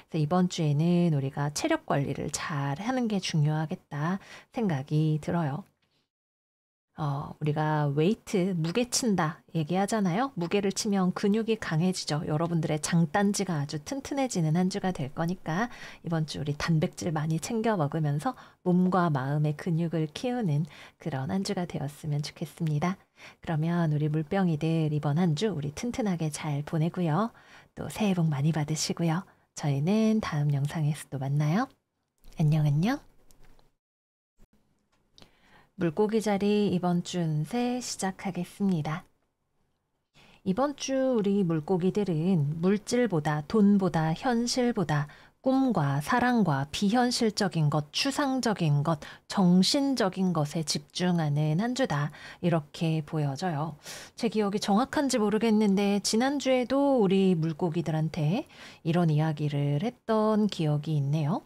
그래서 이번 주에는 우리가 체력 관리를 잘 하는 게 중요하겠다 생각이 들어요. 우리가 웨이트, 무게 친다 얘기하잖아요. 무게를 치면 근육이 강해지죠. 여러분들의 장단지가 아주 튼튼해지는 한 주가 될 거니까 이번 주 우리 단백질 많이 챙겨 먹으면서 몸과 마음의 근육을 키우는 그런 한 주가 되었으면 좋겠습니다. 그러면 우리 물병이들 이번 한 주 우리 튼튼하게 잘 보내고요. 또 새해 복 많이 받으시고요. 저희는 다음 영상에서 또 만나요. 안녕 안녕. 물고기 자리 이번 주 운세 시작하겠습니다. 이번 주 우리 물고기들은 물질보다 돈보다 현실보다 꿈과 사랑과 비현실적인 것, 추상적인 것, 정신적인 것에 집중하는 한 주다. 이렇게 보여져요. 제 기억이 정확한지 모르겠는데 지난주에도 우리 물고기들한테 이런 이야기를 했던 기억이 있네요.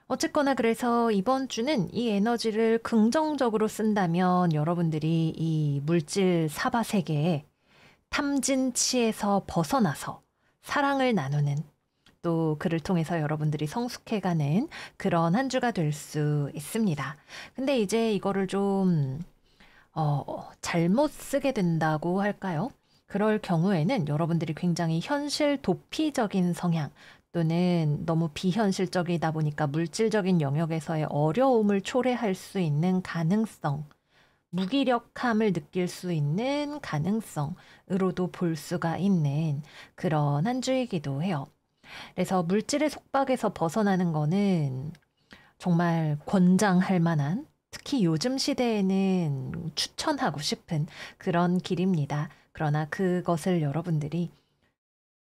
어쨌거나 그래서 이번 주는 이 에너지를 긍정적으로 쓴다면 여러분들이 이 물질 사바 세계에 탐진치에서 벗어나서 사랑을 나누는 또 그를 통해서 여러분들이 성숙해가는 그런 한 주가 될 수 있습니다. 근데 이제 이거를 좀 잘못 쓰게 된다고 할까요? 그럴 경우에는 여러분들이 굉장히 현실 도피적인 성향 또는 너무 비현실적이다 보니까 물질적인 영역에서의 어려움을 초래할 수 있는 가능성, 무기력함을 느낄 수 있는 가능성으로도 볼 수가 있는 그런 한 주이기도 해요. 그래서 물질의 속박에서 벗어나는 거는 정말 권장할 만한 특히 요즘 시대에는 추천하고 싶은 그런 길입니다. 그러나 그것을 여러분들이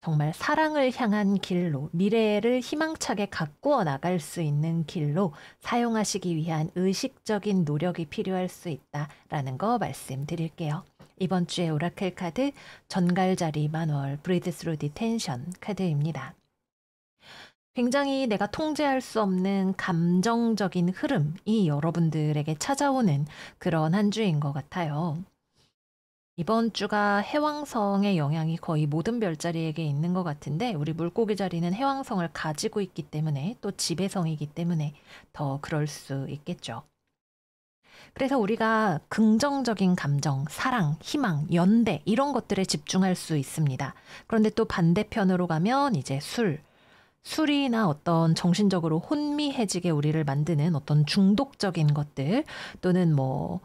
정말 사랑을 향한 길로, 미래를 희망차게 가꾸어 나갈 수 있는 길로 사용하시기 위한 의식적인 노력이 필요할 수 있다라는 거 말씀드릴게요. 이번 주에 오라클 카드 전갈자리 만월 Breathe Through the Tension 카드입니다. 굉장히 내가 통제할 수 없는 감정적인 흐름이 여러분들에게 찾아오는 그런 한 주인 것 같아요. 이번 주가 해왕성의 영향이 거의 모든 별자리에게 있는 것 같은데 우리 물고기 자리는 해왕성을 가지고 있기 때문에 또 지배성이기 때문에 더 그럴 수 있겠죠. 그래서 우리가 긍정적인 감정, 사랑, 희망, 연대 이런 것들에 집중할 수 있습니다. 그런데 또 반대편으로 가면 이제 술이나 어떤 정신적으로 혼미해지게 우리를 만드는 어떤 중독적인 것들 또는 뭐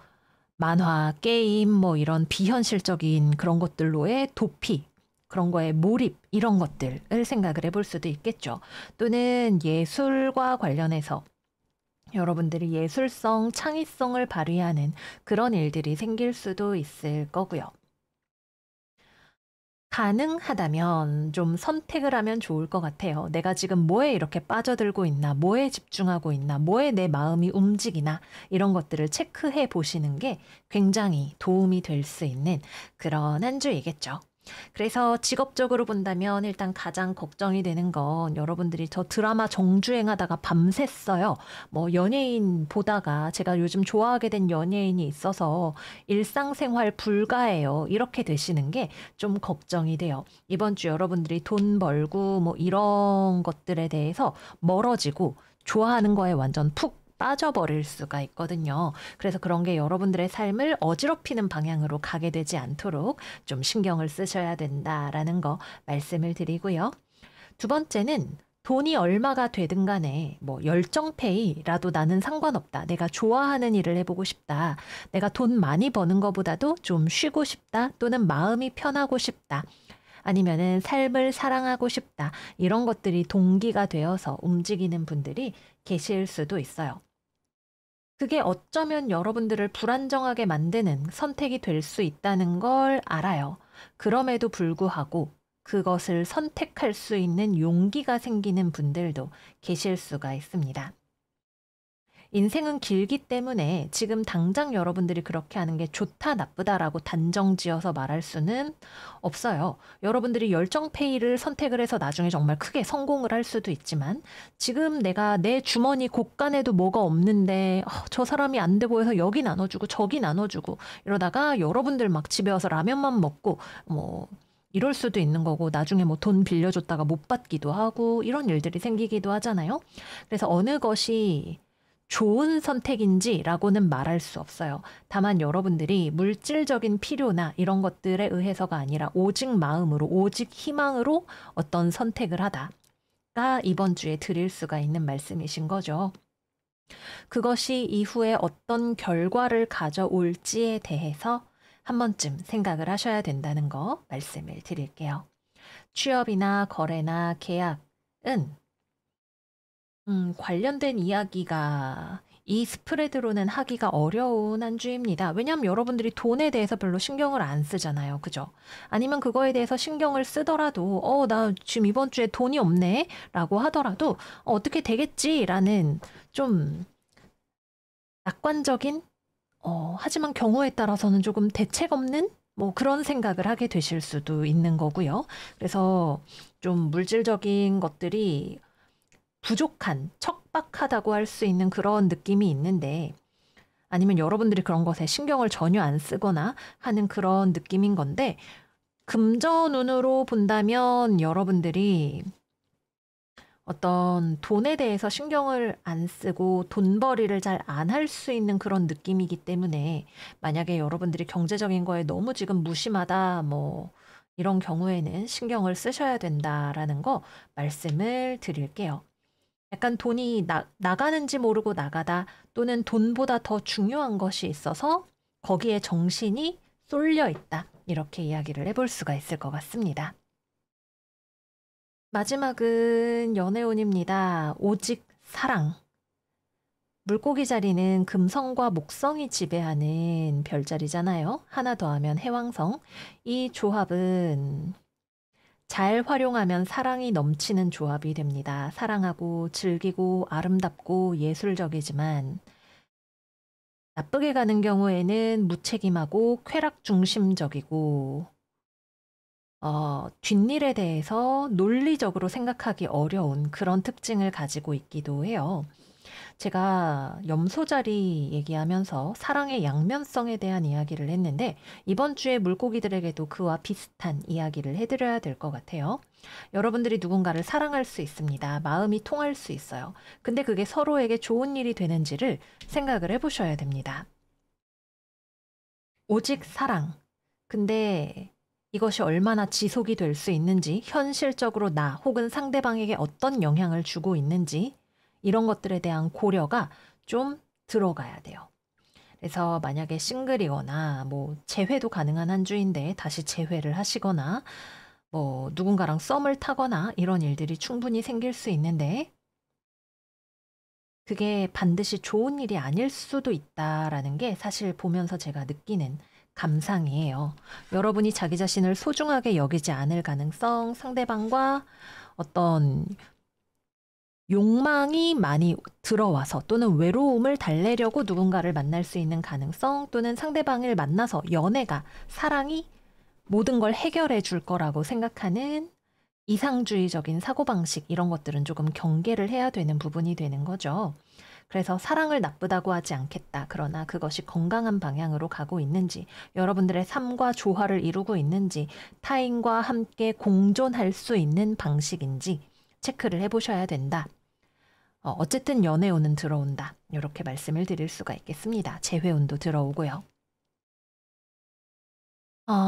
만화, 게임, 뭐 이런 비현실적인 그런 것들로의 도피, 그런 거에 몰입, 이런 것들을 생각을 해볼 수도 있겠죠. 또는 예술과 관련해서 여러분들이 예술성, 창의성을 발휘하는 그런 일들이 생길 수도 있을 거고요. 가능하다면 좀 선택을 하면 좋을 것 같아요. 내가 지금 뭐에 이렇게 빠져들고 있나, 뭐에 집중하고 있나, 뭐에 내 마음이 움직이나 이런 것들을 체크해 보시는 게 굉장히 도움이 될 수 있는 그런 한 주이겠죠. 그래서 직업적으로 본다면 일단 가장 걱정이 되는 건 여러분들이 저 드라마 정주행하다가 밤샜어요. 뭐 연예인 보다가 제가 요즘 좋아하게 된 연예인이 있어서 일상생활 불가해요. 이렇게 되시는 게 좀 걱정이 돼요. 이번 주 여러분들이 돈 벌고 뭐 이런 것들에 대해서 멀어지고 좋아하는 거에 완전 푹 빠져버릴 수가 있거든요. 그래서 그런 게 여러분들의 삶을 어지럽히는 방향으로 가게 되지 않도록 좀 신경을 쓰셔야 된다라는 거 말씀을 드리고요. 두 번째는 돈이 얼마가 되든 간에 뭐 열정페이라도 나는 상관없다. 내가 좋아하는 일을 해보고 싶다. 내가 돈 많이 버는 것보다도 좀 쉬고 싶다. 또는 마음이 편하고 싶다. 아니면은 삶을 사랑하고 싶다. 이런 것들이 동기가 되어서 움직이는 분들이 계실 수도 있어요. 그게 어쩌면 여러분들을 불안정하게 만드는 선택이 될 수 있다는 걸 알아요. 그럼에도 불구하고 그것을 선택할 수 있는 용기가 생기는 분들도 계실 수가 있습니다. 인생은 길기 때문에 지금 당장 여러분들이 그렇게 하는 게 좋다, 나쁘다라고 단정 지어서 말할 수는 없어요. 여러분들이 열정페이를 선택을 해서 나중에 정말 크게 성공을 할 수도 있지만 지금 내가 내 주머니 곳간에도 뭐가 없는데 저 사람이 안 돼 보여서 여기 나눠주고 저기 나눠주고 이러다가 여러분들 막 집에 와서 라면만 먹고 뭐 이럴 수도 있는 거고 나중에 뭐 돈 빌려줬다가 못 받기도 하고 이런 일들이 생기기도 하잖아요. 그래서 어느 것이 좋은 선택인지라고는 말할 수 없어요. 다만 여러분들이 물질적인 필요나 이런 것들에 의해서가 아니라 오직 마음으로, 오직 희망으로 어떤 선택을 하다가 이번 주에 드릴 수가 있는 말씀이신 거죠. 그것이 이후에 어떤 결과를 가져올지에 대해서 한 번쯤 생각을 하셔야 된다는 거 말씀을 드릴게요. 취업이나 거래나 계약은 관련된 이야기가 이 스프레드로는 하기가 어려운 한 주입니다. 왜냐하면 여러분들이 돈에 대해서 별로 신경을 안 쓰잖아요. 그죠? 아니면 그거에 대해서 신경을 쓰더라도, 나 지금 이번 주에 돈이 없네? 라고 하더라도, 어떻게 되겠지? 라는 좀 낙관적인, 하지만 경우에 따라서는 조금 대책 없는? 뭐 그런 생각을 하게 되실 수도 있는 거고요. 그래서 좀 물질적인 것들이 부족한, 척박하다고 할 수 있는 그런 느낌이 있는데 아니면 여러분들이 그런 것에 신경을 전혀 안 쓰거나 하는 그런 느낌인 건데 금전운으로 본다면 여러분들이 어떤 돈에 대해서 신경을 안 쓰고 돈벌이를 잘 안 할 수 있는 그런 느낌이기 때문에 만약에 여러분들이 경제적인 거에 너무 지금 무심하다 뭐 이런 경우에는 신경을 쓰셔야 된다라는 거 말씀을 드릴게요. 약간 돈이 나가는지 모르고 나가다 또는 돈보다 더 중요한 것이 있어서 거기에 정신이 쏠려 있다. 이렇게 이야기를 해볼 수가 있을 것 같습니다. 마지막은 연애운입니다. 오직 사랑. 물고기 자리는 금성과 목성이 지배하는 별자리잖아요. 하나 더하면 해왕성. 이 조합은 잘 활용하면 사랑이 넘치는 조합이 됩니다. 사랑하고 즐기고 아름답고 예술적이지만 나쁘게 가는 경우에는 무책임하고 쾌락 중심적이고 뒷일에 대해서 논리적으로 생각하기 어려운 그런 특징을 가지고 있기도 해요. 제가 염소자리 얘기하면서 사랑의 양면성에 대한 이야기를 했는데 이번 주에 물고기들에게도 그와 비슷한 이야기를 해드려야 될 것 같아요. 여러분들이 누군가를 사랑할 수 있습니다. 마음이 통할 수 있어요. 근데 그게 서로에게 좋은 일이 되는지를 생각을 해보셔야 됩니다. 오직 사랑. 근데 이것이 얼마나 지속이 될 수 있는지, 현실적으로 나 혹은 상대방에게 어떤 영향을 주고 있는지 이런 것들에 대한 고려가 좀 들어가야 돼요. 그래서 만약에 싱글이거나 뭐 재회도 가능한 한 주인데 다시 재회를 하시거나 뭐 누군가랑 썸을 타거나 이런 일들이 충분히 생길 수 있는데 그게 반드시 좋은 일이 아닐 수도 있다라는 게 사실 보면서 제가 느끼는 감상이에요. 여러분이 자기 자신을 소중하게 여기지 않을 가능성, 상대방과 어떤 욕망이 많이 들어와서 또는 외로움을 달래려고 누군가를 만날 수 있는 가능성 또는 상대방을 만나서 연애가, 사랑이 모든 걸 해결해 줄 거라고 생각하는 이상주의적인 사고방식 이런 것들은 조금 경계를 해야 되는 부분이 되는 거죠. 그래서 사랑을 나쁘다고 하지 않겠다. 그러나 그것이 건강한 방향으로 가고 있는지, 여러분들의 삶과 조화를 이루고 있는지, 타인과 함께 공존할 수 있는 방식인지 체크를 해보셔야 된다. 어쨌든 연애운은 들어온다. 이렇게 말씀을 드릴 수가 있겠습니다. 재회운도 들어오고요.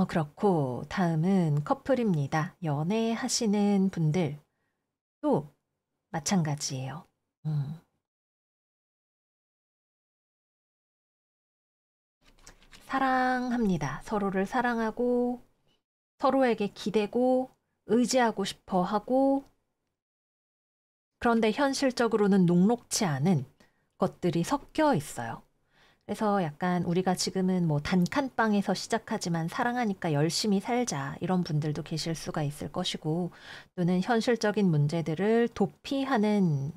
그렇고 다음은 커플입니다. 연애하시는 분들도 마찬가지예요. 사랑합니다. 서로를 사랑하고 서로에게 기대고 의지하고 싶어 하고 그런데 현실적으로는 녹록치 않은 것들이 섞여 있어요. 그래서 약간 우리가 지금은 뭐 단칸방에서 시작하지만 사랑하니까 열심히 살자 이런 분들도 계실 수가 있을 것이고 또는 현실적인 문제들을 도피하는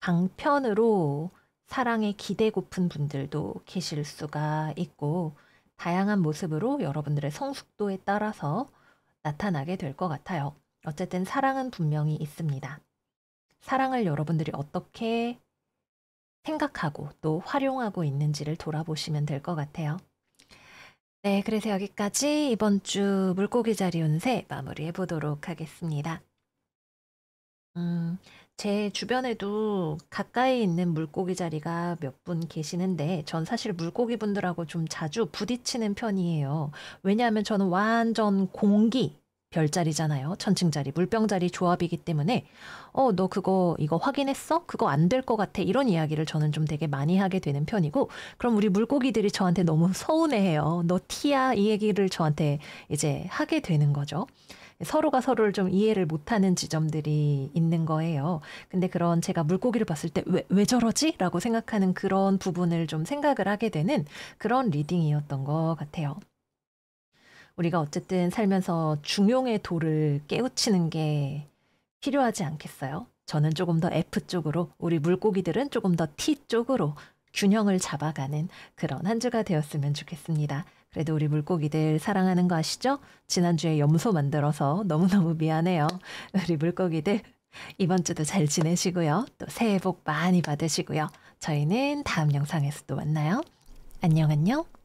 방편으로 사랑에 기대고픈 분들도 계실 수가 있고 다양한 모습으로 여러분들의 성숙도에 따라서 나타나게 될 것 같아요. 어쨌든 사랑은 분명히 있습니다. 사랑을 여러분들이 어떻게 생각하고 또 활용하고 있는지를 돌아보시면 될 것 같아요. 네, 그래서 여기까지 이번 주 물고기 자리 운세 마무리해 보도록 하겠습니다. 제 주변에도 가까이 있는 물고기 자리가 몇 분 계시는데 전 사실 물고기 분들하고 좀 자주 부딪히는 편이에요. 왜냐하면 저는 완전 공기 별자리잖아요. 천칭자리, 물병자리 조합이기 때문에 너 이거 확인했어? 그거 안 될 것 같아. 이런 이야기를 저는 좀 되게 많이 하게 되는 편이고 그럼 우리 물고기들이 저한테 너무 서운해해요. 너 티야? 이 얘기를 저한테 이제 하게 되는 거죠. 서로가 서로를 좀 이해를 못하는 지점들이 있는 거예요. 근데 그런 제가 물고기를 봤을 때 왜 저러지? 라고 생각하는 그런 부분을 좀 생각을 하게 되는 그런 리딩이었던 것 같아요. 우리가 어쨌든 살면서 중용의 도를 깨우치는 게 필요하지 않겠어요? 저는 조금 더 F 쪽으로, 우리 물고기들은 조금 더 T 쪽으로 균형을 잡아가는 그런 한 주가 되었으면 좋겠습니다. 그래도 우리 물고기들 사랑하는 거 아시죠? 지난주에 염소 만들어서 너무너무 미안해요. 우리 물고기들 이번 주도 잘 지내시고요. 또 새해 복 많이 받으시고요. 저희는 다음 영상에서 또 만나요. 안녕 안녕.